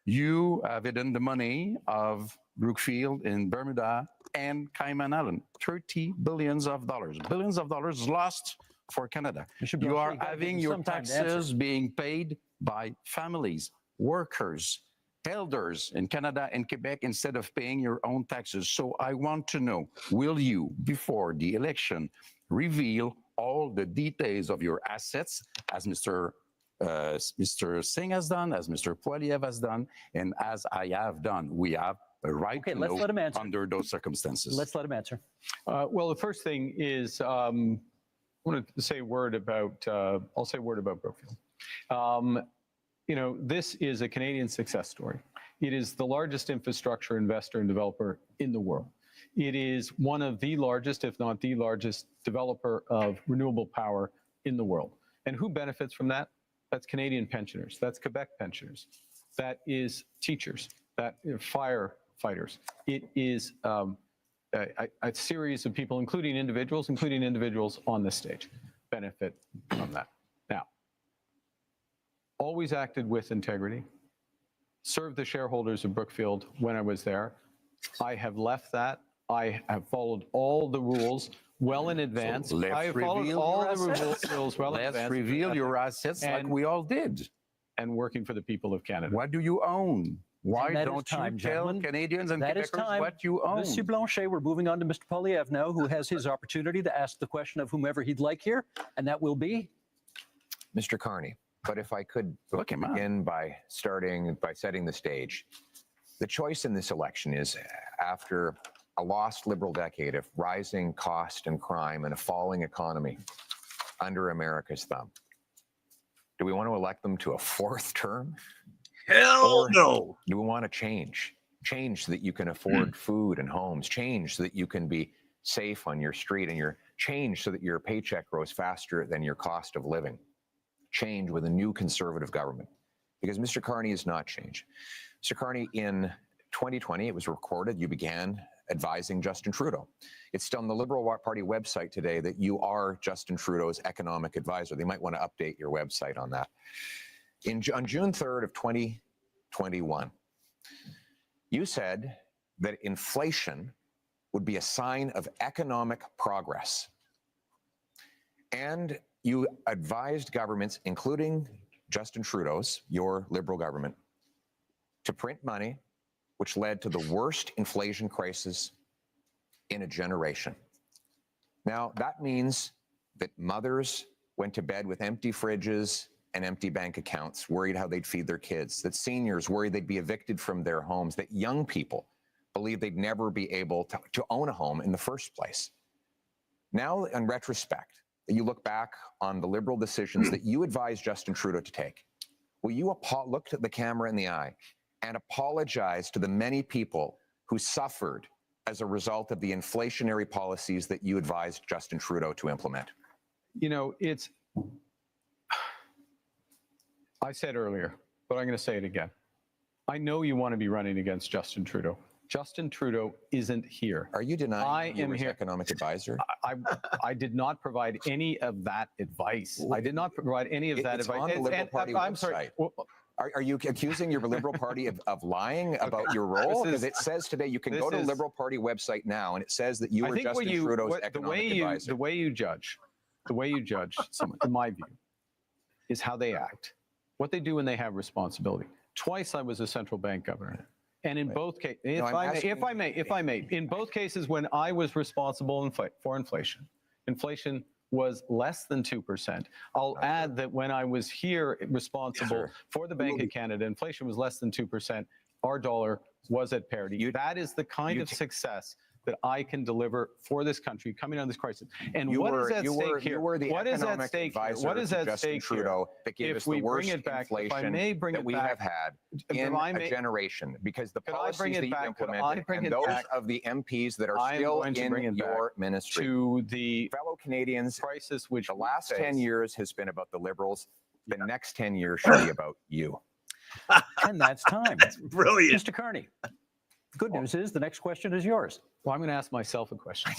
You have hidden the money of Brookfield in Bermuda and Cayman Island, $30 billion. Billions of dollars lost for Canada. You are having your taxes being paid by families, workers, elders in Canada and Quebec instead of paying your own taxes. So I want to know, will you, before the election, reveal all the details of your assets, as Mr. Singh has done, as Mr. Poilievre has done, and as I have done? We have a right to know under those circumstances. Let's let him answer. Well, the first thing is, I want to say a word about, I'll say a word about Brookfield. You know, this is a Canadian success story. It is the largest infrastructure investor and developer in the world. It is one of the largest, if not the largest, developer of renewable power in the world. And who benefits from that? That's Canadian pensioners. That's Quebec pensioners. That is teachers. That firefighters. It is a series of people, including individuals on this stage, benefit from that. Now, always acted with integrity, served the shareholders of Brookfield when I was there. I have left that. I have followed all the rules well in advance. So I have followed all the rules well in advance. Let's reveal your assets like we all did. And working for the people of Canada. What do you own? Why That is don't time, you tell gentlemen. Canadians and That is Quebecers time. what you own? Monsieur Blanchet, we're moving on to Mr. Polyev now, who has his opportunity to ask the question of whomever he'd like here, and that will be? Mr. Carney. But if I could begin by setting the stage. The choice in this election is, after a lost Liberal decade of rising cost and crime and a falling economy under America's thumb, do we want to elect them to a fourth term? Hell no. Do we want to change? Change so that you can afford food and homes. Change so that you can be safe on your street, and change so that your paycheck grows faster than your cost of living. Change with a new Conservative government. Because Mr. Carney has not changed. Mr. Carney, in 2020, it was recorded, you began advising Justin Trudeau. It's still on the Liberal Party website today that you are Justin Trudeau's economic advisor. They might want to update your website on that. On June 3rd of 2021, you said that inflation would be a sign of economic progress. And you advised governments, including Justin Trudeau's, your Liberal government, to print money, which led to the worst inflation crisis in a generation. Now, that means that mothers went to bed with empty fridges and empty bank accounts, worried how they'd feed their kids, that seniors worried they'd be evicted from their homes, that young people believed they'd never be able to own a home in the first place. Now, in retrospect, you look back on the Liberal decisions that you advised Justin Trudeau to take. Will you look at the camera in the eye and apologize to the many people who suffered as a result of the inflationary policies that you advised Justin Trudeau to implement? You know, I said earlier, but I'm going to say it again. I know you want to be running against Justin Trudeau. Justin Trudeau isn't here. Are you denying I am his here. Economic advisor? I did not provide any of that advice. I did not provide any of that It's advice. on the Liberal Party I'm website. sorry. Are you accusing your Liberal Party of lying about your role? Because it says today you can go to the Liberal Party website now, and it says that you were Justin Trudeau's economic advisor. The way you judge someone, in my view, is how they act, what they do when they have responsibility. Twice I was a central bank governor. And in both cases, if I may, in both cases when I was responsible for inflation, inflation was less than 2%. I'll add that when I was here responsible for the Bank of Canada, inflation was less than 2%. Our dollar was at parity. That is the kind of success that I can deliver for this country coming out of this crisis. And what is at stake here? What is at stake here? What is at stake here? That gave us the worst inflation that we have had in a generation, because the policies that you implemented and those of the MPs that are still in your ministry. To the fellow Canadians, crisis which the last 10 years has been about the Liberals. The next 10 years should be about you. And that's time. That's brilliant. Mr. Carney. Good news is the next question is yours. Well, I'm going to ask myself a question.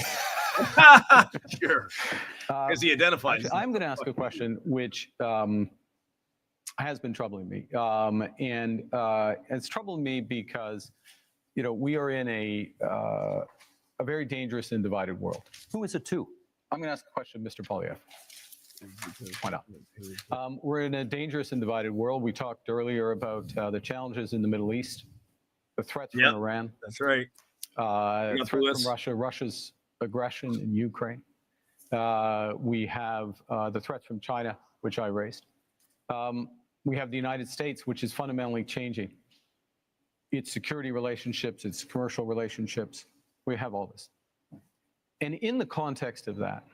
Sure. As he identifies. Actually, I'm going to ask a question which has been troubling me. And it's troubling me because, you know, we are in a very dangerous and divided world. Who is it to? I'm going to ask a question, Mr. Polyev. Why not? We're in a dangerous and divided world. We talked earlier about the challenges in the Middle East, the threats from Iran. That's right. The threat from Russia, Russia's aggression in Ukraine. We have the threats from China, which I raised. We have the United States, which is fundamentally changing its security relationships, its commercial relationships. We have all this. And in the context of that,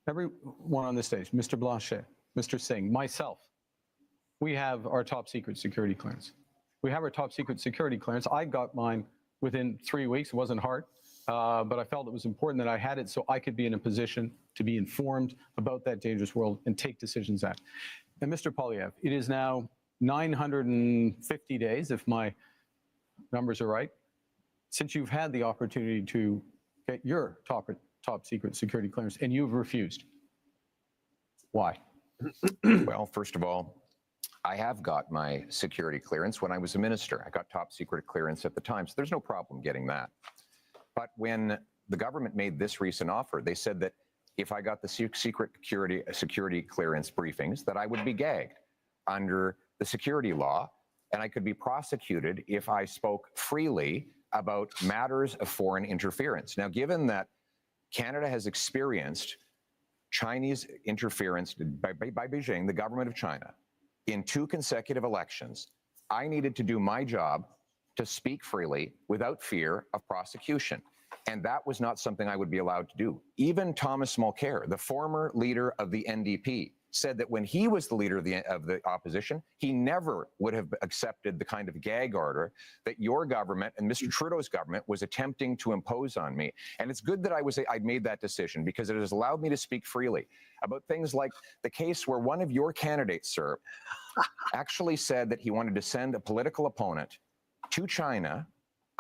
everyone on this stage, Mr. Blanchet, Mr. Singh, myself, we have our top secret security clearance. We have our top secret security clearance. I got mine within 3 weeks. It wasn't hard, but I felt it was important that I had it so I could be in a position to be informed about that dangerous world and take decisions at. And Mr. Polyev, it is now 950 days, if my numbers are right, since you've had the opportunity to get your top secret security clearance and you've refused? Why? Well, first of all, I have got my security clearance when I was a minister. I got top secret clearance at the time, so there's no problem getting that. But when the government made this recent offer, they said that if I got the secret security clearance briefings, that I would be gagged under the security law, and I could be prosecuted if I spoke freely about matters of foreign interference. Now, given that Canada has experienced Chinese interference by Beijing, the government of China, in 2 consecutive elections, I needed to do my job to speak freely without fear of prosecution. And that was not something I would be allowed to do. Even Thomas Mulcair, the former leader of the NDP, said that when he was the leader of the opposition, he never would have accepted the kind of gag order that your government and Mr. Trudeau's government was attempting to impose on me. And it's good that I'd made that decision, because it has allowed me to speak freely about things like the case where one of your candidates, sir, actually said that he wanted to send a political opponent to China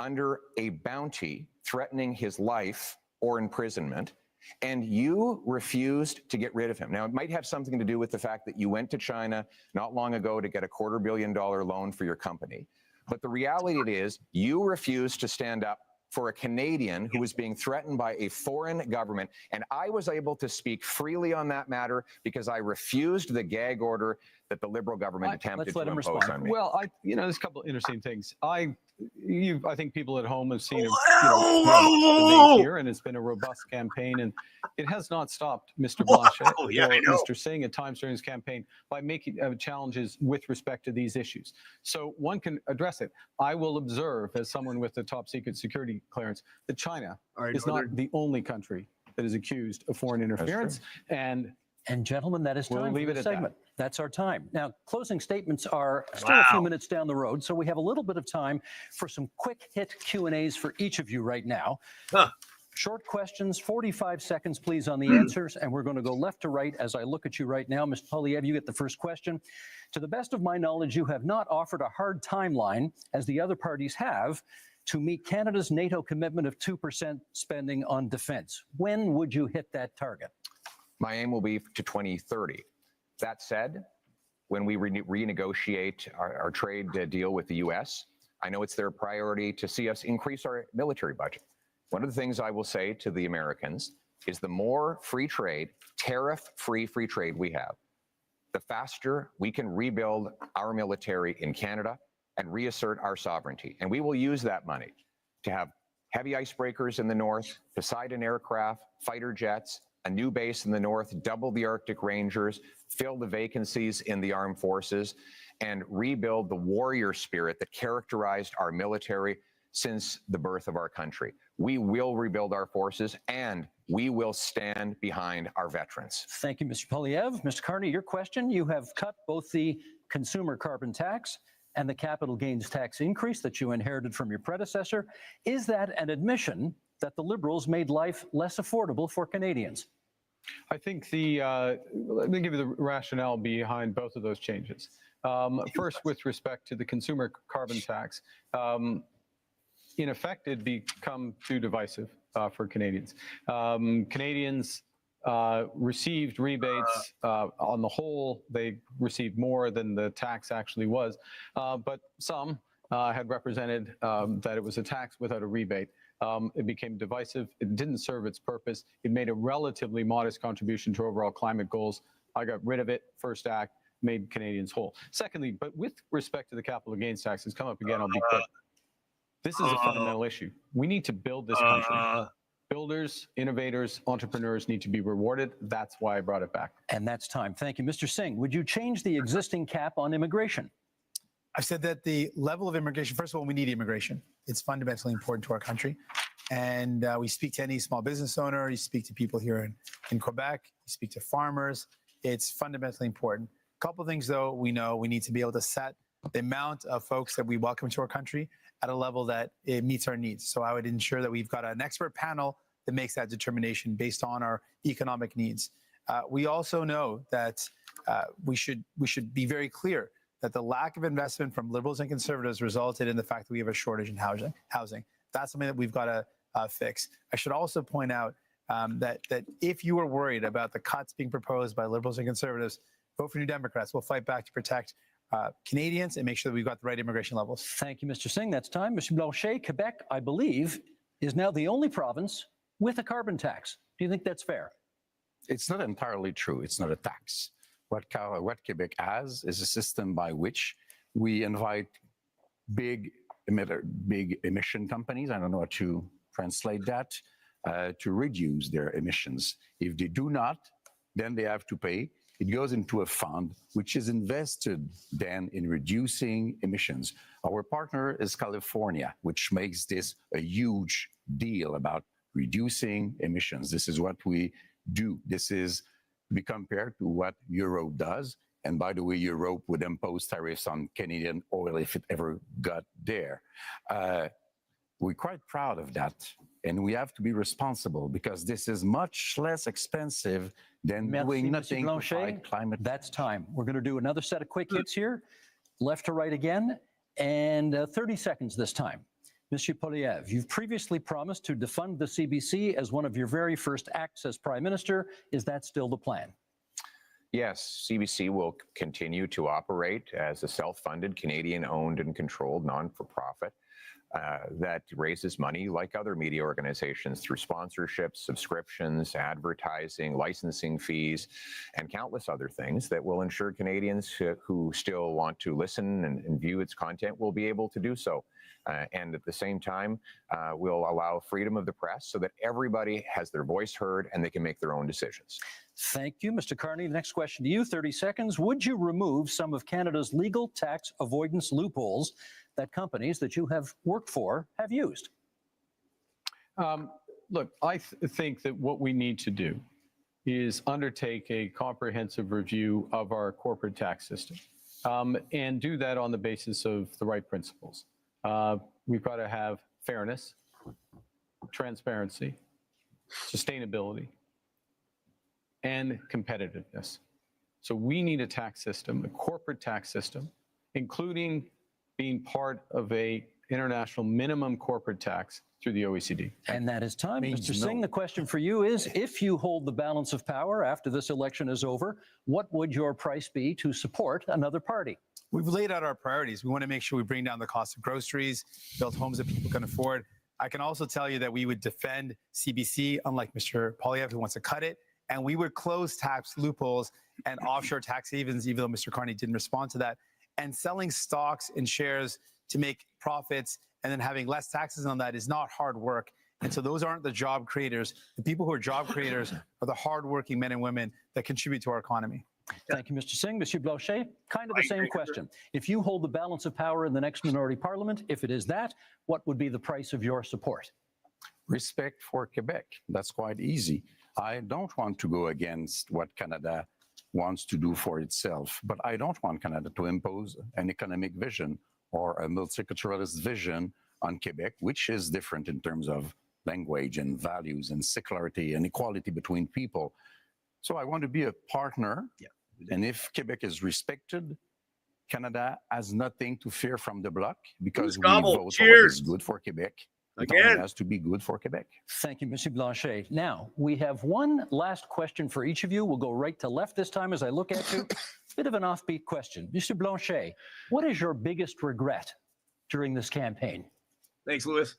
under a bounty threatening his life or imprisonment, and you refused to get rid of him. Now, it might have something to do with the fact that you went to China not long ago to get a $250 million loan for your company. But the reality is you refused to stand up for a Canadian who was being threatened by a foreign government. And I was able to speak freely on that matter because I refused the gag order that the Liberal government attempted to impose on me. Well, there's a couple of interesting things. I think people at home have seen Whoa! debate here, and it's been a robust campaign, and it has not stopped Mr. Blanchet or Mr. Singh at times during his campaign by making challenges with respect to these issues. So one can address it. I will observe, as someone with the top secret security clearance, that China is not the only country that is accused of foreign interference. And gentlemen, that is time We'll leave for it this at segment. That's our time. Now, closing statements are still a few minutes down the road, so we have a little bit of time for some quick hit Q&As for each of you right now. Short questions, 45 seconds, please, on the answers, and we're going to go left to right as I look at you right now. Mr. Poilievre, you get the first question. To the best of my knowledge, you have not offered a hard timeline, as the other parties have, to meet Canada's NATO commitment of 2% spending on defense. When would you hit that target? My aim will be to 2030. That said, when we renegotiate our trade deal with the U.S., I know it's their priority to see us increase our military budget. One of the things I will say to the Americans is the more free trade, tariff-free free trade we have, the faster we can rebuild our military in Canada and reassert our sovereignty. And we will use that money to have heavy icebreakers in the north, Poseidon aircraft, fighter jets, a new base in the north, double the Arctic Rangers, fill the vacancies in the armed forces, and rebuild the warrior spirit that characterized our military since the birth of our country. We will rebuild our forces, and we will stand behind our veterans. Thank you, Mr. Poilievre. Mr. Carney, your question. You have cut both the consumer carbon tax and the capital gains tax increase that you inherited from your predecessor. Is that an admission that the Liberals made life less affordable for Canadians? I think let me give you the rationale behind both of those changes. First, with respect to the consumer carbon tax, in effect, it become too divisive for Canadians. Canadians received rebates. On the whole, they received more than the tax actually was, but some had represented that it was a tax without a rebate. It became divisive. It didn't serve its purpose. It made a relatively modest contribution to overall climate goals. I got rid of it. First act made Canadians whole. Secondly, but with respect to the capital gains tax, it's come up again. I'll be quick. This is a fundamental issue. We need to build this country. Builders, innovators, entrepreneurs need to be rewarded. That's why I brought it back. And that's time. Thank you. Mr. Singh, would you change the existing cap on immigration? I've said that the level of immigration, first of all, we need immigration. It's fundamentally important to our country. And we speak to any small business owner, you speak to people here in Quebec, you speak to farmers. It's fundamentally important. A couple of things, though, we know we need to be able to set the amount of folks that we welcome to our country at a level that it meets our needs. So I would ensure that we've got an expert panel that makes that determination based on our economic needs. We also know that we should be very clear that the lack of investment from Liberals and Conservatives resulted in the fact that we have a shortage in housing. That's something that we've got to fix. I should also point out that if you are worried about the cuts being proposed by Liberals and Conservatives, vote for New Democrats. We'll fight back to protect Canadians and make sure that we've got the right immigration levels. Thank you, Mr. Singh. That's time. Mr. Blanchet, Quebec, I believe, is now the only province with a carbon tax. Do you think that's fair? It's not entirely true. It's not a tax. What Quebec has is a system by which we invite big emission companies, I don't know how to translate that, to reduce their emissions. If they do not, then they have to pay. It goes into a fund which is invested then in reducing emissions. Our partner is California, which makes this a huge deal about reducing emissions. This is what we do. This is to be compared to what Europe does. And by the way, Europe would impose tariffs on Canadian oil if it ever got there. We're quite proud of that. And we have to be responsible because this is much less expensive than doing nothing to fight climate. That's time. We're going to do another set of quick hits here, left to right again, and 30 seconds this time. Monsieur Poilievre, you've previously promised to defund the CBC as one of your very first acts as Prime Minister. Is that still the plan? Yes, CBC will continue to operate as a self-funded, Canadian-owned and controlled non-for-profit that raises money like other media organizations through sponsorships, subscriptions, advertising, licensing fees, and countless other things that will ensure Canadians who still want to listen and view its content will be able to do so. And at the same time, we'll allow freedom of the press so that everybody has their voice heard and they can make their own decisions. Thank you, Mr. Carney. The next question to you, 30 seconds. Would you remove some of Canada's legal tax avoidance loopholes that companies that you have worked for have used? Look, I think that what we need to do is undertake a comprehensive review of our corporate tax system and do that on the basis of the right principles. We've got to have fairness, transparency, sustainability, and competitiveness. So we need a tax system, a corporate tax system, including being part of a international minimum corporate tax through the OECD. And that is time. Mr. Singh, the question for you is, if you hold the balance of power after this election is over, what would your price be to support another party? We've laid out our priorities. We want to make sure we bring down the cost of groceries, build homes that people can afford. I can also tell you that we would defend CBC, unlike Mr. Poilievre, who wants to cut it. And we would close tax loopholes and offshore tax havens, even though Mr. Carney didn't respond to that. And selling stocks and shares to make profits and then having less taxes on that is not hard work. And so those aren't the job creators. The people who are job creators are the hardworking men and women that contribute to our economy. Thank you, Mr. Singh. Monsieur Blanchet, kind of the same question. If you hold the balance of power in the next minority parliament, if it is that, what would be the price of your support? Respect for Quebec. That's quite easy. I don't want to go against what Canada wants to do for itself, but I don't want Canada to impose an economic vision or a multiculturalist vision on Quebec, which is different in terms of language and values and secularity and equality between people. So I want to be a partner. Yeah. And if Quebec is respected, Canada has nothing to fear from the bloc because we vote for what is good for Quebec. It has to be good for Quebec. Thank you, Monsieur Blanchet. Now, we have one last question for each of you. We'll go right to left this time as I look at you. Bit of an offbeat question. Monsieur Blanchet, what is your biggest regret during this campaign? Thanks, Louis.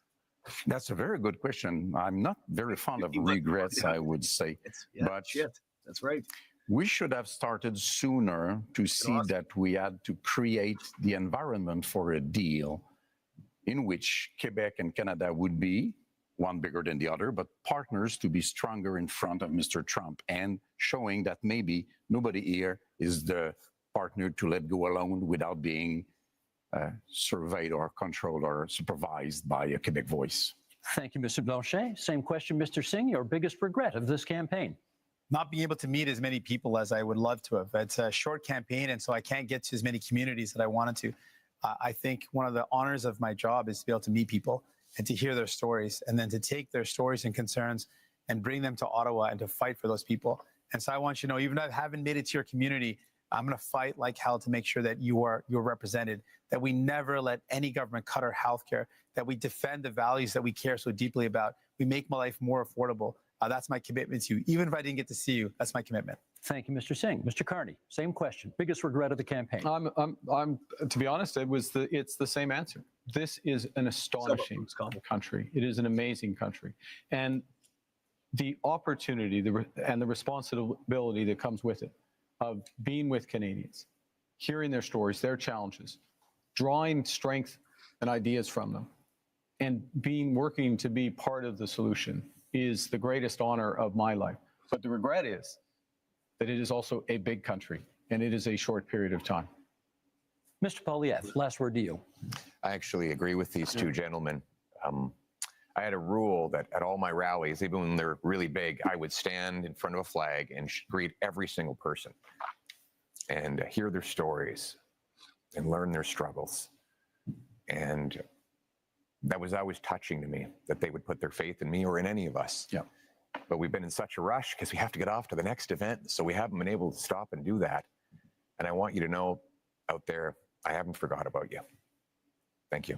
That's a very good question. I'm not very fond of regrets, I would say. But that's right. We should have started sooner to see that we had to create the environment for a deal in which Quebec and Canada would be, one bigger than the other, but partners to be stronger in front of Mr. Trump and showing that maybe nobody here is the partner to let go alone without being surveyed or controlled or supervised by a Quebec voice. Thank you, Mr. Blanchet. Same question, Mr. Singh. Your biggest regret of this campaign? Not being able to meet as many people as I would love to have. It's a short campaign, and so I can't get to as many communities that I wanted to. I think one of the honors of my job is to be able to meet people and to hear their stories, and then to take their stories and concerns and bring them to Ottawa and to fight for those people. And so I want you to know, even if I haven't made it to your community, I'm going to fight like hell to make sure that you're represented, that we never let any government cut our healthcare, that we defend the values that we care so deeply about. We make my life more affordable. That's my commitment to you. Even if I didn't get to see you, that's my commitment. Thank you, Mr. Singh. Mr. Carney, same question. Biggest regret of the campaign? I'm to be honest, it's the same answer. This is an astonishing country. It is an amazing country, and the opportunity and the responsibility that comes with it, of being with Canadians, hearing their stories, their challenges, drawing strength and ideas from them, and working to be part of the solution is the greatest honor of my life. But the regret is that it is also a big country, and it is a short period of time. Mr. Poilievre, last word to you. I actually agree with these two gentlemen. I had a rule that at all my rallies, even when they're really big, I would stand in front of a flag and greet every single person and hear their stories and learn their struggles. And that was always touching to me, that they would put their faith in me or in any of us. Yeah. But we've been in such a rush because we have to get off to the next event, so we haven't been able to stop and do that. And I want you to know out there, I haven't forgot about you. Thank you.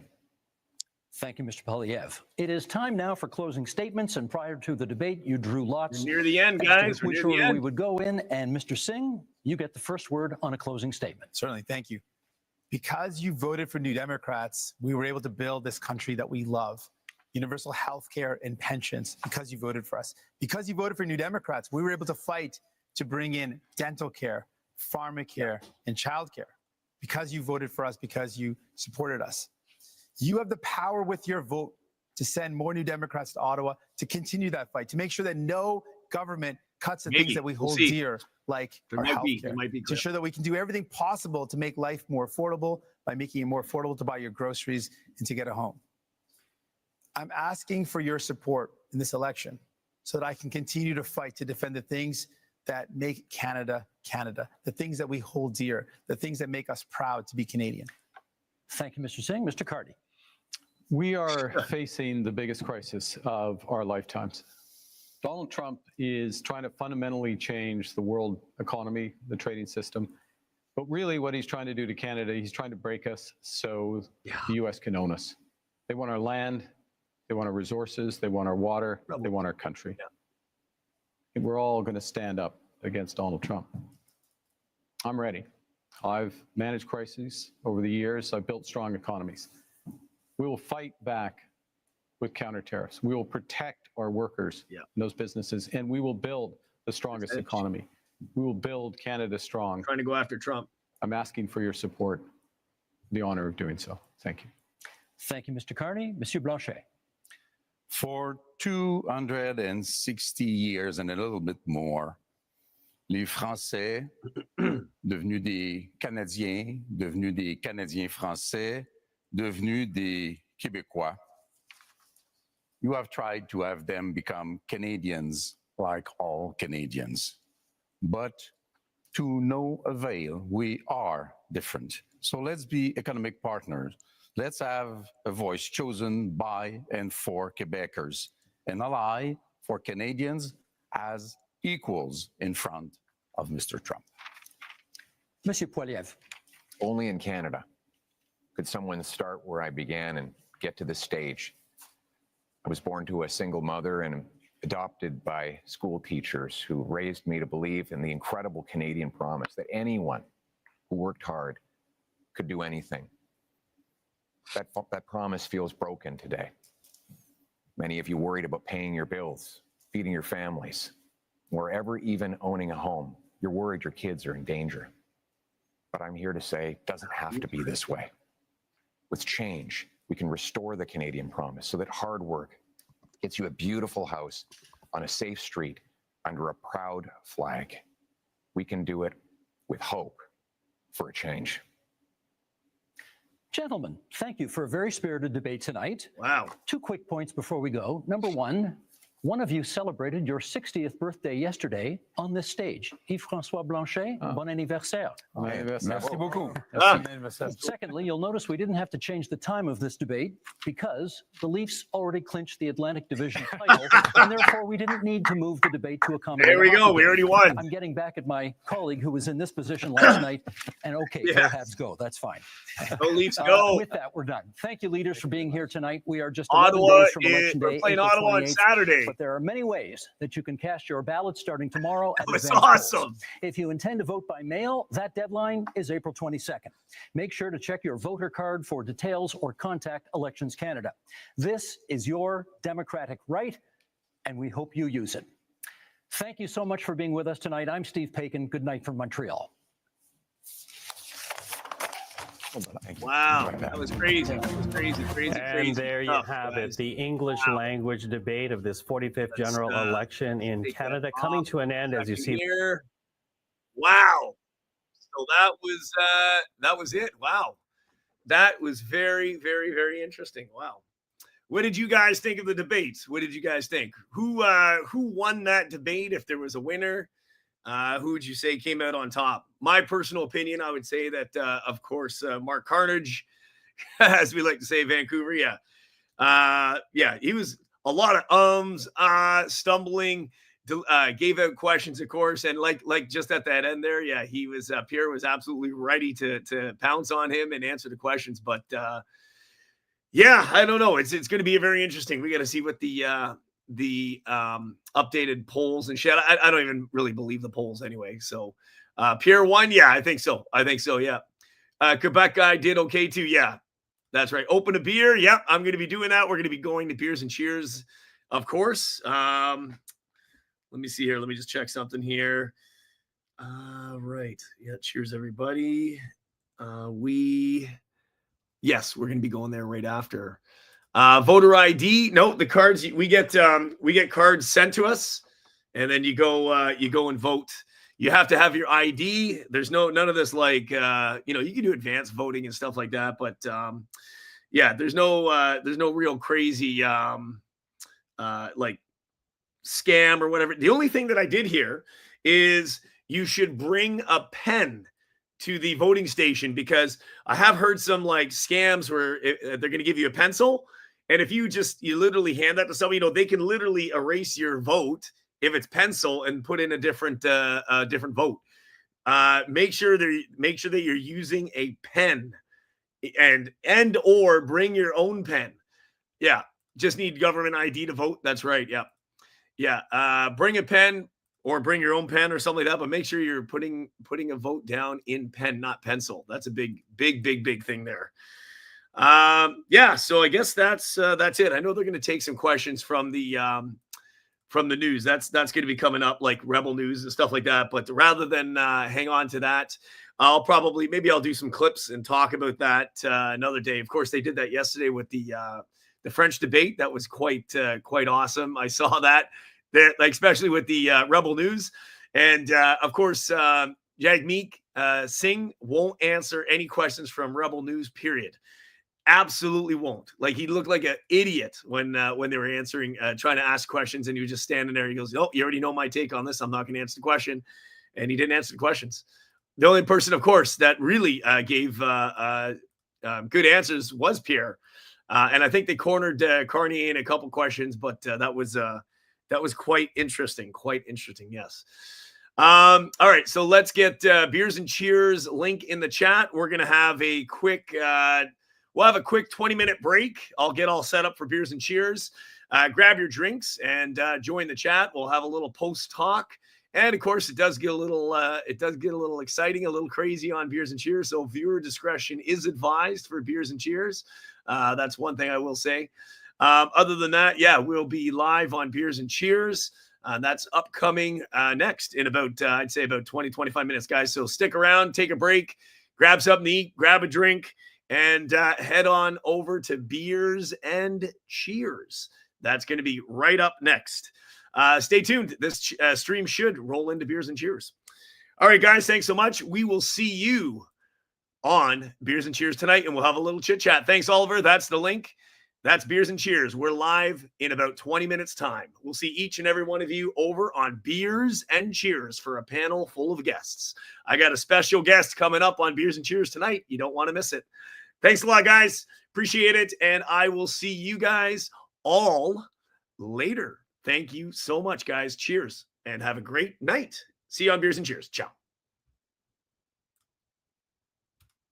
Thank you, Mr. Poilievre. It is time now for closing statements, and prior to the debate, you drew lots. We're near the end, guys. Which order we would go in, and Mr. Singh, you get the first word on a closing statement. Certainly, thank you. Because you voted for New Democrats, we were able to build this country that we love. Universal health care and pensions, because you voted for us. Because you voted for New Democrats, we were able to fight to bring in dental care, pharmacare, and childcare. Because you voted for us, because you supported us. You have the power with your vote to send more New Democrats to Ottawa, to continue that fight, to make sure that no government cuts the things that we hold dear, like our health care, to ensure that we can do everything possible to make life more affordable by making it more affordable to buy your groceries and to get a home. I'm asking for your support in this election so that I can continue to fight to defend the things that make Canada, Canada, the things that we hold dear, the things that make us proud to be Canadian. Thank you, Mr. Singh. Mr. Carney. We are facing the biggest crisis of our lifetimes. Donald Trump is trying to fundamentally change the world economy, the trading system. But really what he's trying to do to Canada, he's trying to break us so the U.S. can own us. They want our land, they want our resources, they want our water, they want our country. And we're all going to stand up against Donald Trump. I'm ready. I've managed crises over the years. I've built strong economies. We will fight back with counter tariffs. We will protect our workers in those businesses, and we will build the strongest economy. We will build Canada strong. Trying to go after Trump. I'm asking for your support. The honor of doing so. Thank you. Thank you, Mr. Carney. Monsieur Blanchet. For 260 years and a little bit more, les Français, devenus des Canadiens, devenus des Canadiens français, devenus des Québécois, you have tried to have them become Canadians like all Canadians. But to no avail, we are different. So let's be economic partners. Let's have a voice chosen by and for Quebecers, an ally for Canadians as equals in front of Mr. Trump. Monsieur Poilievre. Only in Canada could someone start where I began and get to this stage. I was born to a single mother and adopted by school teachers who raised me to believe in the incredible Canadian promise that anyone who worked hard could do anything. That promise feels broken today. Many of you worried about paying your bills, feeding your families, or ever even owning a home. You're worried your kids are in danger. But I'm here to say it doesn't have to be this way. With change, we can restore the Canadian promise so that hard work gets you a beautiful house on a safe street under a proud flag. We can do it with hope for a change. Gentlemen, thank you for a very spirited debate tonight. Wow. 2 quick points before we go. Number one, One of you celebrated your 60th birthday yesterday on this stage. Yves-François Blanchet, bon anniversaire. Merci beaucoup. Secondly, you'll notice we didn't have to change the time of this debate because the Leafs already clinched the Atlantic Division title, and therefore we didn't need to move the debate to accommodate. There we go. We already won. I'm getting back at my colleague who was in this position last night, and okay, go Habs go. That's fine. Go Leafs go. With that, we're done. Thank you, leaders, for being here tonight. We are just Ottawa 11 days from Election we're Day. playing April Ottawa on 28th, Saturday. But there are many ways that you can cast your ballot starting tomorrow. At That's advanced polls. awesome. If you intend to vote by mail, that deadline is April 22nd. Make sure to check your voter card for details or contact Elections Canada. This is your democratic right, and we hope you use it. Thank you so much for being with us tonight. I'm Steve Paikin. Good night from Montreal. Wow, that was crazy. That was crazy. And there you have it, the English language debate of this 45th general election in Canada coming to an end, as you see. Here. Wow. So that was it. Wow. That was very, very, very interesting. Wow. What did you guys think of the debates? What did you guys think? Who won that debate? If there was a winner, who would you say came out on top? My personal opinion, I would say that, of course, Mark Carnage, as we like to say, Vancouver. Yeah, he was a lot of ums, stumbling, gave out questions, of course, and like just at that end there, yeah, he was Pierre was absolutely ready to pounce on him and answer the questions. But yeah, I don't know. It's going to be very interesting. We got to see what the updated polls and shit. I don't even really believe the polls anyway. So Pierre won. Yeah, I think so. Yeah. Quebec guy did okay too. Yeah, that's right. Open a beer. Yep. I'm going to be doing that. We're going to be going to Beers and Cheers, of course. Let me see here. Let me just check something here. Right. Yeah. Cheers, everybody. Yes, we're going to be going there right after. Voter ID. No, the cards we get cards sent to us, and then you go and vote. You have to have your ID. There's none of this like you can do advanced voting and stuff like that, but yeah, there's no real crazy like scam or whatever. The only thing that I did here is you should bring a pen to the voting station, because I have heard some like scams where they're going to give you a pencil. And if you literally hand that to somebody, they can literally erase your vote if it's pencil and put in a different vote. Make sure that you're using a pen and or bring your own pen. Yeah. Just need government ID to vote. That's right. Yeah. Yeah. Bring a pen or bring your own pen or something like that, but make sure you're putting a vote down in pen, not pencil. That's a big thing there. Yeah, so I guess that's it. I know they're going to take some questions from the news. That's going to be coming up, like Rebel News and stuff like that. But rather than hang on to that, I'll do some clips and talk about that another day. Of course, they did that yesterday with the French debate. That was quite awesome. I saw that, like especially with the Rebel News, and of course, Jagmeet Singh won't answer any questions from Rebel News. Period. Absolutely won't. Like, he looked like an idiot when they were answering, trying to ask questions, and he was just standing there. He goes, "Oh, you already know my take on this. I'm not going to answer the question," and he didn't answer the questions. The only person, of course, that really gave good answers was Pierre, and I think they cornered Carney in a couple questions, but that was quite interesting. Quite interesting, yes. All right, so let's get Beers and Cheers link in the chat. We're gonna have a quick. We'll have a quick 20-minute break. I'll get all set up for Beers and Cheers. Grab your drinks and join the chat. We'll have a little post talk, and of course, it does get a little exciting, a little crazy on Beers and Cheers. So viewer discretion is advised for Beers and Cheers. That's one thing I will say. Other than that, yeah, we'll be live on Beers and Cheers. That's upcoming next in about I'd say about 20-25 minutes, guys. So stick around, take a break, grab something to eat, grab a drink, and head on over to Beers and Cheers. That's going to be right up next. Stay tuned. This stream should roll into Beers and Cheers. All right, guys, thanks so much. We will see you on Beers and Cheers tonight, and we'll have a little chit chat. Thanks, Oliver. That's the link. That's Beers and Cheers. We're live in about 20 minutes time. We'll see each and every one of you over on Beers and Cheers for a panel full of guests. I got a special guest coming up on Beers and Cheers tonight. You don't want to miss it. Thanks a lot, guys. Appreciate it. And I will see you guys all later. Thank you so much, guys. Cheers and have a great night. See you on Beers and Cheers. Ciao.